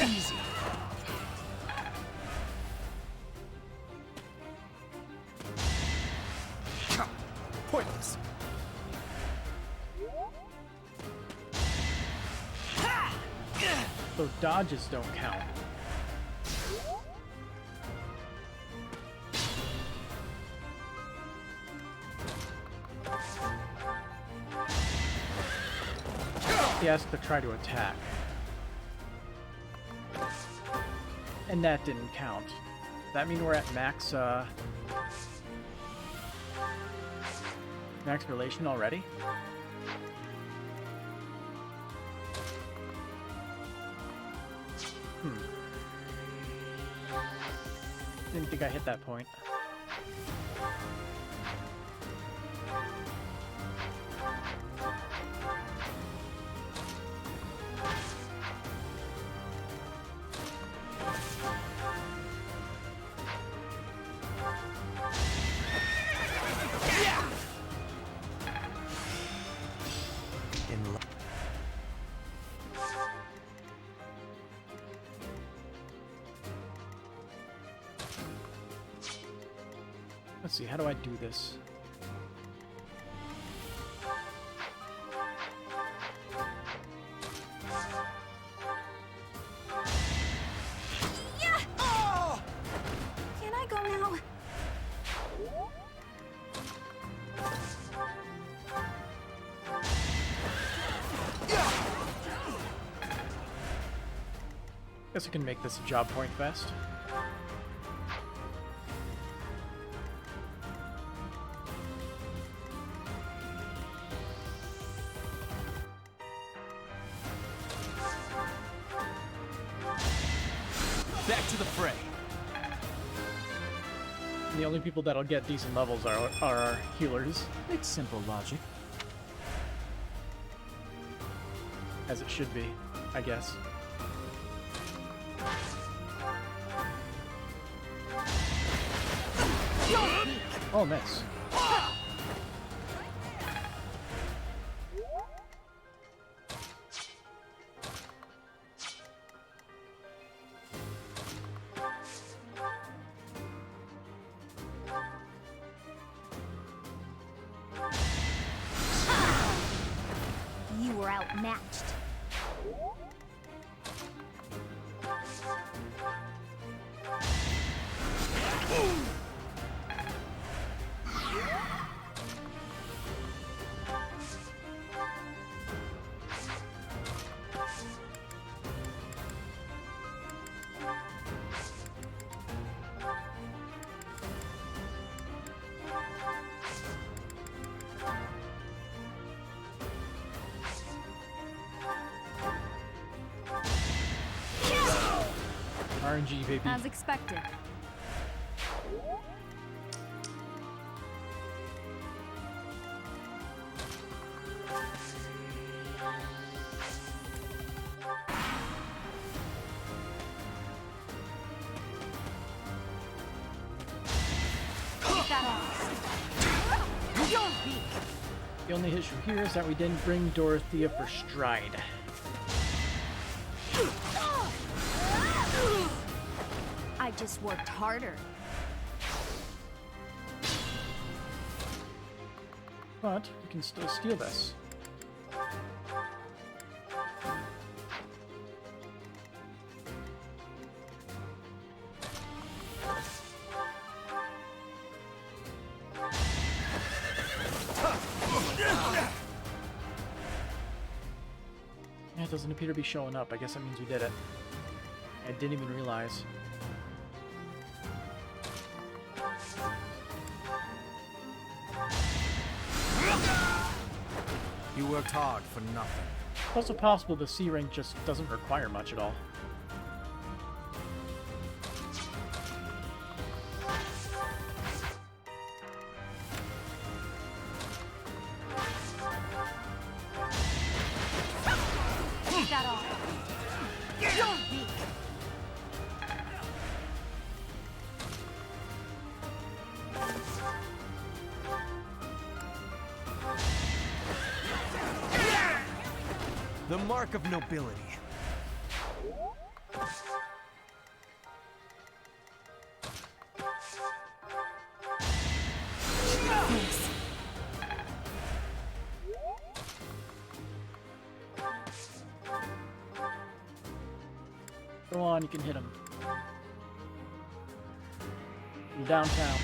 K: Easy. Pointless.
A: So dodges don't count. He has to try to attack. And that didn't count. Does that mean we're at max, max relation already? Didn't think I hit that point. Let's see, how do I do this?
G: Yeah! Oh! Can I go now?
A: Guess I can make this a job point fest.
K: Back to the fray.
A: The only people that'll get decent levels are our healers.
M: It's simple logic.
A: As it should be, I guess. Oh, miss.
S: You were outmatched.
A: RNG, baby.
R: As expected.
A: The only issue here is that we didn't bring Dorothea for Stride.
S: I just worked harder.
A: But we can still steal this. Yeah, it doesn't appear to be showing up. I guess that means we did it. I didn't even realize.
I: You worked hard for nothing.
A: It's also possible the C rank just doesn't require much at all.
S: That off. You're weak.
K: The mark of nobility.
A: Go on, you can hit him. From downtown.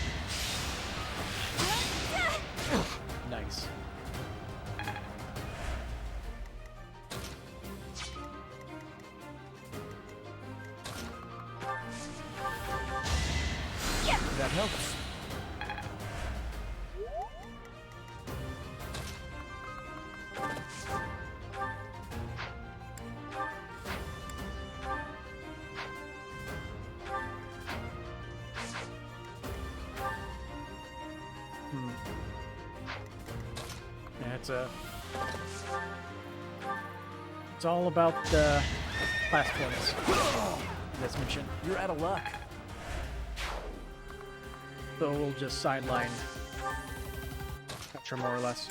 A: Nice.
K: That helps.
A: Yeah, it's all about the class points in this mission.
K: You're out of luck.
A: So we'll just sideline capture more or less.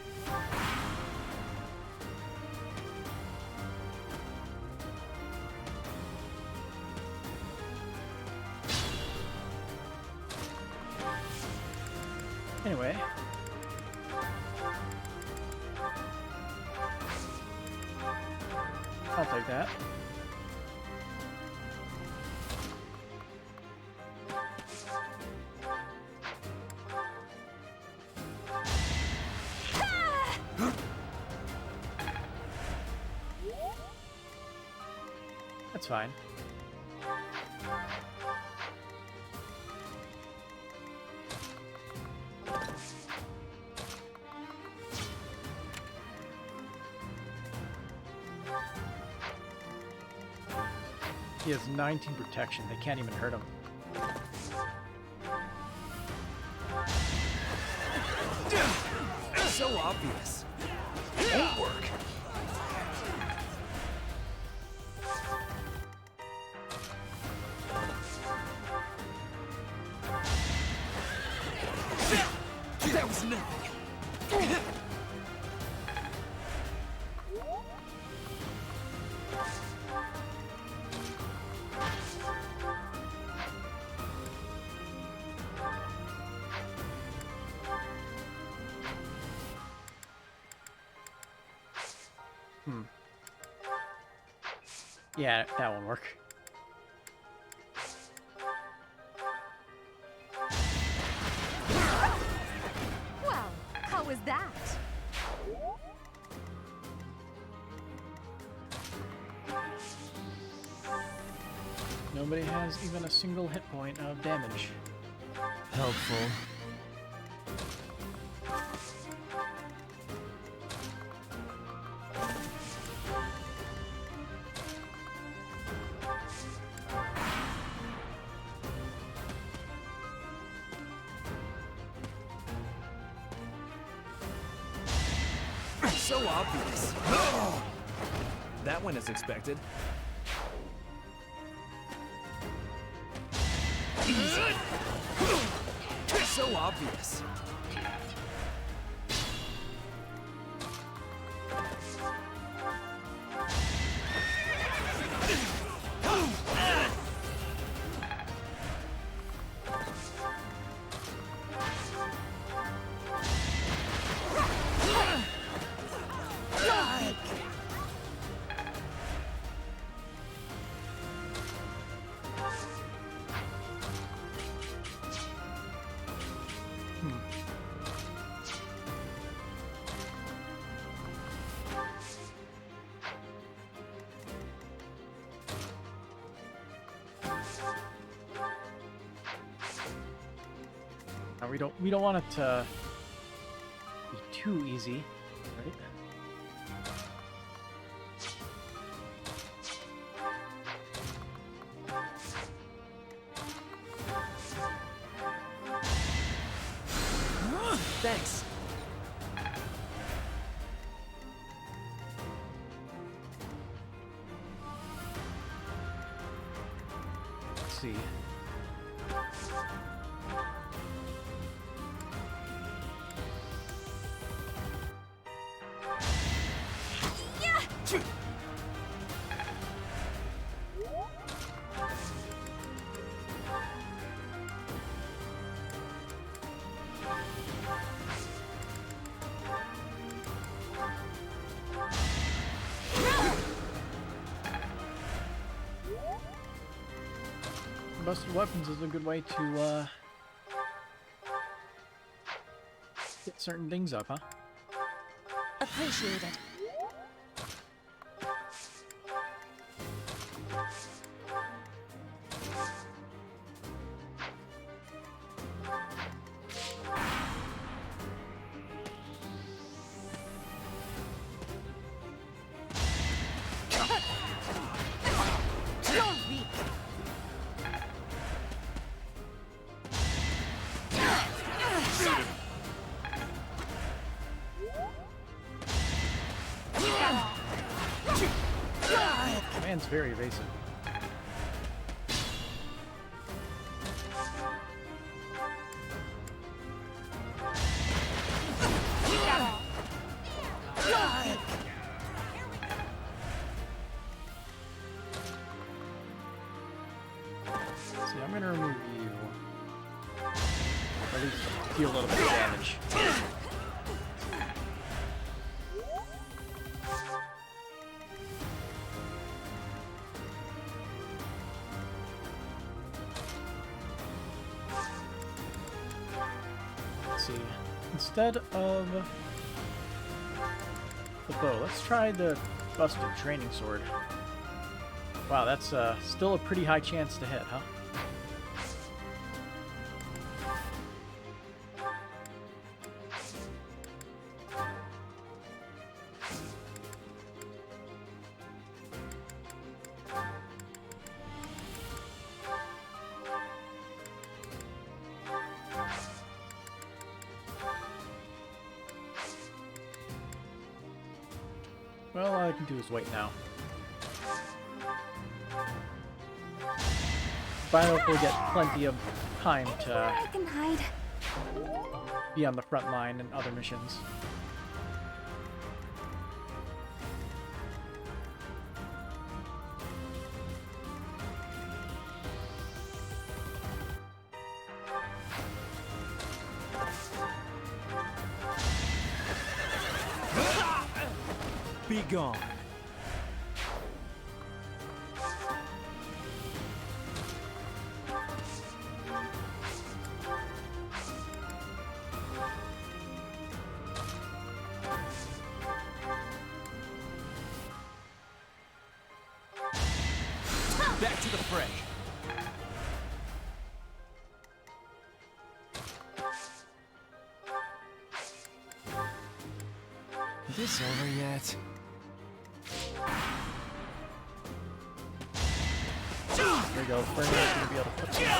A: Anyway. I'll take that. That's fine. He has 19 protection. They can't even hurt him.
K: So obvious. It won't work. That was nothing.
A: Yeah, that won't work.
S: Well, how was that?
A: Nobody has even a single hit point of damage.
K: Helpful. So obvious. That went as expected. Easy. So obvious.
A: We don't want it to be too easy, right?
F: Thanks.
A: Let's see. Busted weapons is a good way to get certain things up, huh?
S: Appreciated.
A: Man's very evasive. See, I'm gonna remove you. Or at least deal a little bit of damage. Let's see. Instead of the bow, let's try the busted training sword. Wow, that's still a pretty high chance to hit, huh? Well, all I can do is wait now. But I hope we'll get plenty of time to
B: I can hide.
A: be on the front line in other missions.
O: Be gone.
K: Back to the fray.
M: Is this over yet?
A: There you go. Fernand's gonna be able to put some work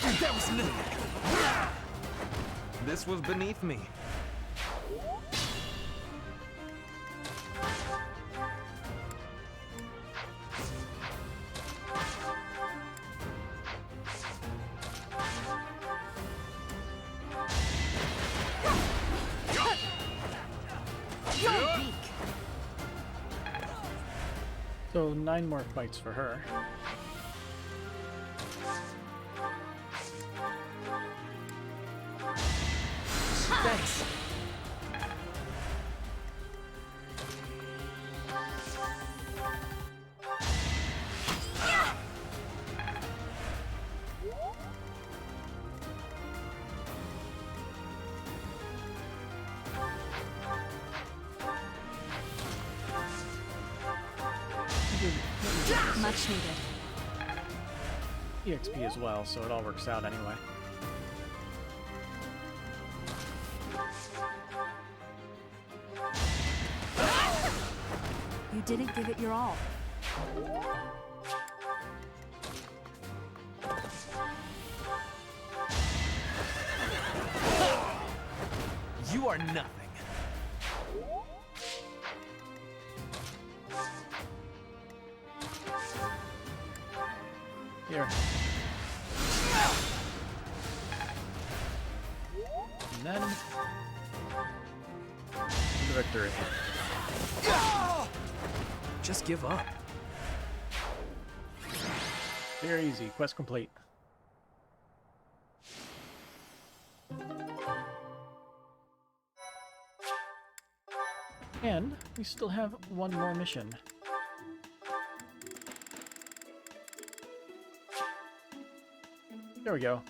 A: in.
K: That was me. This was beneath me.
A: So 9 more fights for her.
F: Thanks.
R: Much needed.
A: EXP as well, so it all works out anyway.
R: You didn't give it your all.
K: You are nothing.
A: Here. And then the victory.
M: Just give up.
A: Very easy. Quest complete. And we still have one more mission. There we go.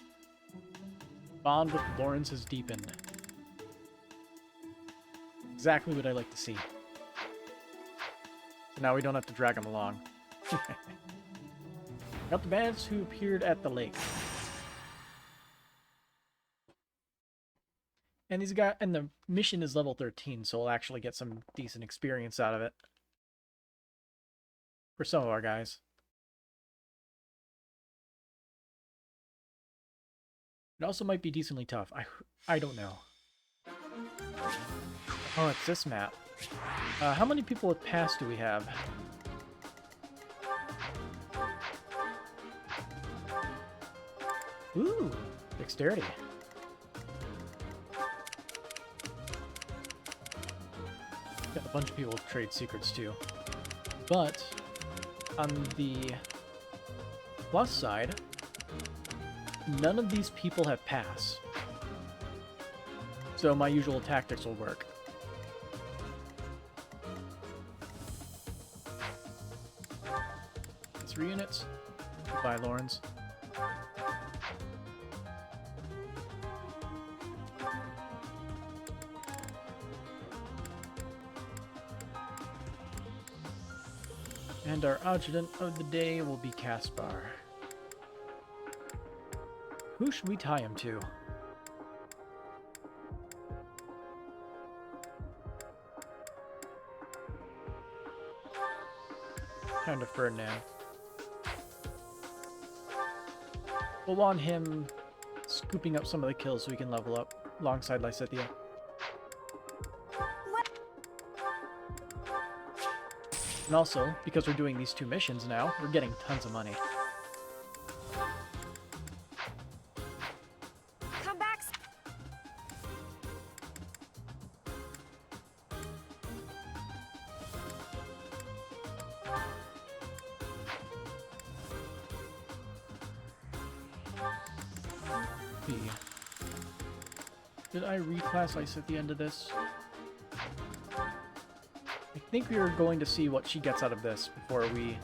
A: Bond with Lawrence has deepened. Exactly what I like to see. So now we don't have to drag him along. Got the bandits who appeared at the lake. And the mission is level 13, so we'll actually get some decent experience out of it. For some of our guys. It also might be decently tough. I don't know. Oh, it's this map. How many people with pass do we have? Ooh, dexterity. Got a bunch of people with trade secrets too. But on the plus side, none of these people have pass. So my usual tactics will work. Three units. Goodbye, Lawrence. And our adjutant of the day will be Caspar. Who should we tie him to? Kind of Ferdinand. We'll want him scooping up some of the kills so we can level up alongside Lysithea. And also, because we're doing these two missions now, we're getting tons of money.
H: Come back.
A: Did I reclass ice at the end of this? I think we are going to see what she gets out of this before we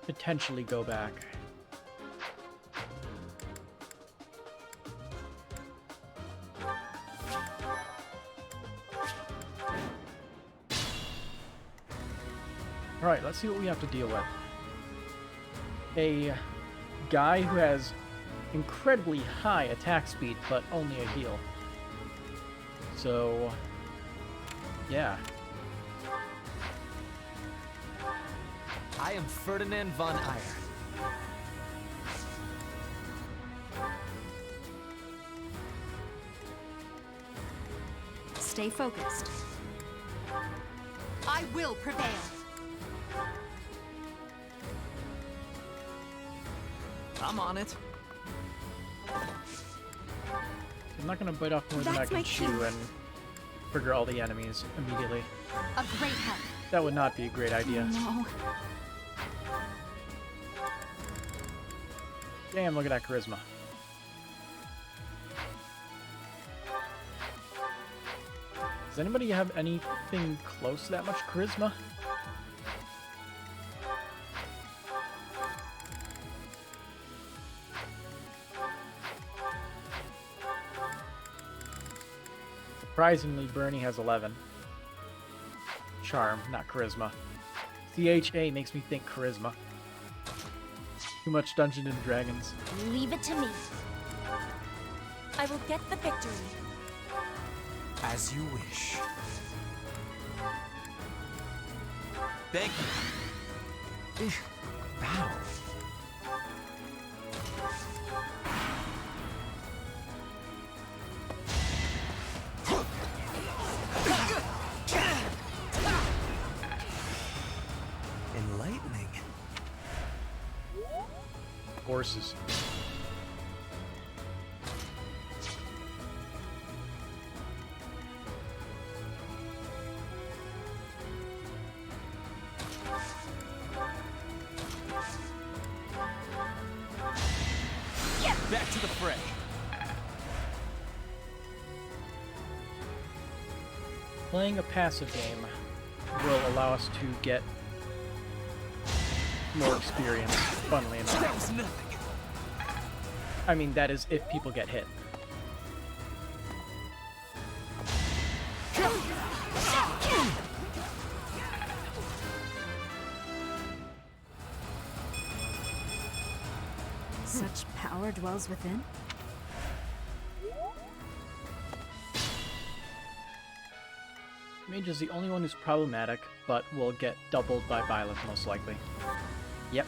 A: potentially go back. Alright, let's see what we have to deal with. A guy who has incredibly high attack speed, but only a heal. So, yeah.
K: I am Ferdinand von Eyre.
R: Stay focused. I will prevail.
K: I'm on it.
A: I'm not going to bite off more than I can chew and trigger all the enemies immediately.
R: A great help.
A: That would not be a great idea.
R: No.
A: Damn, look at that charisma. Does anybody have anything close to that much charisma? Surprisingly, Bernie has 11. Charm, not charisma. CHA makes me think charisma. Too much Dungeons and Dragons.
H: Leave it to me.
C: I will get the victory.
K: As you wish. Thank you. Wow. Enlightening.
A: Horses.
K: Back to the fray.
A: Playing a passive game will allow us to get more experience, funnily enough.
K: That was nothing.
A: I mean, that is if people get hit.
D: Such power dwells within?
A: Mage is the only one who's problematic, but will get doubled by Violet most likely. Yep.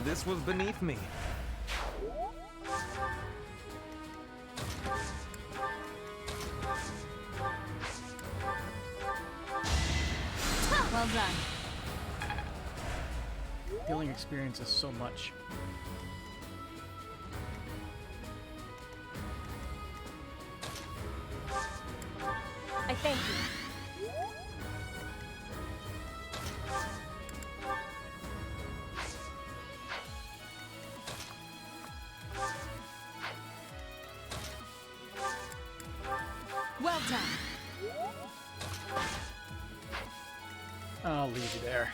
K: This was beneath me.
D: Well done.
A: Healing experience is so much.
C: I thank you.
D: Well done.
A: I'll leave you there.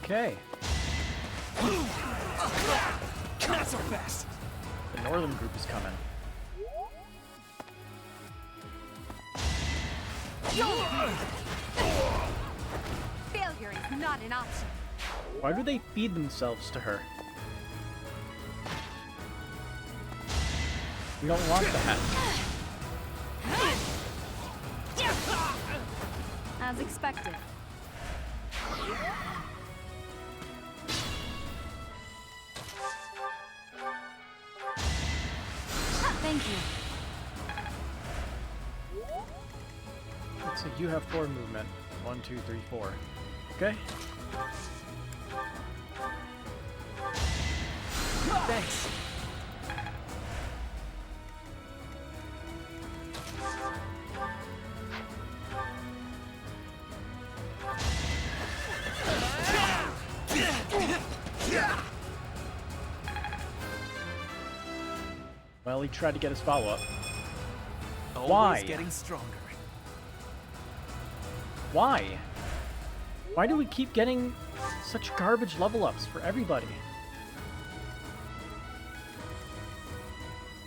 A: Okay.
K: Not so fast.
A: The northern group is coming.
R: Failure is not an option.
A: Why do they feed themselves to her? We don't want that.
D: As expected. Thank you.
A: Let's see, you have 4 movement. 1, 2, 3, 4. Okay.
K: Thanks.
A: Well, he tried to get his follow-up.
K: Always
A: Why?
K: getting stronger.
A: Why? Why do we keep getting such garbage level ups for everybody?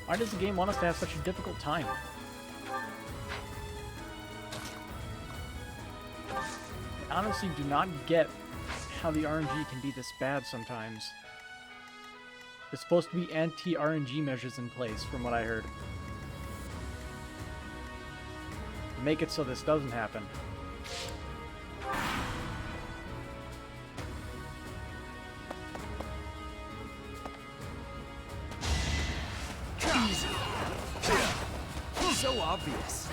A: Why does the game want us to have such a difficult time? I honestly do not get how the RNG can be this bad sometimes. There's supposed to be anti-RNG measures in place, from what I heard. To make it so this doesn't happen.
K: Easy. So obvious.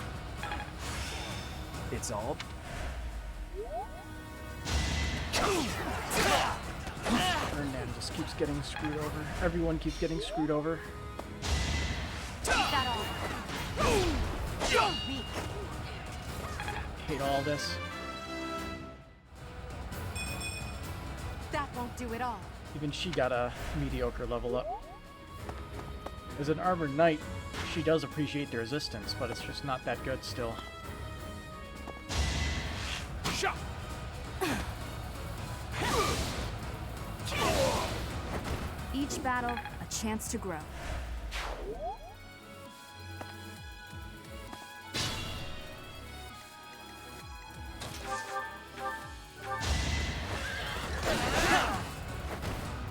K: It's all.
A: Hernan just keeps getting screwed over. Everyone keeps getting screwed over.
R: That all. Weak.
A: Hate all this.
R: That won't do it all.
A: Even she got a mediocre level up. As an armored knight, She does appreciate the resistance, but it's just not that good still.
I: Shot!
R: Each battle, a chance to grow.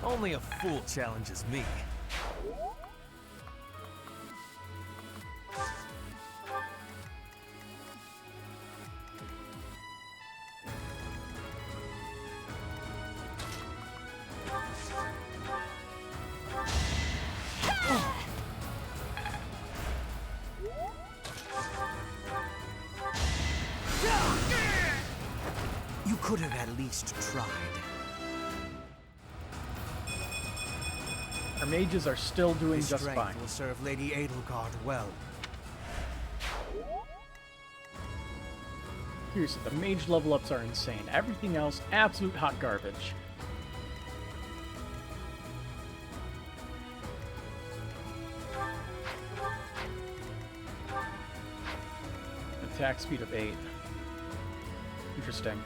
K: Only a fool challenges me.
I: You could have at least tried.
A: Our mages are still doing
I: This
A: just
I: strength
A: fine.
I: will serve Lady Edelgard well.
A: Seriously, the mage level ups are insane. Everything else, absolute hot garbage. Attack speed of 8. Interesting.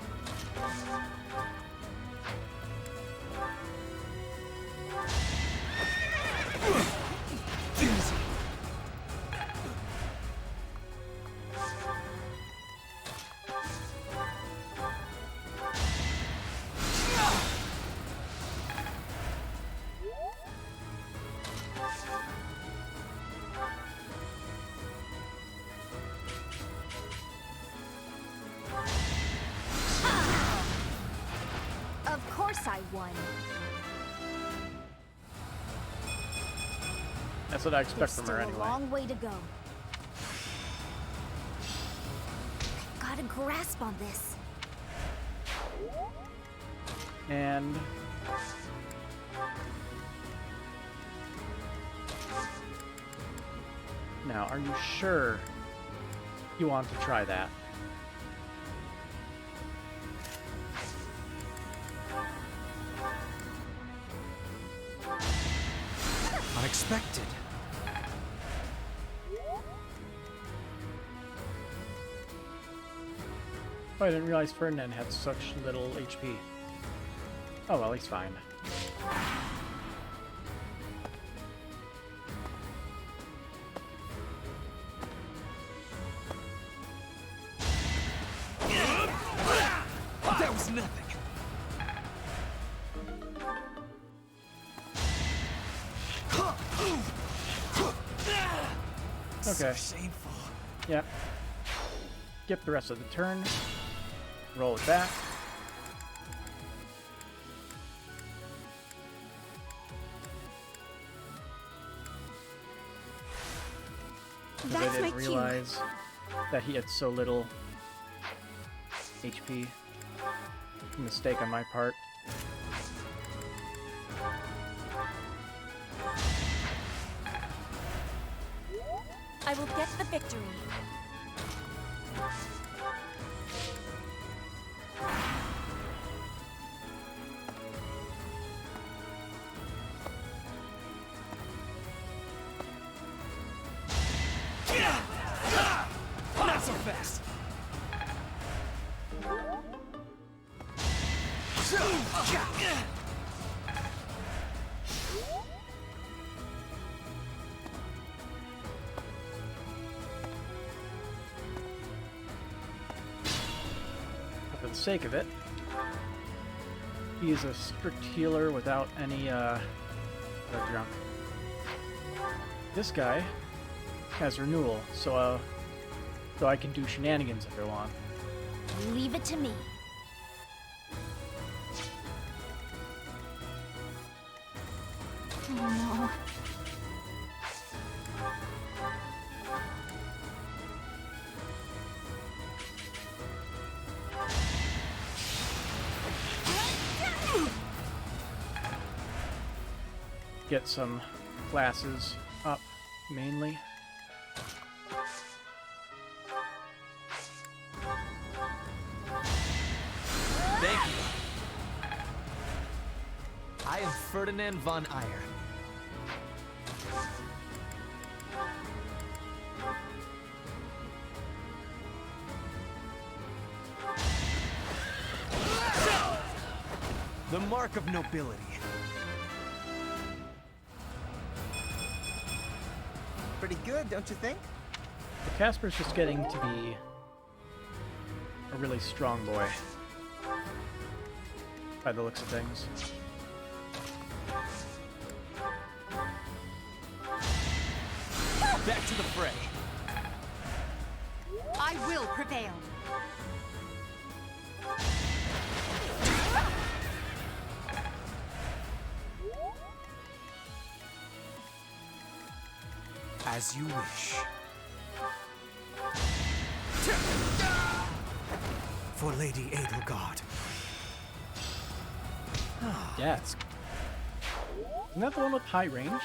S: Of course I won.
A: That's what I expect
S: There's
A: from
S: still
A: her
S: a
A: anyway.
S: long way to go. I've got a grasp on this.
A: And now, are you sure you want to try that?
I: Unexpected.
A: Oh, I didn't realize Ferdinand had such little HP. Oh well, he's fine.
K: That was nothing.
A: Okay.
K: So shameful.
A: Yep. Skip the rest of the turn. Roll it back. Because I
R: That's my
A: didn't
R: cue.
A: realize that he had so little HP. Mistake on my part.
C: I will get the victory.
K: Not so fast.
A: For the sake of it, he is a strict healer without any junk. This guy has renewal, so I can do shenanigans if I want.
S: Leave it to me.
G: Oh no.
A: Get some classes up, mainly.
K: Thank you. I am Ferdinand von Eyre.
F: The mark of nobility.
N: Pretty good, don't you think?
A: But Casper's just getting to be a really strong boy, by the looks of things.
F: Back to the fray.
G: I will prevail.
I: As you wish. For Lady Edelgard.
A: Yeah, it's... Isn't that the one with high range?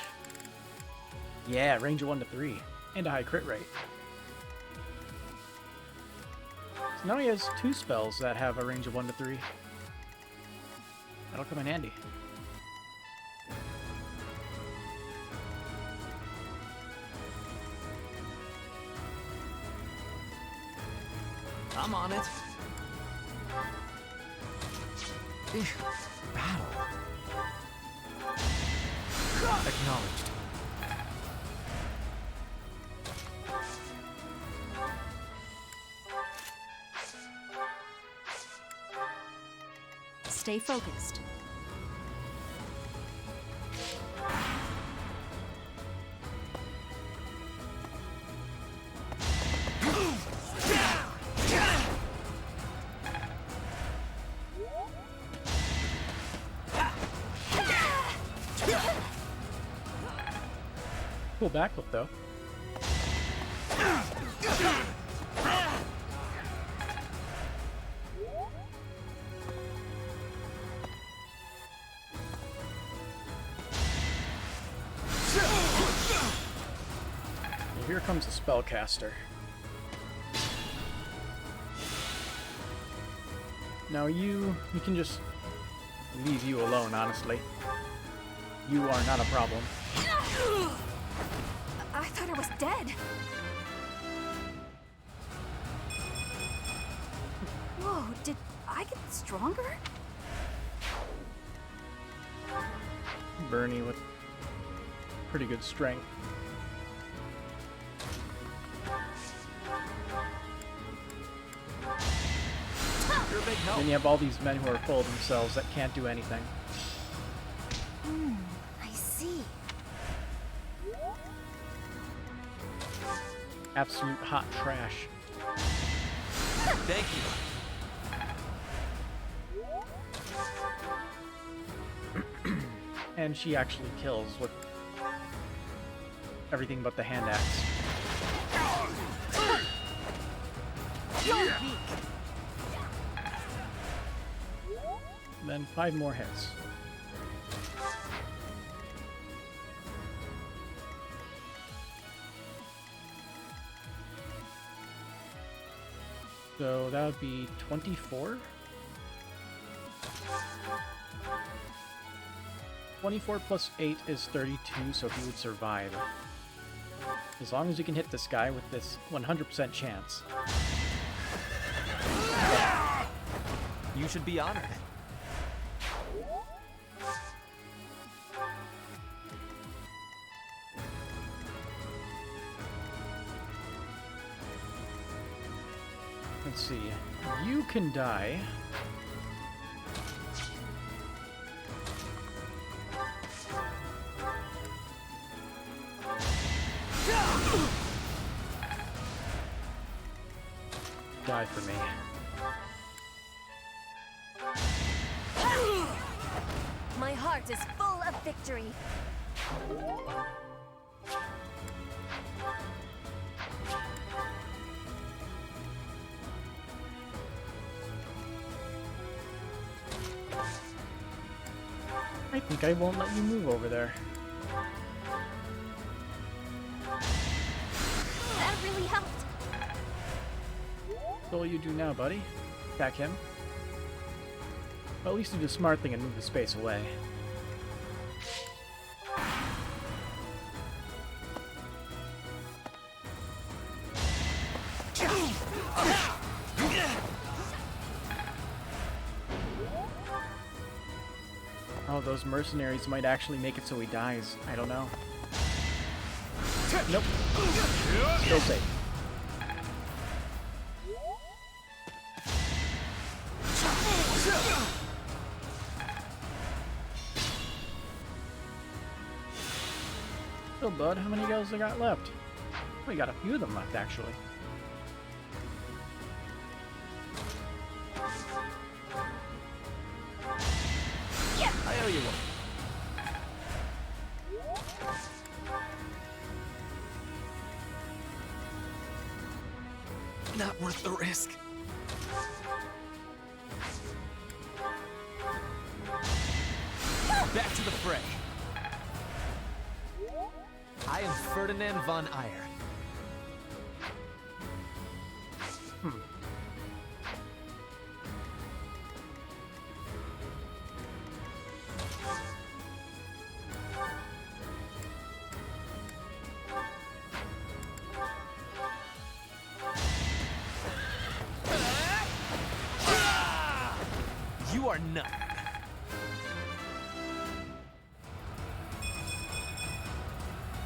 A: Yeah, range of 1 to 3. And a high crit rate. So now he has 2 spells that have a range of 1 to 3. That'll come in handy.
M: I'm on it. Battle. Acknowledged.
G: Stay focused.
A: Cool backflip though. And here comes the spellcaster. Now you can just leave you alone, honestly. You are not a problem.
G: I thought I was dead. Whoa, did I get stronger?
A: Bernie with pretty good strength.
F: You're a big help.
A: Then you have all these men who are full of themselves that can't do anything.
B: I see.
A: Absolute hot trash.
F: Thank you.
A: And she actually kills with everything but the hand axe. Then 5 more hits. So that would be 24? 24 plus 8 is 32, so he would survive. As long as you can hit this guy with this 100% chance.
K: You should be honored.
A: Let's see. You can die. Die for me.
C: My heart is full of victory.
A: I think I won't let you move over there.
C: That really helped.
A: What will you do now, buddy? Attack him? Well, at least do the smart thing and move the space away. Oh, those mercenaries might actually make it so he dies. I don't know. Nope. Still safe. So, bud, how many girls I got left? We got a few of them left, actually. I owe you one.
K: Not worth the risk. Back to the fray. I am Ferdinand von Eyre. You are not.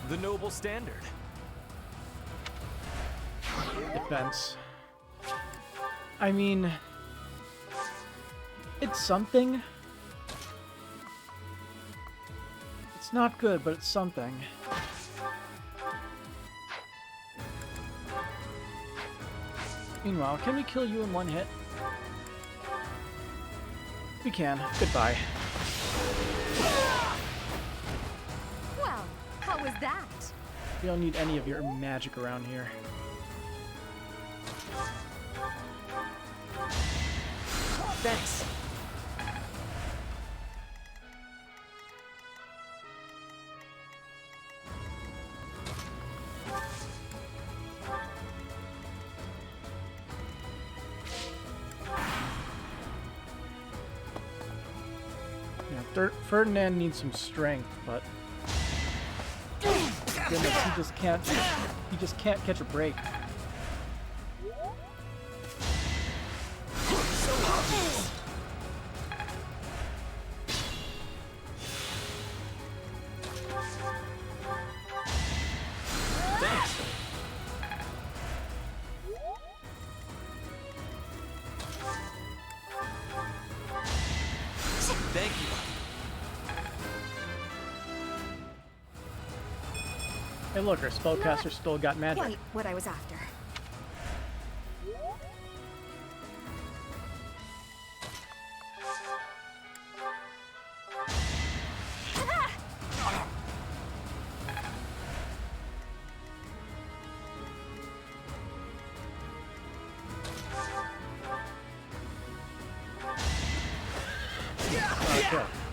K: The noble standard.
A: Defense. I mean, it's something. It's not good, but it's something. Meanwhile, can we kill you in one hit? We can. Goodbye.
G: Well, how was that?
A: We don't need any of your magic around here.
K: Thanks.
A: Ferdinand needs some strength, but goodness, he just can't catch a break.
K: Thanks. Thank you.
A: Hey look, our spellcaster still got magic.
G: Quite what I was after.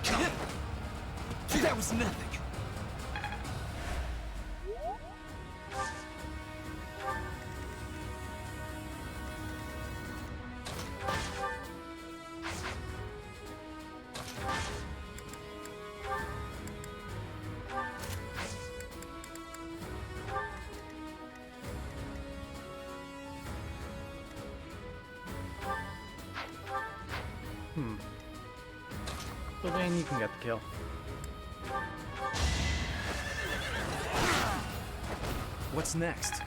A: Okay.
K: That was nothing.
A: Sylvain, you can get the kill.
K: What's next?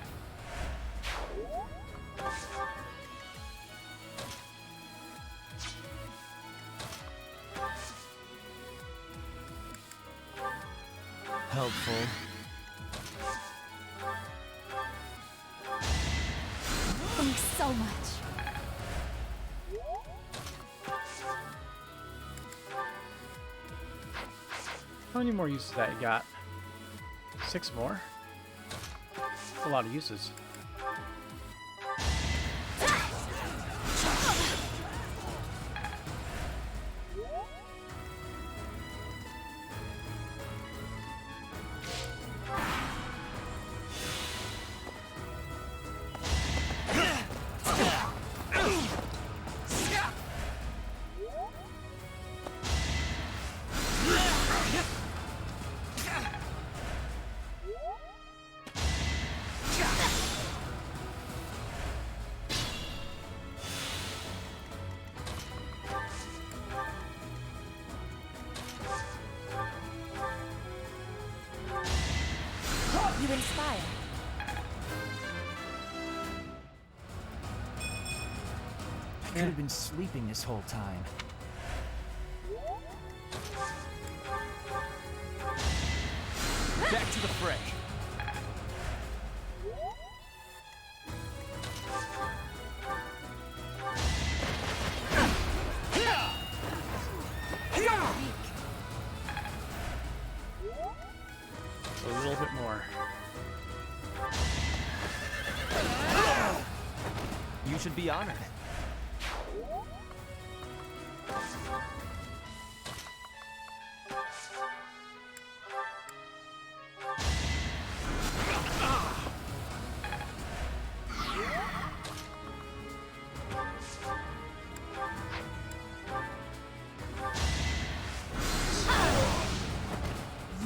K: Helpful.
G: Thanks so much.
A: How many more uses that you got? 6 more? That's a lot of uses.
S: fire.
M: I could have been sleeping this whole time.
F: Back to the fray.
A: A little bit more.
K: You should be honored.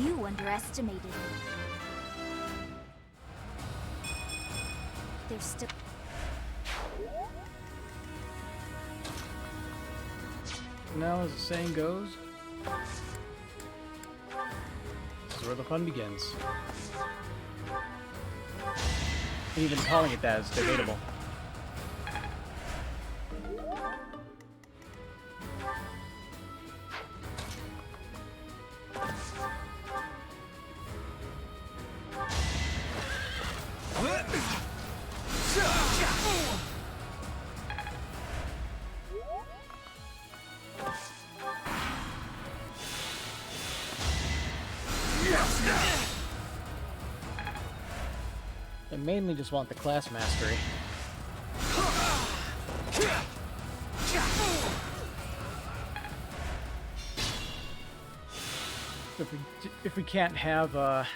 H: You underestimated me. There's still...
A: Now, as the saying goes, this is where the fun begins. Even calling it that is debatable. I mainly just want the class mastery. If we can't have
F: You're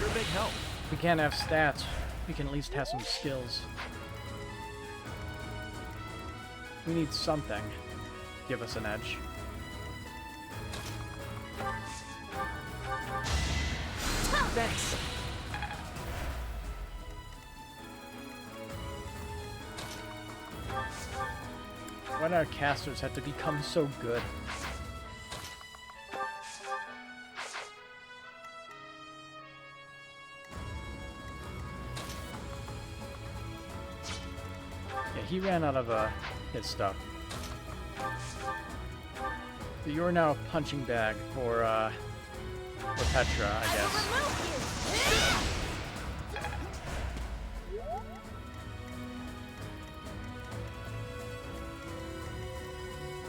F: a big help.
A: if we can't have stats, we can at least have some skills. We need something to give us an edge.
F: Thanks.
A: Why do our casters have to become so good? Yeah, he ran out of his stuff. So you're now a punching bag for Petra, I guess.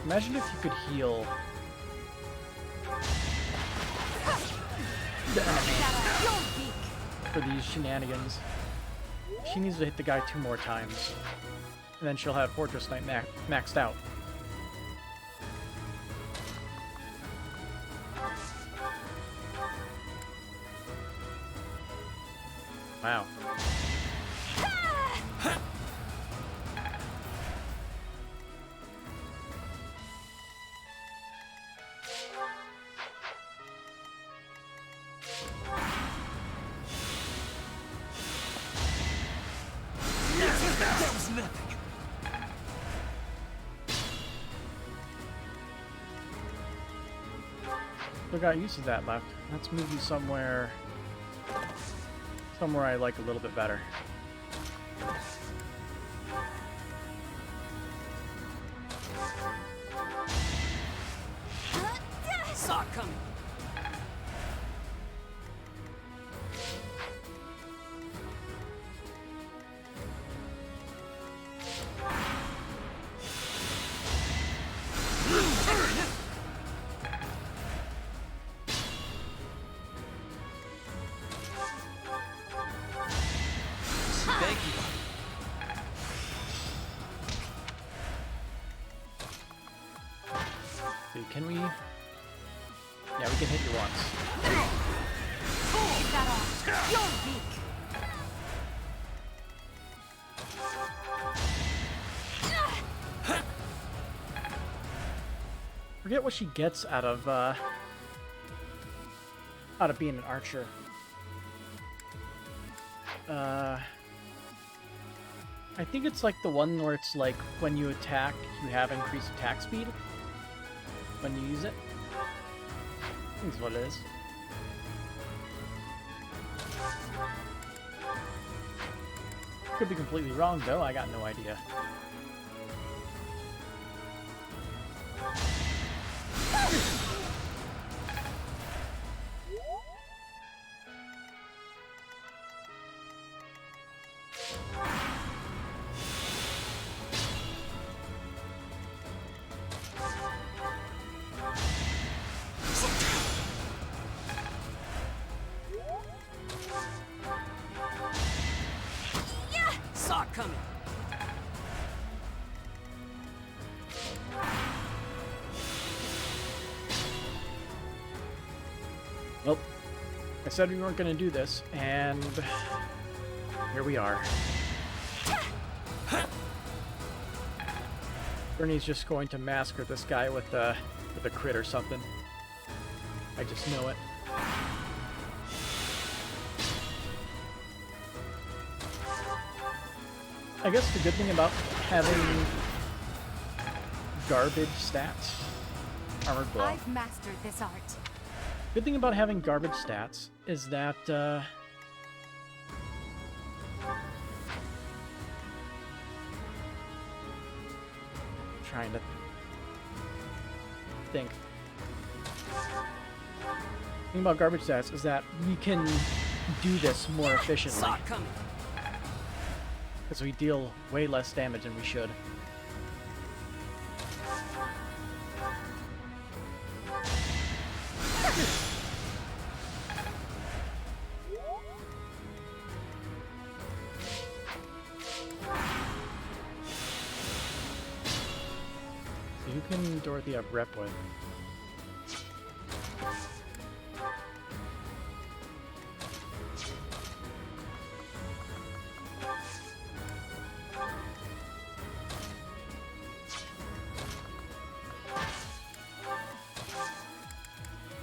A: Imagine if you could heal the enemy for these shenanigans. She needs to hit the guy 2 more times, and then she'll have Fortress Knight maxed out. Wow.
F: That was nothing.
A: Still got use of that left. Let's move you somewhere I like a little bit better.
F: Saw it coming. Thank you.
A: See, can we? Yeah, we can hit you once.
S: Keep that off. You're weak.
A: Forget what she gets out of being an archer. I think it's like the one where it's like when you attack, you have increased attack speed when you use it. That's what it is. Could be completely wrong, though. I got no idea.
F: Saw it coming.
A: Well, I said we weren't going to do this, and here we are. Bernie's just going to massacre this guy with a crit or something. I just know it. I guess the good thing about having garbage stats, armored blow.
R: I've mastered this art.
A: Good thing about having garbage stats is that trying to think. The thing about garbage stats is that we can do this more efficiently.
F: Saw it coming.
A: Because we deal way less damage than we should. So who can Dorothy have rep with?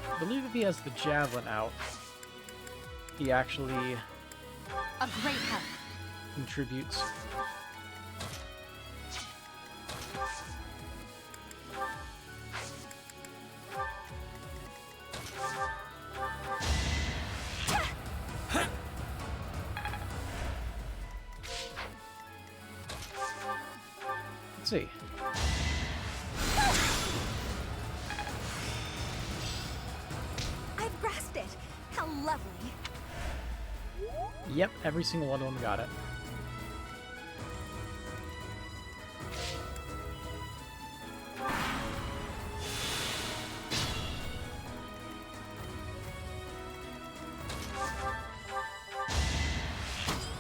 A: I believe if he has the javelin out, he actually
R: A great help.
A: contributes. Let's see.
G: I've grasped it. How lovely.
A: Yep, every single one of them got it.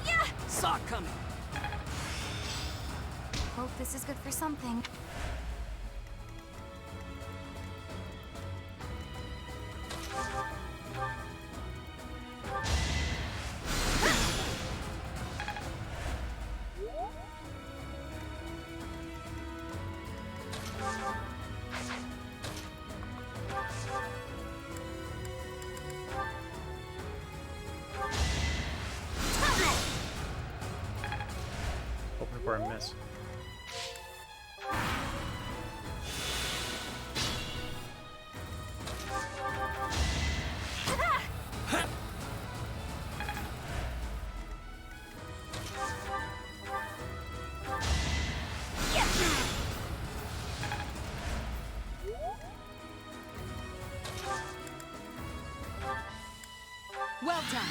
G: Yeah!
F: Saw it coming.
B: Hope this is good for something.
A: Hoping for a miss.
R: Well done.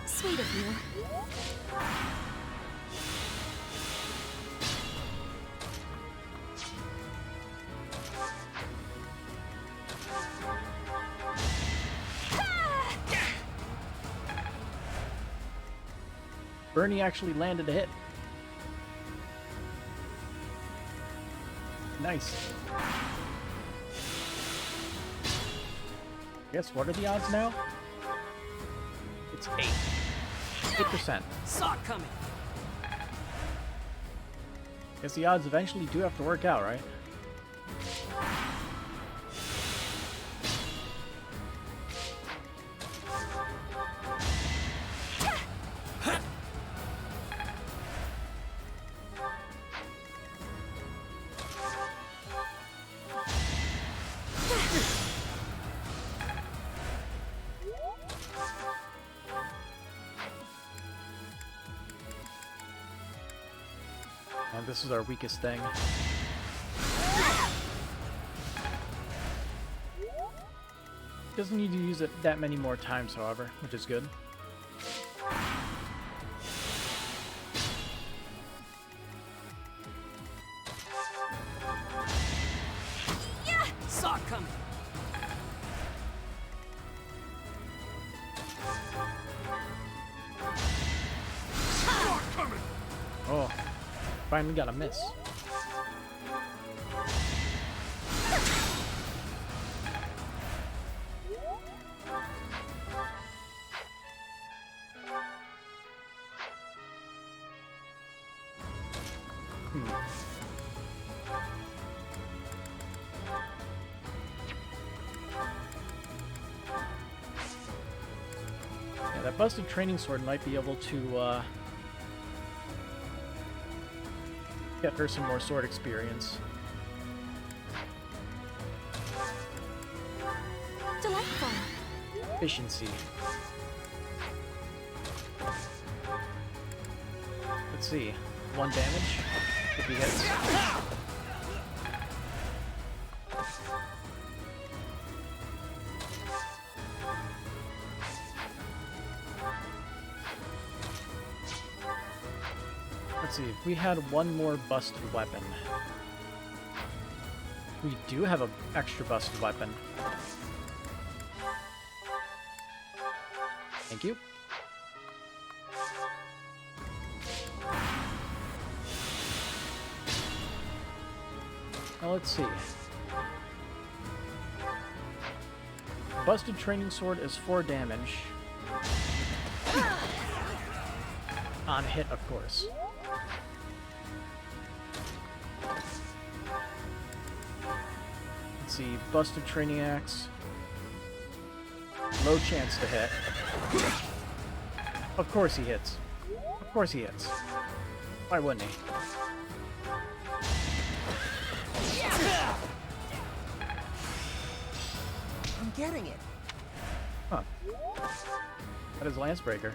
B: Sweet of you.
A: Bernie actually landed a hit. Nice. Guess what are the odds now? It's 8. 8%.
F: Saw it coming.
A: Guess the odds eventually do have to work out, right? And this is our weakest thing. Doesn't need to use it that many more times, however, which is good.
F: Yeah! Saw it coming!
A: Oh, finally got a miss. Yeah, that busted training sword might be able to get her some more sword experience.
S: Delightful.
A: Efficiency. Let's see. 1 damage if he hits. Let's see, if we had one more busted weapon. We do have an extra busted weapon. Thank you. Now let's see. Busted training sword is 4 damage. On hit, of course. Let's see, busted training axe. Low chance to hit. Of course he hits. Of course he hits. Why wouldn't he?
F: I'm getting it.
A: Huh. That is Lance Breaker.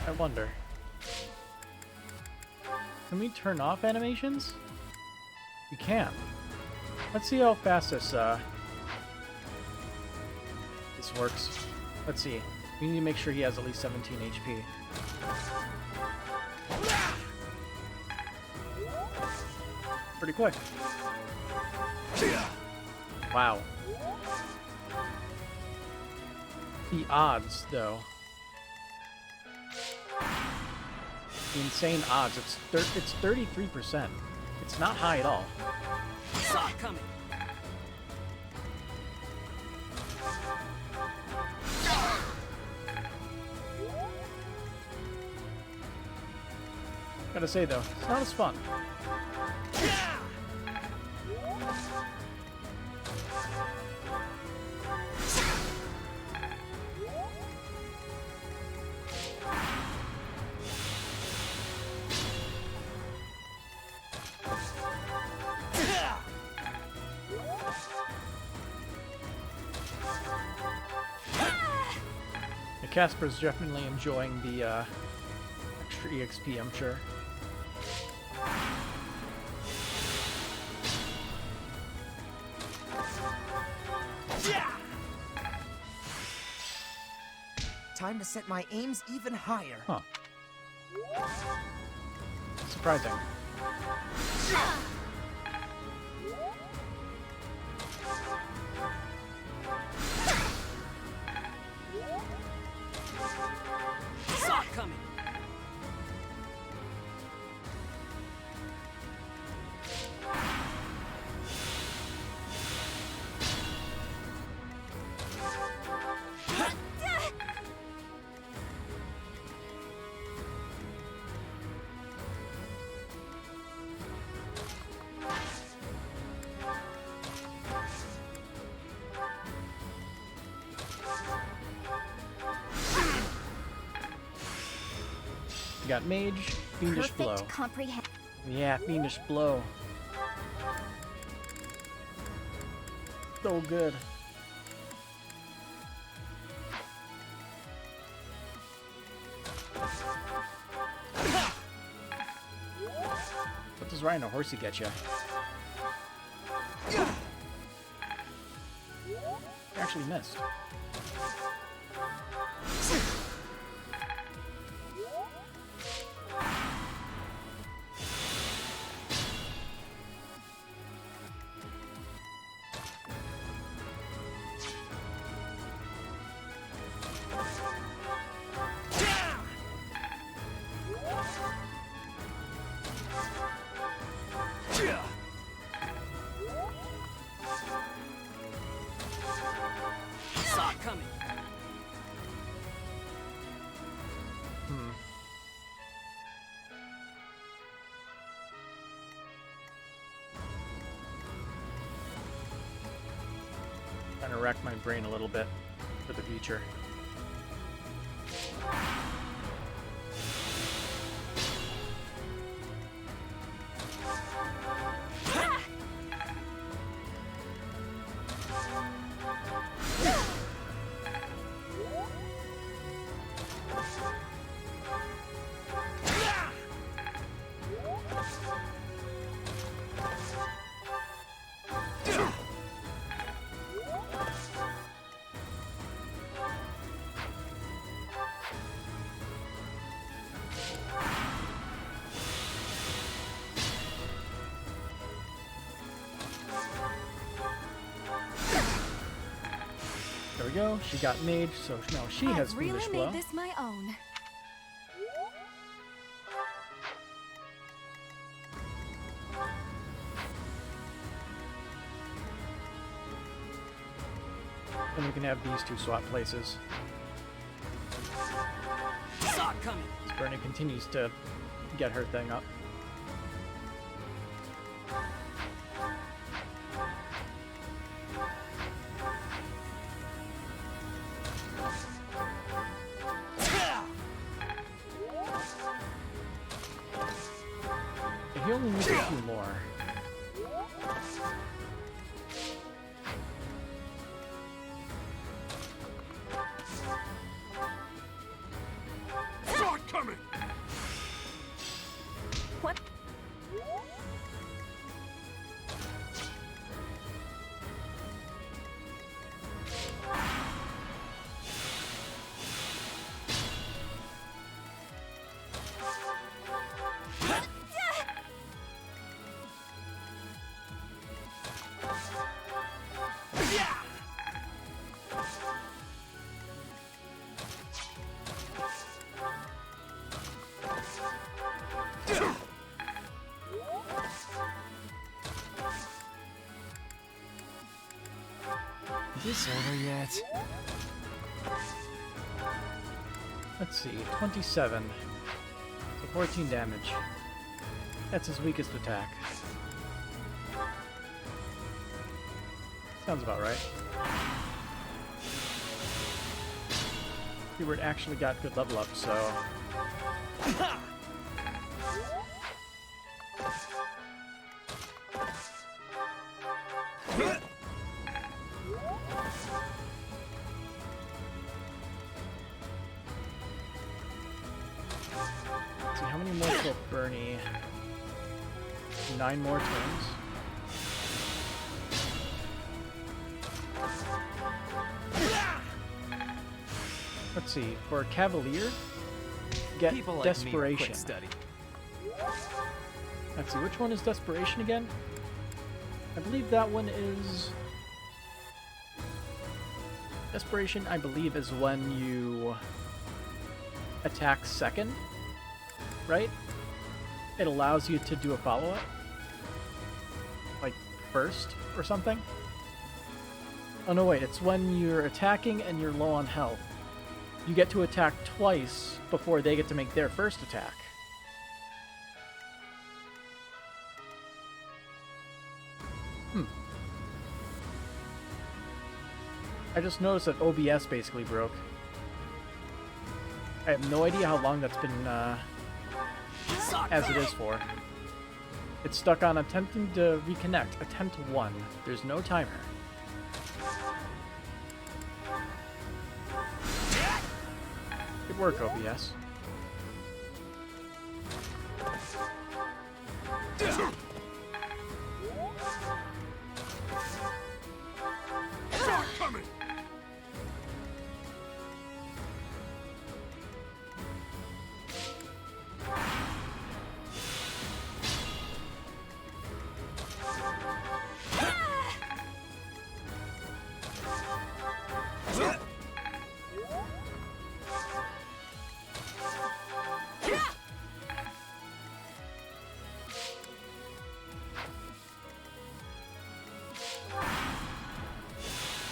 A: I wonder. Can we turn off animations? We can. Let's see how fast this works. Let's see. We need to make sure he has at least 17 HP. Pretty quick. Wow. The odds, though. The insane odds. It's 33%. It's not high at all.
F: Saw it coming.
A: Gotta say though, it's not as fun. Casper's definitely enjoying the extra EXP, I'm sure.
F: Time to set my aims even higher.
A: Huh. Surprising.
F: Saw it coming.
A: We got Mage, Fiendish Blow.
B: Comprehend.
A: Yeah, Fiendish Blow. So good. What does riding a horsey get you? Actually missed. Trying to rack my brain a little bit for the future. There we go. She got Mage, so now she has
G: I've really
A: Fiendish Blow.
G: made this my own.
A: And we can have these two swap places. As Bernie continues to get her thing up. He only needs a few more.
J: Coming!
G: What?
M: Is this over yet?
A: Let's see, 27. So 14 damage. That's his weakest attack. Sounds about right. Hubert actually got good level up, so... Let's see, how many more till Bernie? 9 more turns. Let's see, for Cavalier, get
K: People like
A: Desperation.
K: me are quick study.
A: Let's see, which one is Desperation again? I believe that one is... Desperation, I believe, is when you attack second, right? It allows you to do a follow-up. Like, first, or something? Oh no, wait, it's when you're attacking and you're low on health. You get to attack twice before they get to make their first attack. I just noticed that OBS basically broke. I have no idea how long that's been as it is for. It's stuck on attempting to reconnect. Attempt 1. There's no timer. Good work, OBS.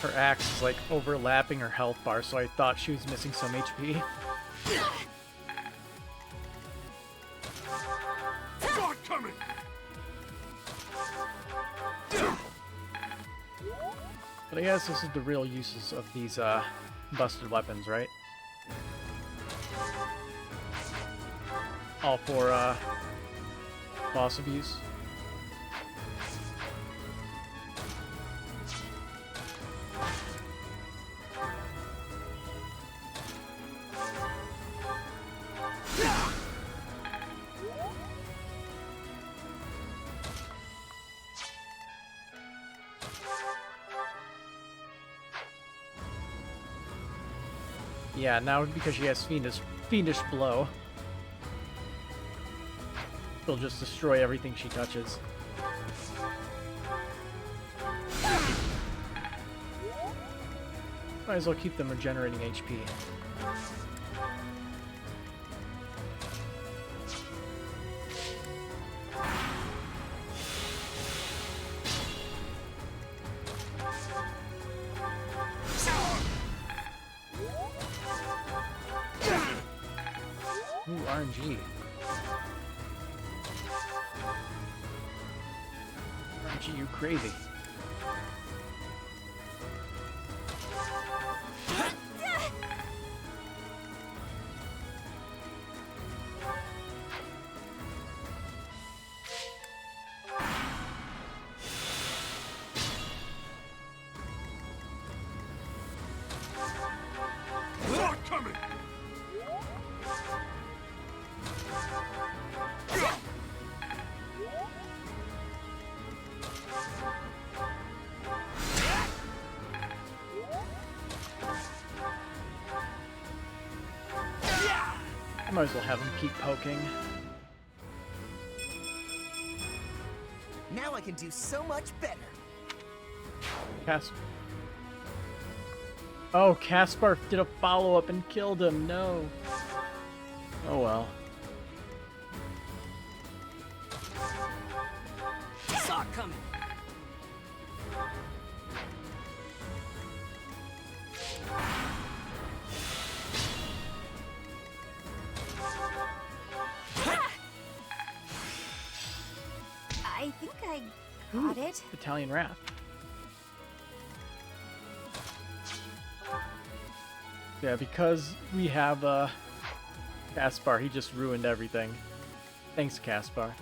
A: Her axe is like overlapping her health bar, so I thought she was missing some HP. But I guess this is the real uses of these busted weapons, right? All for boss abuse. Yeah, now because she has fiendish blow, she'll just destroy everything she touches. Might as well keep them regenerating HP. Ooh, RNG. RNG, you crazy. I might as well have him keep poking.
P: Now I can do so much better.
A: Oh, Caspar did a follow-up and killed him. No. Oh well.
F: Saw it coming.
S: I think I got it.
A: Italian Wrath. Yeah, because we have Caspar, he just ruined everything. Thanks, Caspar.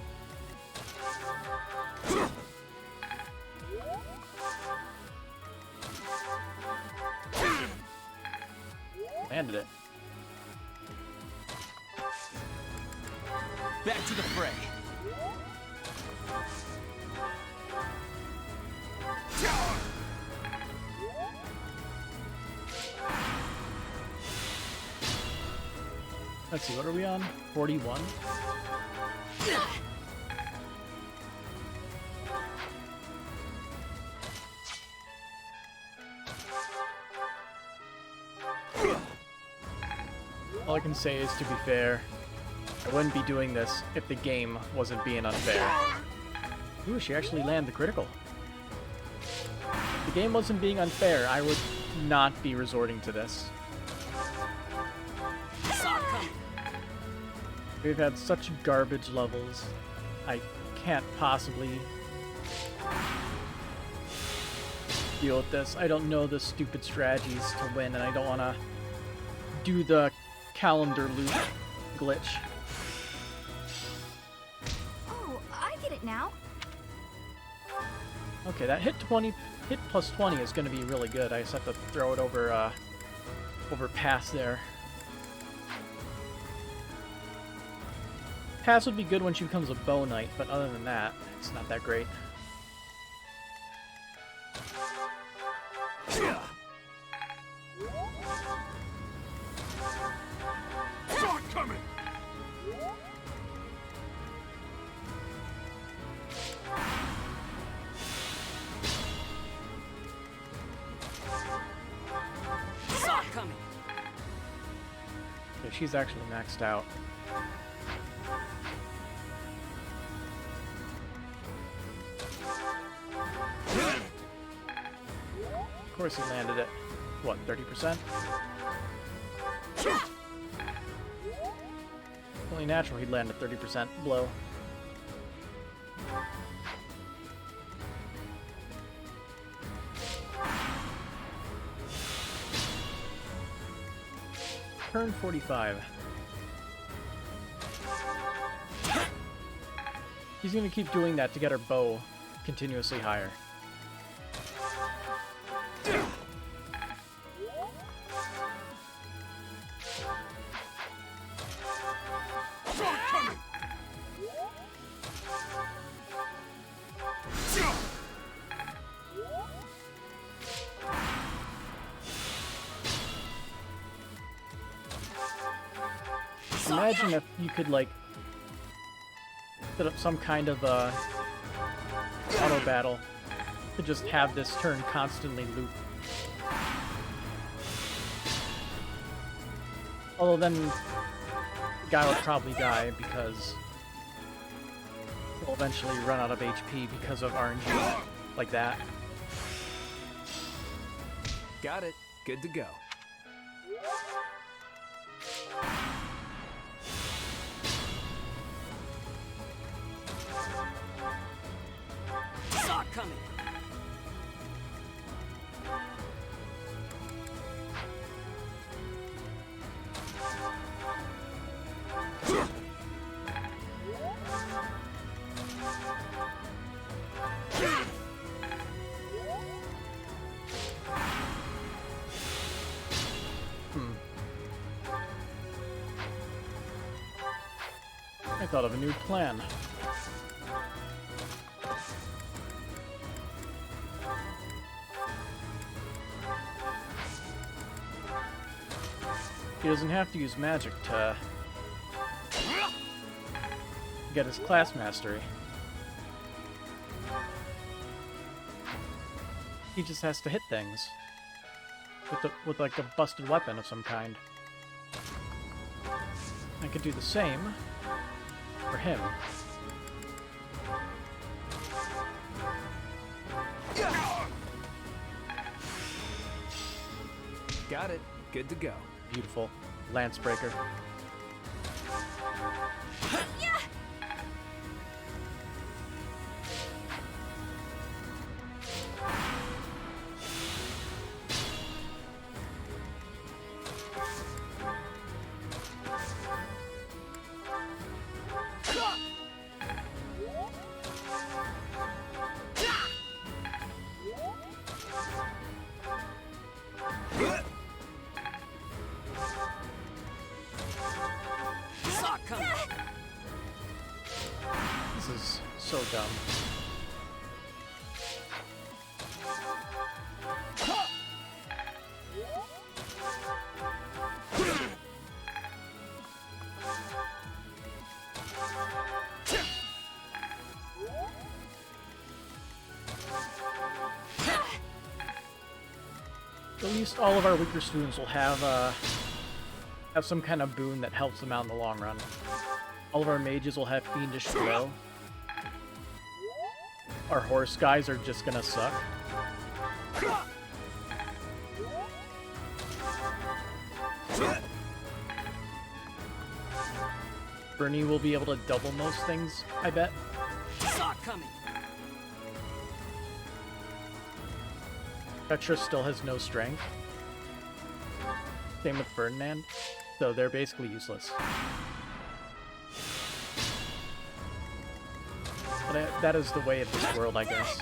A: Landed it.
F: Back to the fray.
A: Let's see, what are we on? 41? All I can say is, to be fair, I wouldn't be doing this if the game wasn't being unfair. Ooh, she actually landed the critical. If the game wasn't being unfair, I would not be resorting to this. We've had such garbage levels. I can't possibly deal with this. I don't know the stupid strategies to win, and I don't want to do the calendar loop glitch.
G: it now?
A: Okay, that hit plus 20 is going to be really good. I just have to throw it over pass there. Pass would be good when she becomes a bow knight, but other than that, it's not that great. Okay, she's actually maxed out. Of course he landed it. What, 30%? Only natural he'd land a 30% blow. Turn 45. He's gonna keep doing that to get her bow continuously higher. Imagine if you could, like, set up some kind of auto battle to just have this turn constantly loop. Although then the guy will probably die because he'll eventually run out of HP because of RNG like that.
K: Got it. Good to go.
O: Saw it coming.
A: I thought of a new plan. He doesn't have to use magic to get his class mastery. He just has to hit things with like a busted weapon of some kind. I could do the same for him.
K: Got it. Good to go.
A: Beautiful. Lance Breaker. This is so dumb. At least all of our weaker students will have some kind of boon that helps them out in the long run. All of our mages will have Fiendish Glow. Our horse guys are just gonna suck. Bernie will be able to double most things, I bet.
O: Saw it coming.
A: Petra still has no strength. Same with Ferdinand. So they're basically useless. But that is the way of this world, I guess.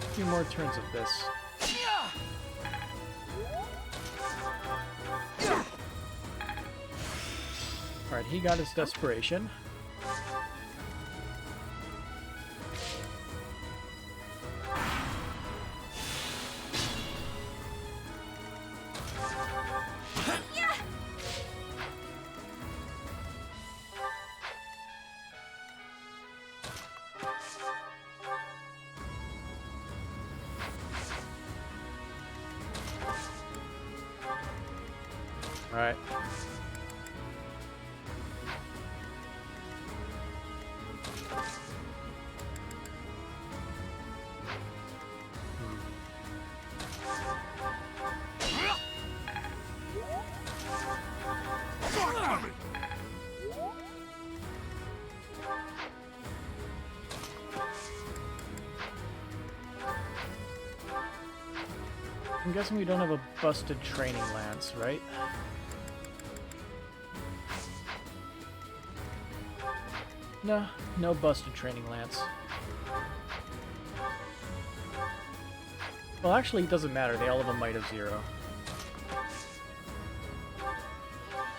A: A few more turns of this. Alright, he got his desperation. Alright. I'm guessing we don't have a busted training lance, right? No, no busted training lance. Well, actually, it doesn't matter. They all have a might of 0.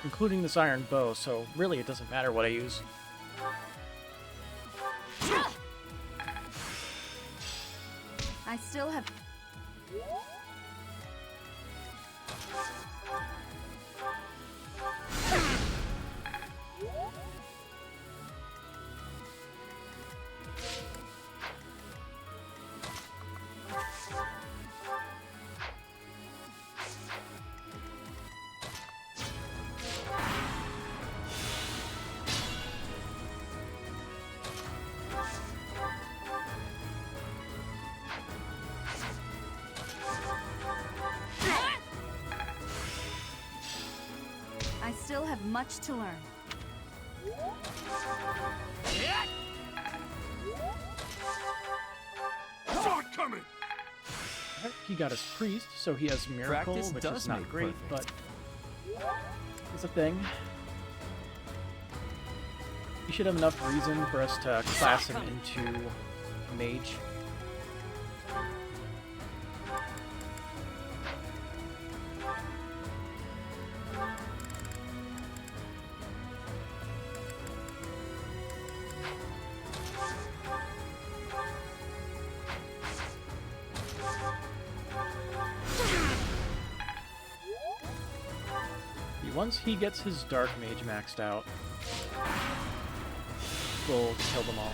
A: Including this iron bow, so really it doesn't matter what I use.
L: I still have... I still have much to learn.
J: Coming.
A: He got his priest, so he has miracle,
M: Practice
A: which
M: does
A: is not
M: make
A: great,
M: perfect.
A: but it's a thing. You should have enough reason for us to class him into mage. Once he gets his dark mage maxed out, we'll kill them all.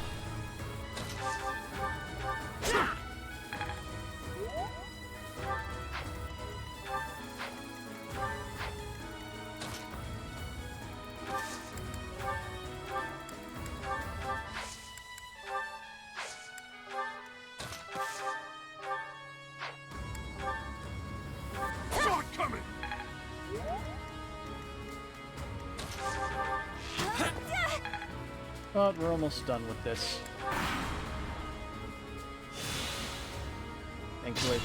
A: But we're almost done with this. Thankfully.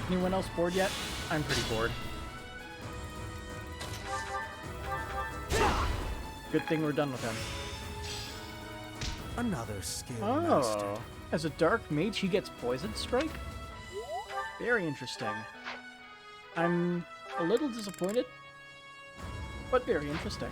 A: Anyone else bored yet? I'm pretty bored. Good thing we're done with him.
I: Another skill
A: Oh,
I: mastered.
A: as a dark mage, he gets poison strike? Very interesting. I'm a little disappointed, but very interesting.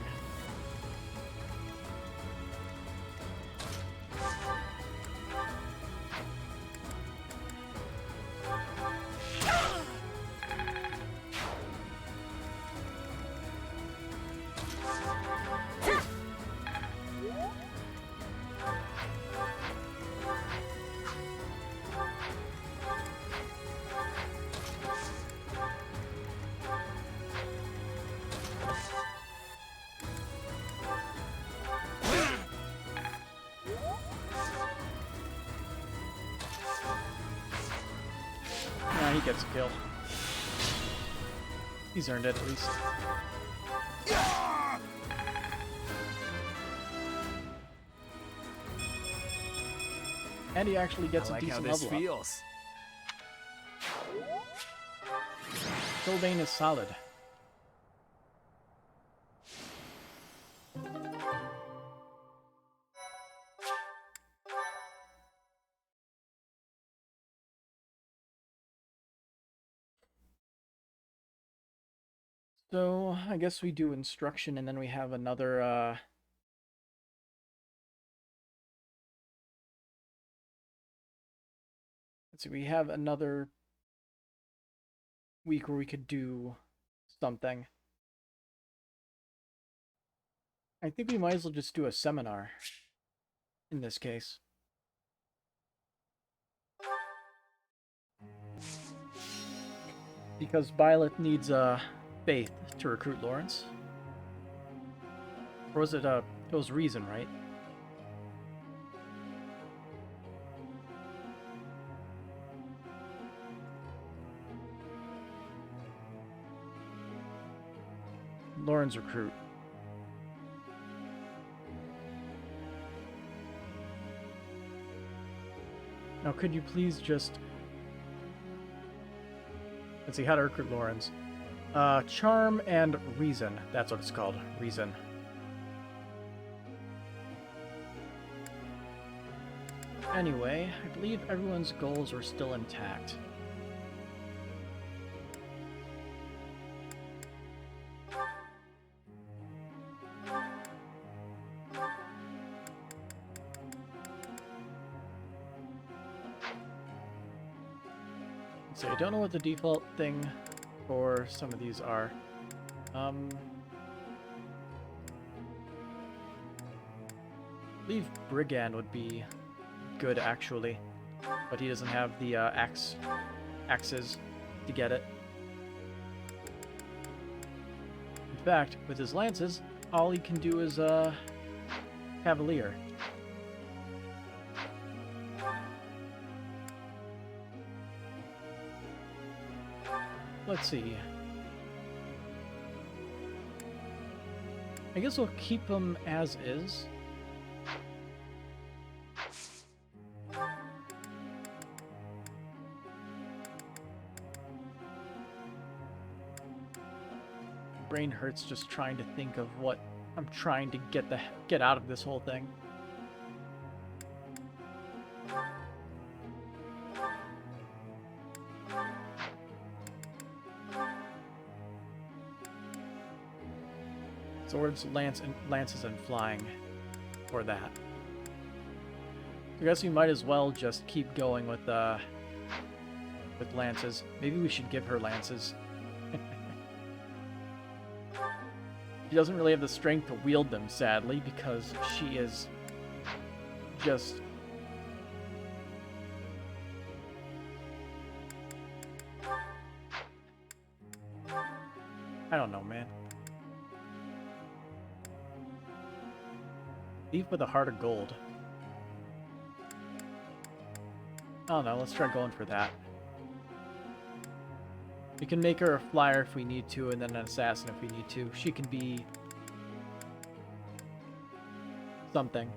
A: He gets a kill. He's earned it at least. And he actually gets
K: I like
A: a decent
K: how this
A: level
K: feels.
A: up. Sylvain is solid. So, I guess we do instruction and then we have another, let's see, we have another week where we could do something. I think we might as well just do a seminar in this case. Because Violet needs, faith to recruit Lawrence. Or was it, it was reason, right? Lawrence recruit. Now, could you please just... Let's see, how to recruit Lawrence. Charm and reason. That's what it's called. Reason. Anyway, I believe everyone's goals are still intact. So I don't know what the default thing for some of these are. I believe Brigand would be good actually, but he doesn't have the axes to get it. In fact, with his lances, all he can do is Cavalier. Let's see. I guess we'll keep him as is. Brain hurts just trying to think of what I'm trying to get out of this whole thing. Swords, lances, and flying for that. I guess we might as well just keep going with lances. Maybe we should give her lances. She doesn't really have the strength to wield them, sadly, because she is just... I don't know, man. Thief with a heart of gold. I don't know, let's try going for that. We can make her a flyer if we need to, and then an assassin if we need to. She can be... something.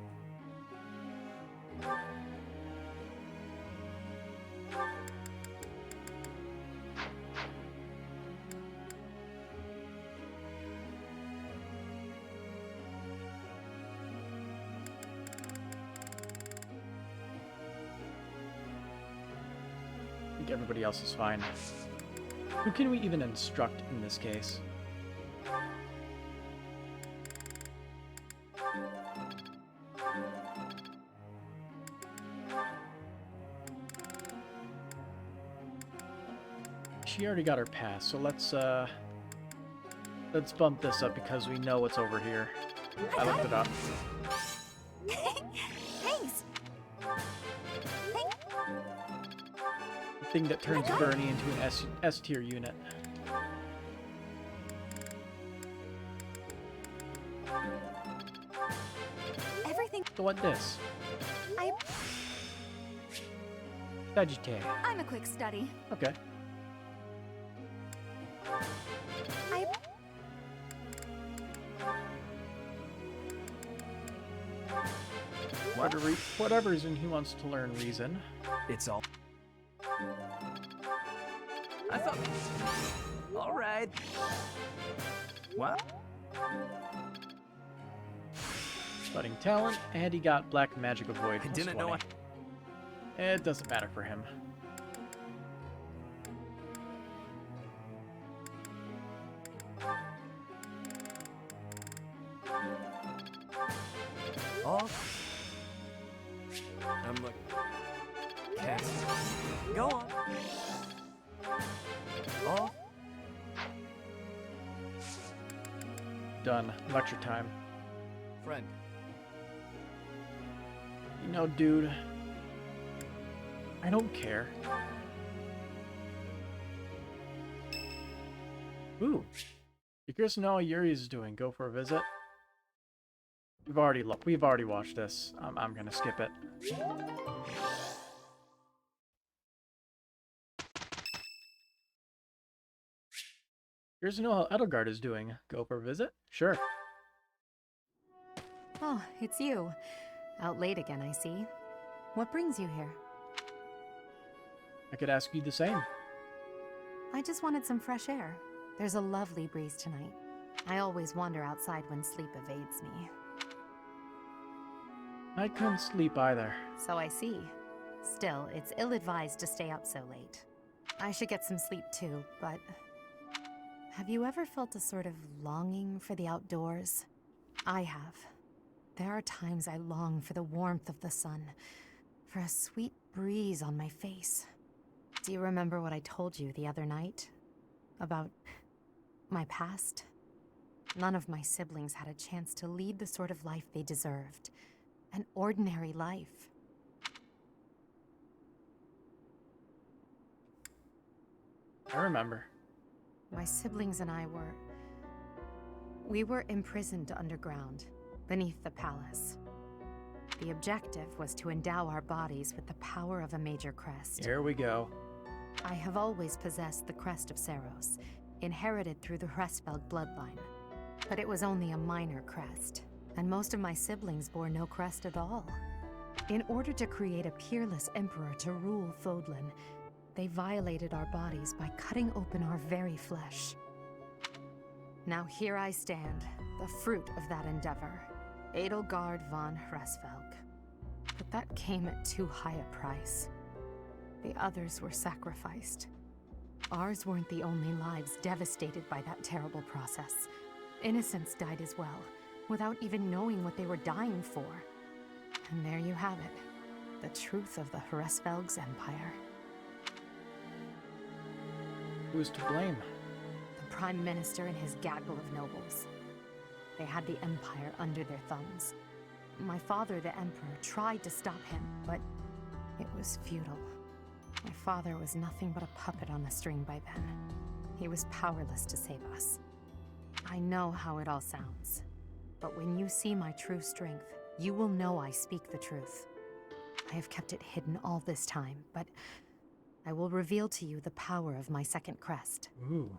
A: think everybody else is fine. Who can we even instruct in this case? She already got her pass, so let's bump this up because we know what's over here. I looked it up.
G: Thanks.
A: The thing that turns Bernie into an S tier unit.
G: Everything.
A: So what this? Sagittarius.
G: I'm a quick study.
A: Okay. Whatever reason he wants to learn reason.
M: It's all. I thought. All right. Wow.
A: Budding talent, and he got black magic avoid.
M: I didn't know.
A: It doesn't matter for him.
F: Oh. I'm like, okay. Go on. Oh.
A: Done. Lecture time.
F: Friend.
A: You know, dude, I don't care. Ooh. You're curious to know how Yuri's doing. Go for a visit. We've already watched this. I'm gonna skip it. Curious to know how Edelgard is doing. Go for a visit? Sure.
R: Oh, it's you. Out late again, I see. What brings you here?
A: I could ask you the same.
R: I just wanted some fresh air. There's a lovely breeze tonight. I always wander outside when sleep evades me.
A: I couldn't sleep either.
R: So I see. Still, it's ill-advised to stay up so late. I should get some sleep too, but... Have you ever felt a sort of longing for the outdoors? I have. There are times I long for the warmth of the sun, for a sweet breeze on my face. Do you remember what I told you the other night? About my past? None of my siblings had a chance to lead the sort of life they deserved. An ordinary life.
A: I remember.
R: My siblings and I we were imprisoned underground, beneath the palace. The objective was to endow our bodies with the power of a major crest.
A: Here we go.
R: I have always possessed the crest of Seros, inherited through the Hresvelg bloodline. But it was only a minor crest, and most of my siblings bore no crest at all. In order to create a peerless emperor to rule Fodlan, they violated our bodies by cutting open our very flesh. Now here I stand, the fruit of that endeavor, Edelgard von Hresvelg. But that came at too high a price. The others were sacrificed. Ours weren't the only lives devastated by that terrible process. Innocents died as well, without even knowing what they were dying for. And there you have it, the truth of the Hresvelg's empire.
A: Who's to blame?
R: The Prime Minister and his gaggle of nobles. They had the empire under their thumbs. My father, the Emperor, tried to stop him, but it was futile. My father was nothing but a puppet on a string by then. He was powerless to save us. I know how it all sounds, but when you see my true strength, you will know I speak the truth. I have kept it hidden all this time, but I will reveal to you the power of my second crest.
A: Ooh.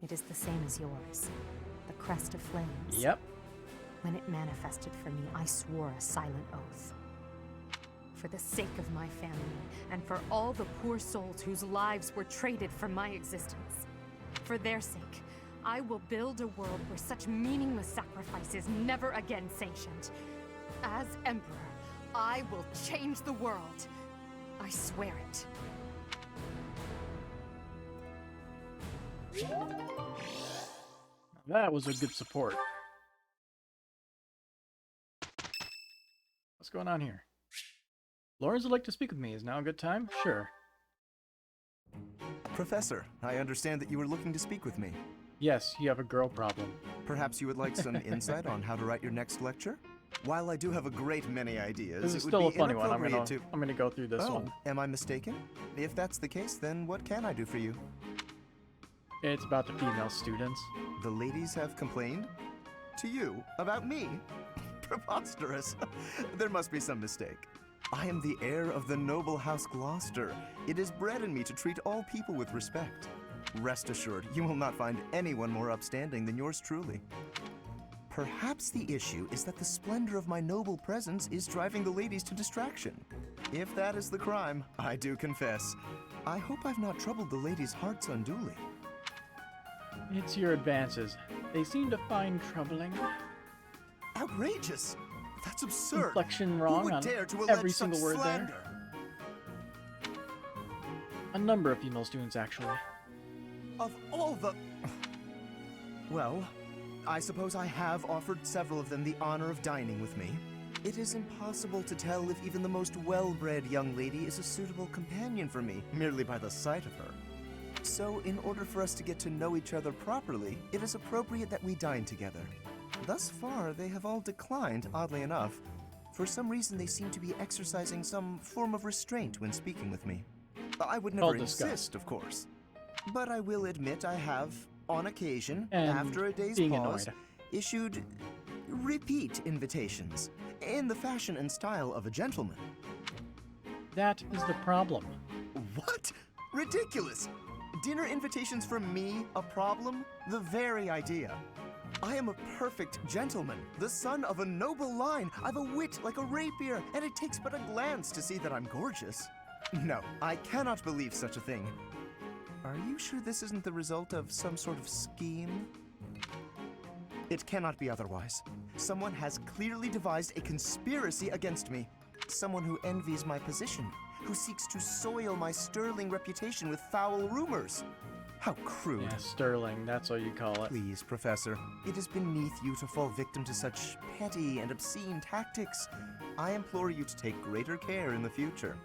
R: It is the same as yours, the crest of flames.
A: Yep.
R: When it manifested for me, I swore a silent oath. For the sake of my family, and for all the poor souls whose lives were traded for my existence. For their sake, I will build a world where such meaningless sacrifice is never again sanctioned. As Emperor, I will change the world. I swear it.
A: That was a good support. What's going on here? Lawrence would like to speak with me. Is now a good time? Sure.
Q: Professor, I understand that you were looking to speak with me.
A: Yes, you have a girl problem.
Q: Perhaps you would like some insight on how to write your next lecture? While I do have a great many ideas,
A: This is
Q: it would
A: still a
Q: be
A: funny one.
Q: inappropriate
A: I'm gonna go through this
Q: Oh,
A: one.
Q: am I mistaken? If that's the case, then what can I do for you?
A: It's about the female students.
Q: The ladies have complained? To you? About me? Preposterous. There must be some mistake. I am the heir of the noble house Gloucester. It is bred in me to treat all people with respect. Rest assured, you will not find anyone more upstanding than yours truly. Perhaps the issue is that the splendor of my noble presence is driving the ladies to distraction. If that is the crime, I do confess. I hope I've not troubled the ladies' hearts unduly.
A: It's your advances. They seem to find troubling.
Q: Outrageous! That's absurd.
A: Inflection
Q: Who
A: wrong
Q: would
A: on
Q: dare to allege
A: every
Q: such
A: single word
Q: slander?
A: there. A number of female students, actually.
Q: Of all the... Well, I suppose I have offered several of them the honor of dining with me. It is impossible to tell if even the most well-bred young lady is a suitable companion for me, merely by the sight of her. So, in order for us to get to know each other properly, it is appropriate that we dine together. Thus far, they have all declined, oddly enough. For some reason, they seem to be exercising some form of restraint when speaking with me. I would never insist, of course. But I will admit I have, on occasion,
A: And
Q: after a day's
A: being
Q: pause,
A: annoyed.
Q: issued repeat invitations, in the fashion and style of a gentleman.
A: That is the problem.
Q: What? Ridiculous! Dinner invitations from me a problem? The very idea. I am a perfect gentleman, the son of a noble line. I've a wit like a rapier, and it takes but a glance to see that I'm gorgeous. No, I cannot believe such a thing. Are you sure this isn't the result of some sort of scheme? It cannot be otherwise. Someone has clearly devised a conspiracy against me. Someone who envies my position, who seeks to soil my sterling reputation with foul rumors. How crude.
A: Yeah, sterling, that's what you call it.
Q: Please, Professor, it is beneath you to fall victim to such petty and obscene tactics. I implore you to take greater care in the future.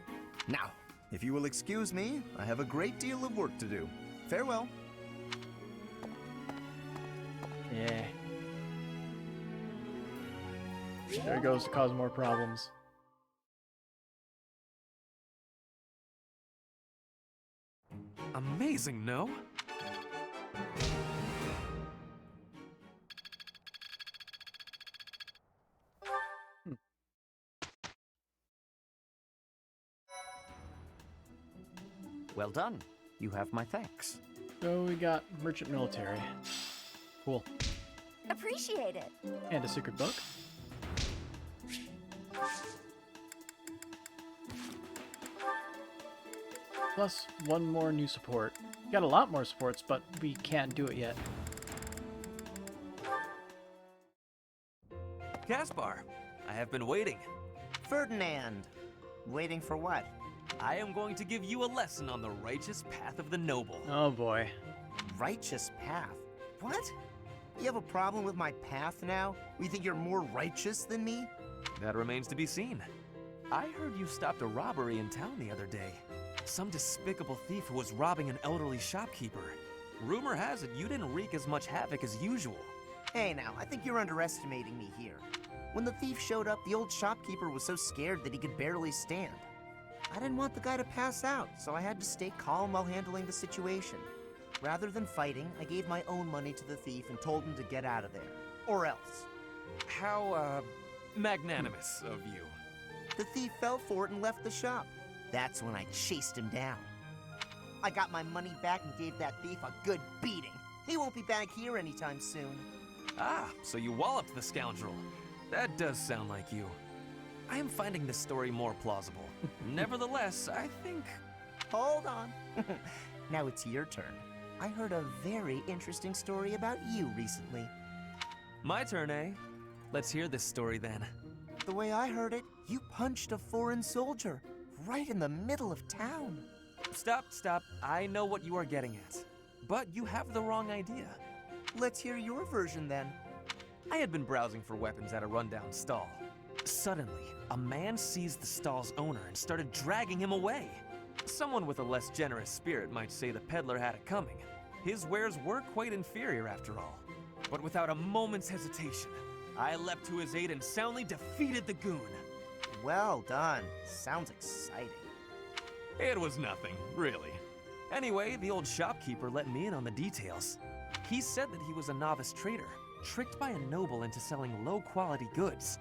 Q: Now, if you will excuse me, I have a great deal of work to do. Farewell.
A: Yeah. There it goes to cause more problems.
K: Amazing, no?
O: Well done. You have my thanks.
A: So we got merchant military. Cool.
H: Appreciate it.
A: And a secret book. Plus one more new support. Got a lot more supports, but we can't do it yet.
K: Caspar, I have been waiting.
N: Ferdinand. Waiting for what?
K: I am going to give you a lesson on the righteous path of the noble.
A: Oh boy.
N: Righteous path? What? You have a problem with my path now? You think you're more righteous than me?
K: That remains to be seen. I heard you stopped a robbery in town the other day. Some despicable thief who was robbing an elderly shopkeeper. Rumor has it you didn't wreak as much havoc as usual.
N: Hey now, I think you're underestimating me here. When the thief showed up, the old shopkeeper was so scared that he could barely stand. I didn't want the guy to pass out, so I had to stay calm while handling the situation. Rather than fighting, I gave my own money to the thief and told him to get out of there. Or else.
K: How, magnanimous of you.
N: The thief fell for it and left the shop. That's when I chased him down. I got my money back and gave that thief a good beating. He won't be back here anytime soon.
K: Ah, so you walloped the scoundrel. That does sound like you. I am finding this story more plausible. Nevertheless, I think...
N: Hold on. Now it's your turn. I heard a very interesting story about you recently.
K: My turn, eh? Let's hear this story then.
N: The way I heard it, you punched a foreign soldier right in the middle of town.
K: Stop. I know what you are getting at. But you have the wrong idea.
N: Let's hear your version then.
K: I had been browsing for weapons at a rundown stall. Suddenly, a man seized the stall's owner and started dragging him away. Someone with a less generous spirit might say the peddler had it coming. His wares were quite inferior after all. But without a moment's hesitation, I leapt to his aid and soundly defeated the goon.
N: Well done. Sounds exciting.
K: It was nothing, really. Anyway, the old shopkeeper let me in on the details. He said that he was a novice trader, tricked by a noble into selling low-quality goods.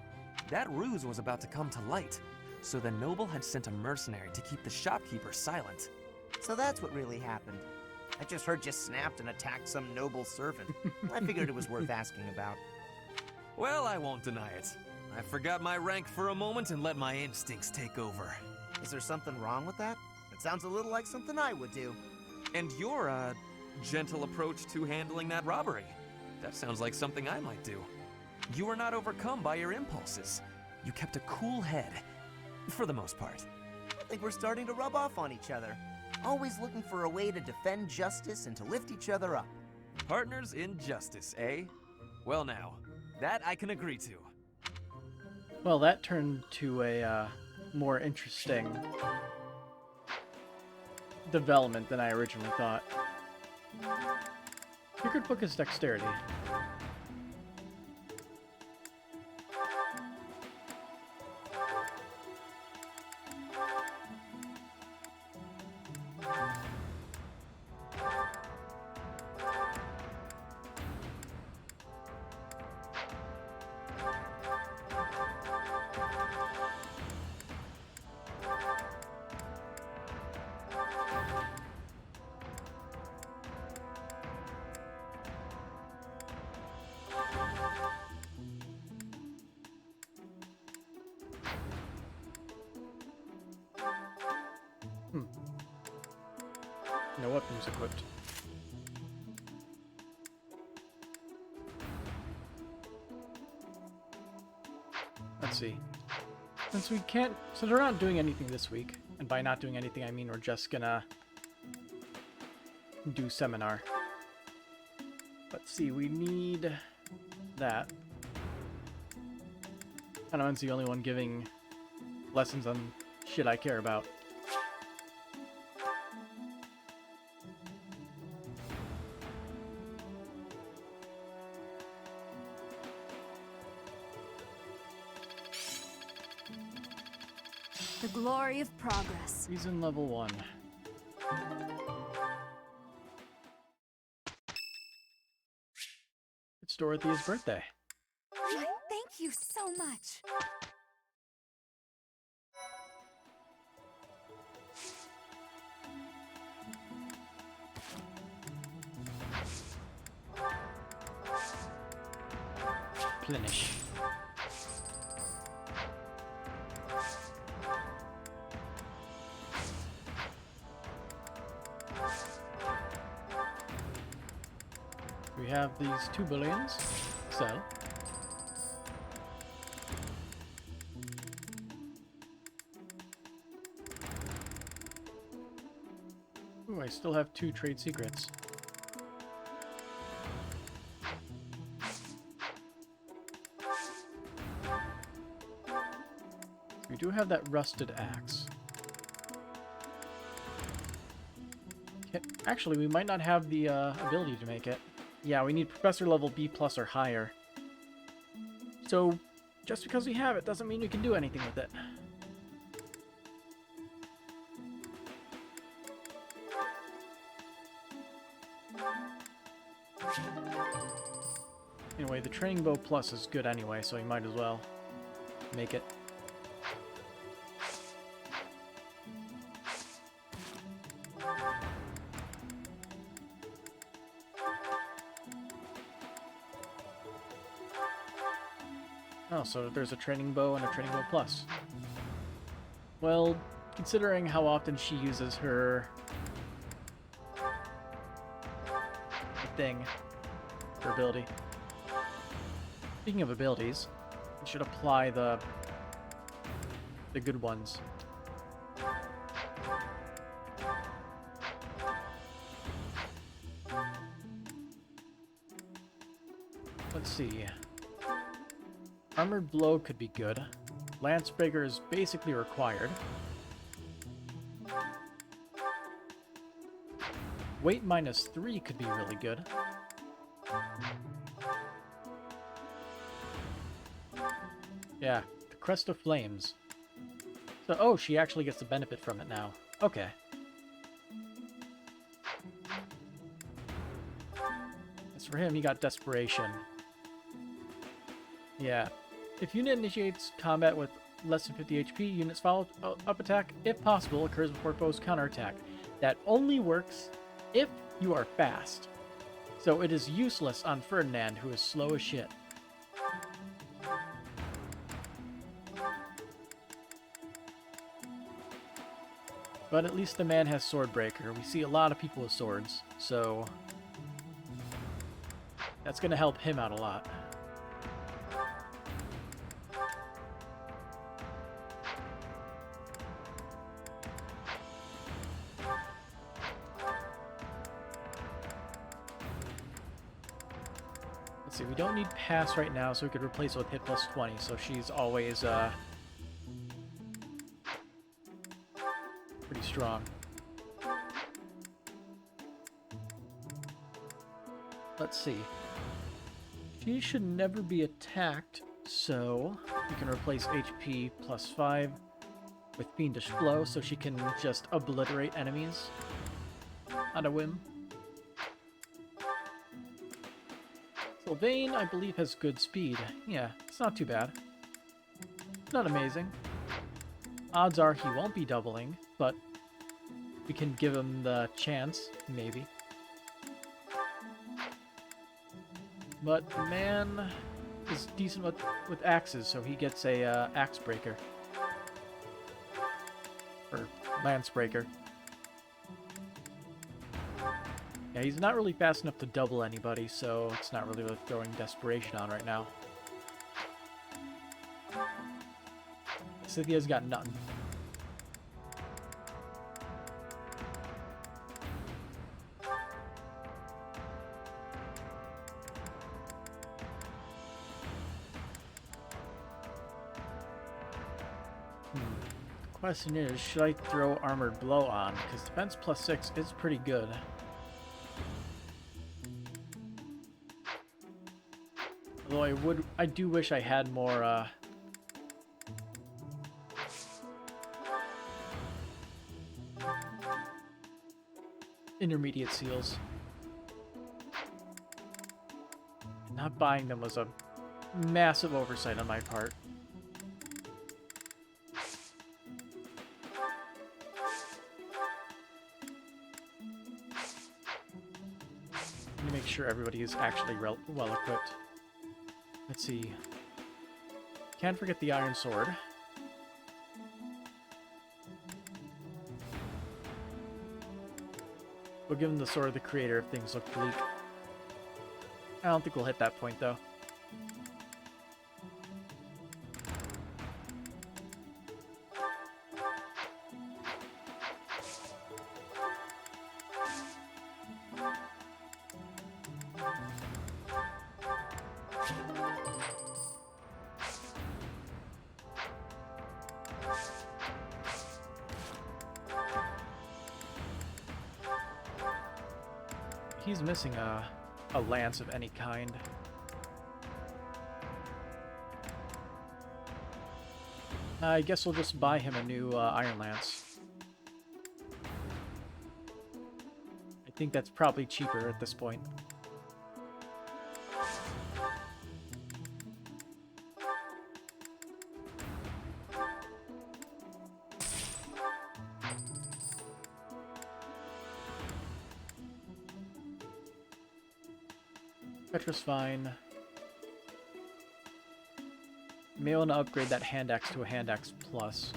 K: That ruse was about to come to light, so the noble had sent a mercenary to keep the shopkeeper silent.
N: So that's what really happened. I just heard you snapped and attacked some noble servant. I figured it was worth asking about.
K: Well, I won't deny it. I forgot my rank for a moment and let my instincts take over.
N: Is there something wrong with that? It sounds a little like something I would do.
K: And your, gentle approach to handling that robbery. That sounds like something I might do. You were not overcome by your impulses. You kept a cool head, for the most part.
N: I think we're starting to rub off on each other. Always looking for a way to defend justice and to lift each other up.
K: Partners in justice, eh? Well now, that I can agree to.
A: Well, that turned to a more interesting development than I originally thought. Secret book is dexterity. No weapons equipped. Let's see. Since we're not doing anything this week, and by not doing anything I mean we're just gonna do seminar. Let's see, we need that. Hanoan's the only one giving lessons on shit I care about.
S: The glory of progress.
A: Reason level 1. It's Dorothea's birthday.
G: Thank you so much.
A: Plenish. We have these 2 billions, so ooh, I still have 2 trade secrets. We do have that rusted axe. Actually, we might not have the ability to make it. Yeah, we need professor level B+ or higher. So, just because we have it doesn't mean we can do anything with it. Anyway, the training bow plus is good anyway, so we might as well make it. Oh, so there's a training bow and a training bow plus. Well, considering how often she uses her thing, her ability. Speaking of abilities, we should apply the good ones. Let's see. Armored Blow could be good. Lance Breaker is basically required. Weight -3 could be really good. Yeah, the Crest of Flames. So, oh, she actually gets the benefit from it now. Okay. As for him, he got Desperation. Yeah. If unit initiates combat with less than 50 HP, units follow up attack, if possible, occurs before foe's counterattack. That only works if you are fast. So it is useless on Ferdinand, who is slow as shit. But at least the man has Swordbreaker. We see a lot of people with swords, so that's going to help him out a lot. Let's see, we don't need pass right now, so we could replace it with hit plus 20, so she's always pretty strong. Let's see. She should never be attacked, so we can replace HP plus 5 with Fiendish Blow, so she can just obliterate enemies on a whim. Sylvain, I believe, has good speed. Yeah, it's not too bad. Not amazing. Odds are he won't be doubling, but we can give him the chance, maybe. But the man is decent with axes, so he gets a axe breaker. Or lance breaker. Yeah, he's not really fast enough to double anybody, so it's not really worth throwing Desperation on right now. Scythia's got nothing. The question is, should I throw Armored Blow on? Because defense plus 6 is pretty good. Although I do wish I had more, intermediate seals. Not buying them was a massive oversight on my part. Let me make sure everybody is actually well equipped. Let's see. Can't forget the Iron Sword. We'll give him the Sword of the Creator if things look bleak. I don't think we'll hit that point, though. He's missing a lance of any kind. I guess we'll just buy him a new Iron Lance. I think that's probably cheaper at this point. Petra's fine. May want to upgrade that hand axe to a hand axe plus.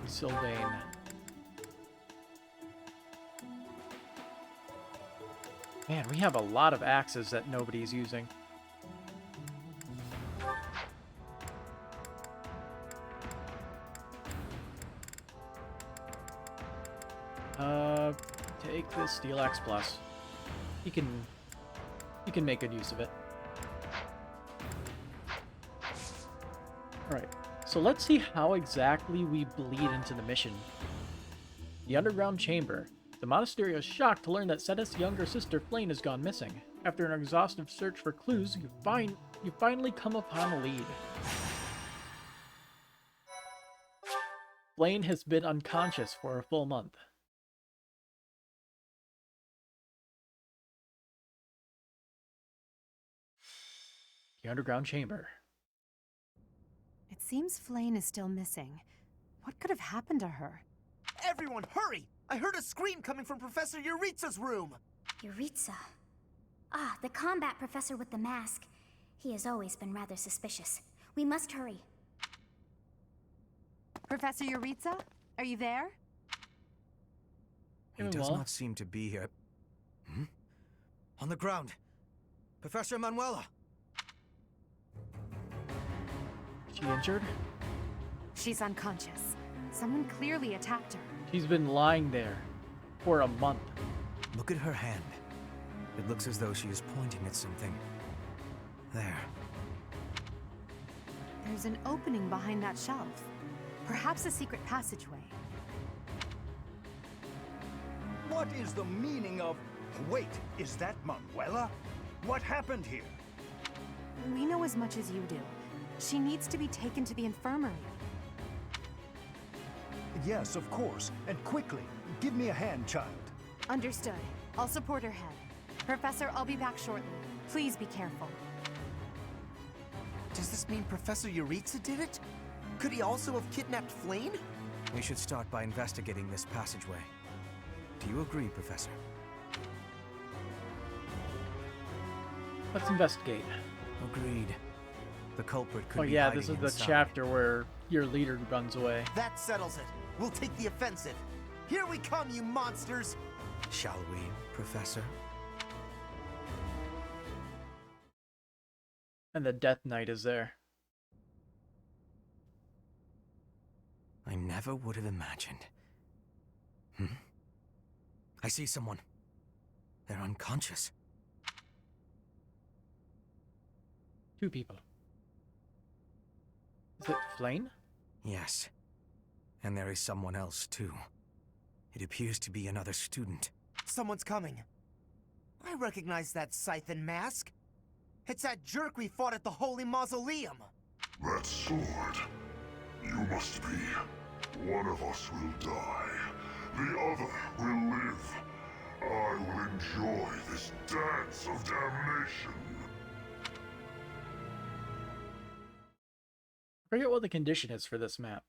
A: Sylvain. Man, we have a lot of axes that nobody's using. Take this Steel Axe Plus. He can make good use of it. Alright, so let's see how exactly we bleed into the mission. The underground chamber. The monastery is shocked to learn that Seth's younger sister Flame has gone missing. After an exhaustive search for clues, you finally come upon a lead. Flame has been unconscious for a full month. The underground chamber.
R: It seems Flame is still missing. What could have happened to her?
P: Everyone, hurry! I heard a scream coming from Professor Yuritsa's room!
B: Yuritsa. Ah, the combat professor with the mask. He has always been rather suspicious. We must hurry.
R: Professor Yuritsa? Are you there?
I: He does not seem to be here. Hmm? On the ground. Professor Manuela!
A: She injured?
R: She's unconscious. Someone clearly attacked her.
A: She's been lying there for a month.
I: Look at her hand. It looks as though she is pointing at something. There.
R: There's an opening behind that shelf. Perhaps a secret passageway.
T: What is the meaning of... Wait, is that Manuela? What happened here?
R: We know as much as you do. She needs to be taken to the infirmary.
T: Yes, of course. And quickly. Give me a hand, child.
R: Understood. I'll support her head. Professor, I'll be back shortly. Please be careful.
P: Does this mean Professor Yuritsa did it? Could he also have kidnapped Flame?
I: We should start by investigating this passageway. Do you agree, Professor?
A: Let's investigate.
I: Agreed. The culprit could be
A: Oh yeah,
I: hiding
A: this is the
I: inside.
A: chapter where your leader runs away.
P: That settles it. We'll take the offensive. Here we come, you monsters!
I: Shall we, Professor?
A: And the Death Knight is there.
I: I never would have imagined. I see someone. They're unconscious.
A: Two people. Is it Flame?
I: Yes. And there is someone else, too. It appears to be another student.
P: Someone's coming. I recognize that scythe and mask. It's that jerk we fought at the Holy Mausoleum.
V: That sword. You must be. One of us will die. The other will live. I will enjoy this dance of damnation.
A: I forget what the condition is for this map.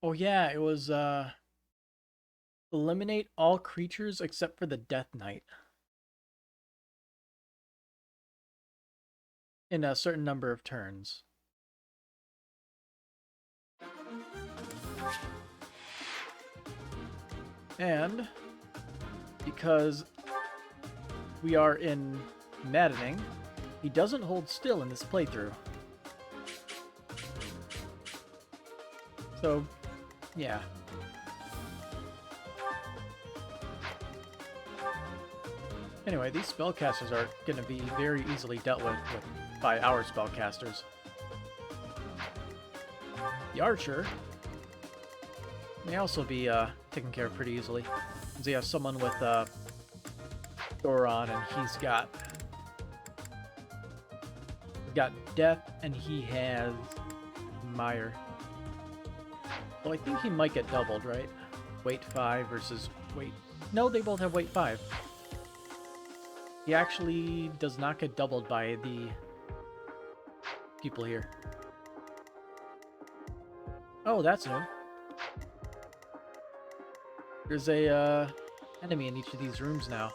A: Oh yeah, it was eliminate all creatures except for the Death Knight. In a certain number of turns. And because we are in maddening, he doesn't hold still in this playthrough. So, yeah. Anyway, these spellcasters are going to be very easily dealt with by our spellcasters. The archer may also be taken care of pretty easily. Because he has someone with Thoron, and he's got Death, and he has Mire. Well, I think he might get doubled, right? Weight 5 versus weight... No, they both have weight 5. He actually does not get doubled by the people here. Oh, that's new. There's a enemy in each of these rooms now.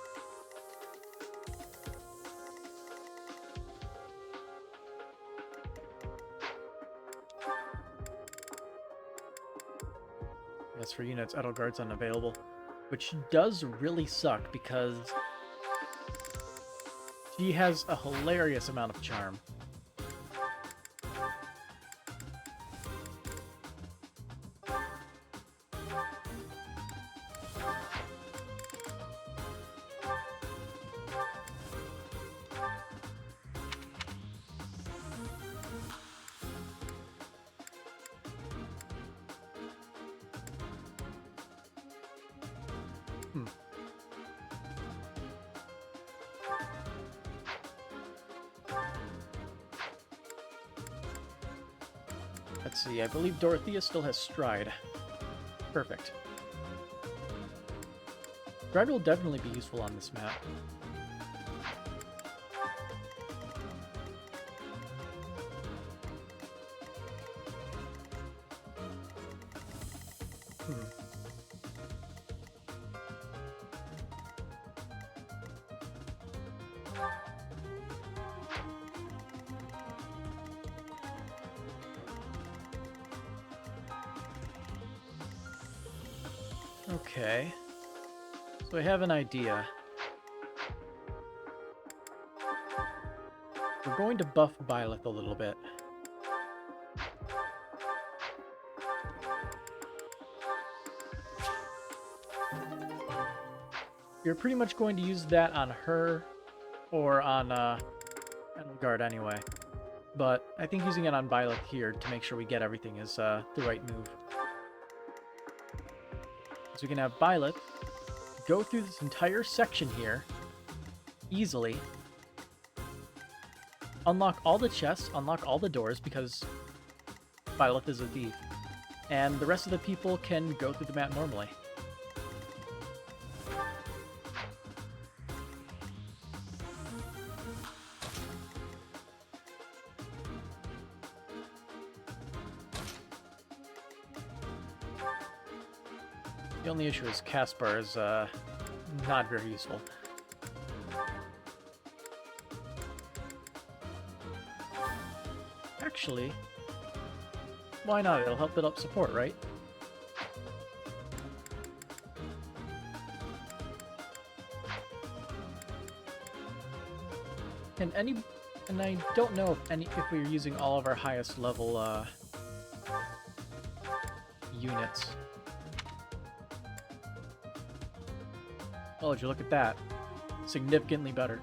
A: chests for units Edelgard's unavailable, which does really suck because she has a hilarious amount of charm. Let's see, I believe Dorothea still has Stride. Perfect. Stride will definitely be useful on this map. Okay, so I have an idea. We're going to buff Byleth a little bit. You're pretty much going to use that on her or on Edelgard anyway. But I think using it on Byleth here to make sure we get everything is the right move. So we can have Byleth go through this entire section here easily, unlock all the chests, unlock all the doors because Byleth is a thief, and the rest of the people can go through the map normally. The only issue is Caspar is not very useful. Actually, why not? It'll help build up support, right? And I don't know if we're using all of our highest level units. Oh, would you look at that? Significantly better.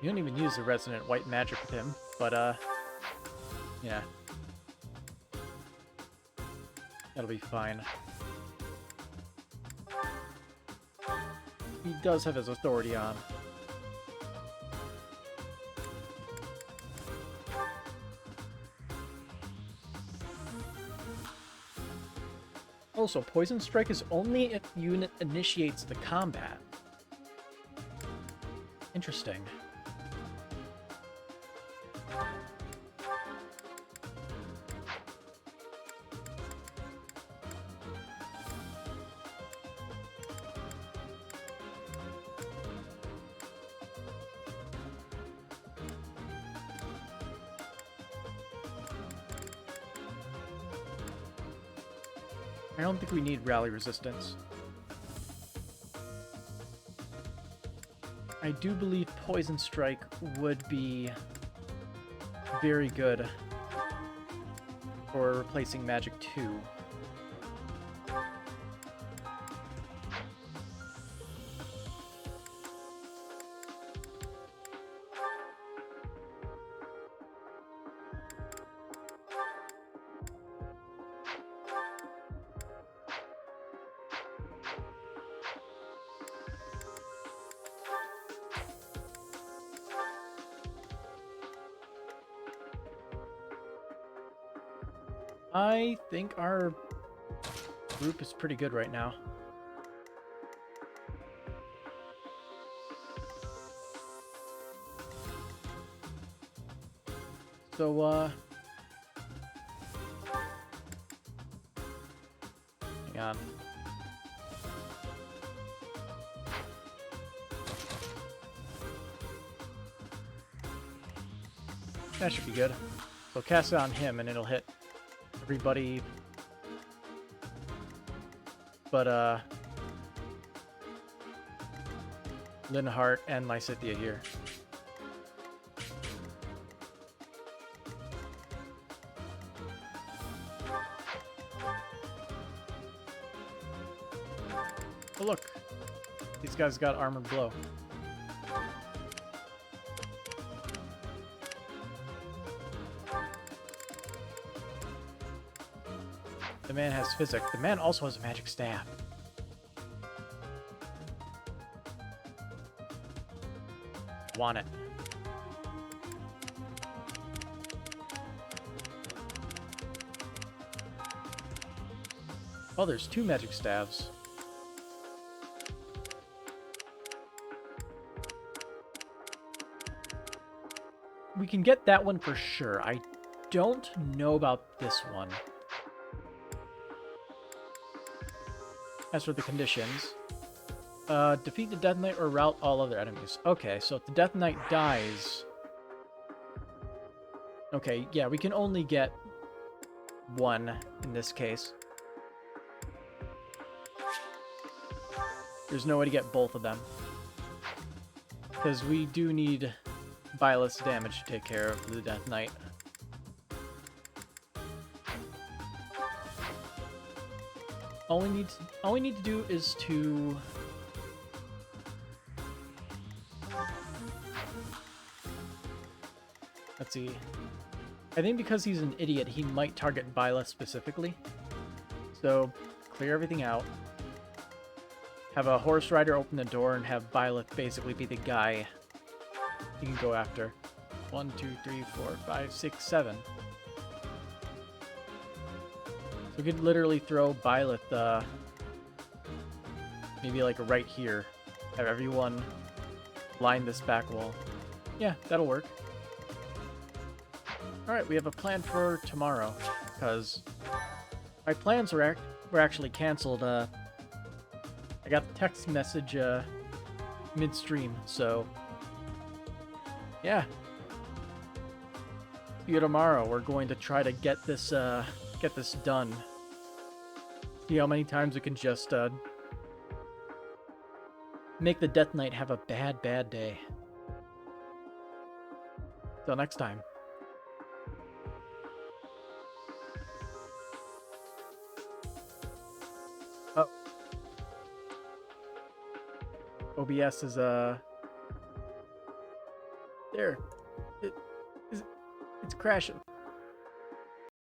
A: You don't even use the resonant white magic with him, but yeah. That'll be fine. He does have his authority on. Also, Poison Strike is only if the unit initiates the combat. Interesting. I don't think we need rally resistance. I do believe Poison Strike would be very good for replacing Magic 2. I think our group is pretty good right now. So, hang on. That should be good. So cast it on him and it'll hit everybody but Linhardt and Lysithea here. Oh look, these guys got armored blow. The man has physic. The man also has a magic staff. Want it. Oh, there's 2 magic staves. We can get that one for sure. I don't know about this one. As for the conditions, defeat the Death Knight or rout all other enemies. Okay, so if the Death Knight dies... Okay, yeah, we can only get 1 in this case. There's no way to get both of them. Because we do need Byleth's damage to take care of the Death Knight. All we need to do is to let's see. I think because he's an idiot, he might target Byleth specifically. So clear everything out. Have a horse rider open the door and have Byleth basically be the guy you can go after. 1, 2, 3, 4, 5, 6, 7. We could literally throw Byleth, maybe like right here. Have everyone line this back wall. Yeah, that'll work. Alright, we have a plan for tomorrow, because my plans were actually cancelled. I got the text message midstream, so yeah. See you tomorrow. We're going to try to get this done. See how many times we can just make the Death Knight have a bad day. Till next time. Oh. OBS is there. It's crashing.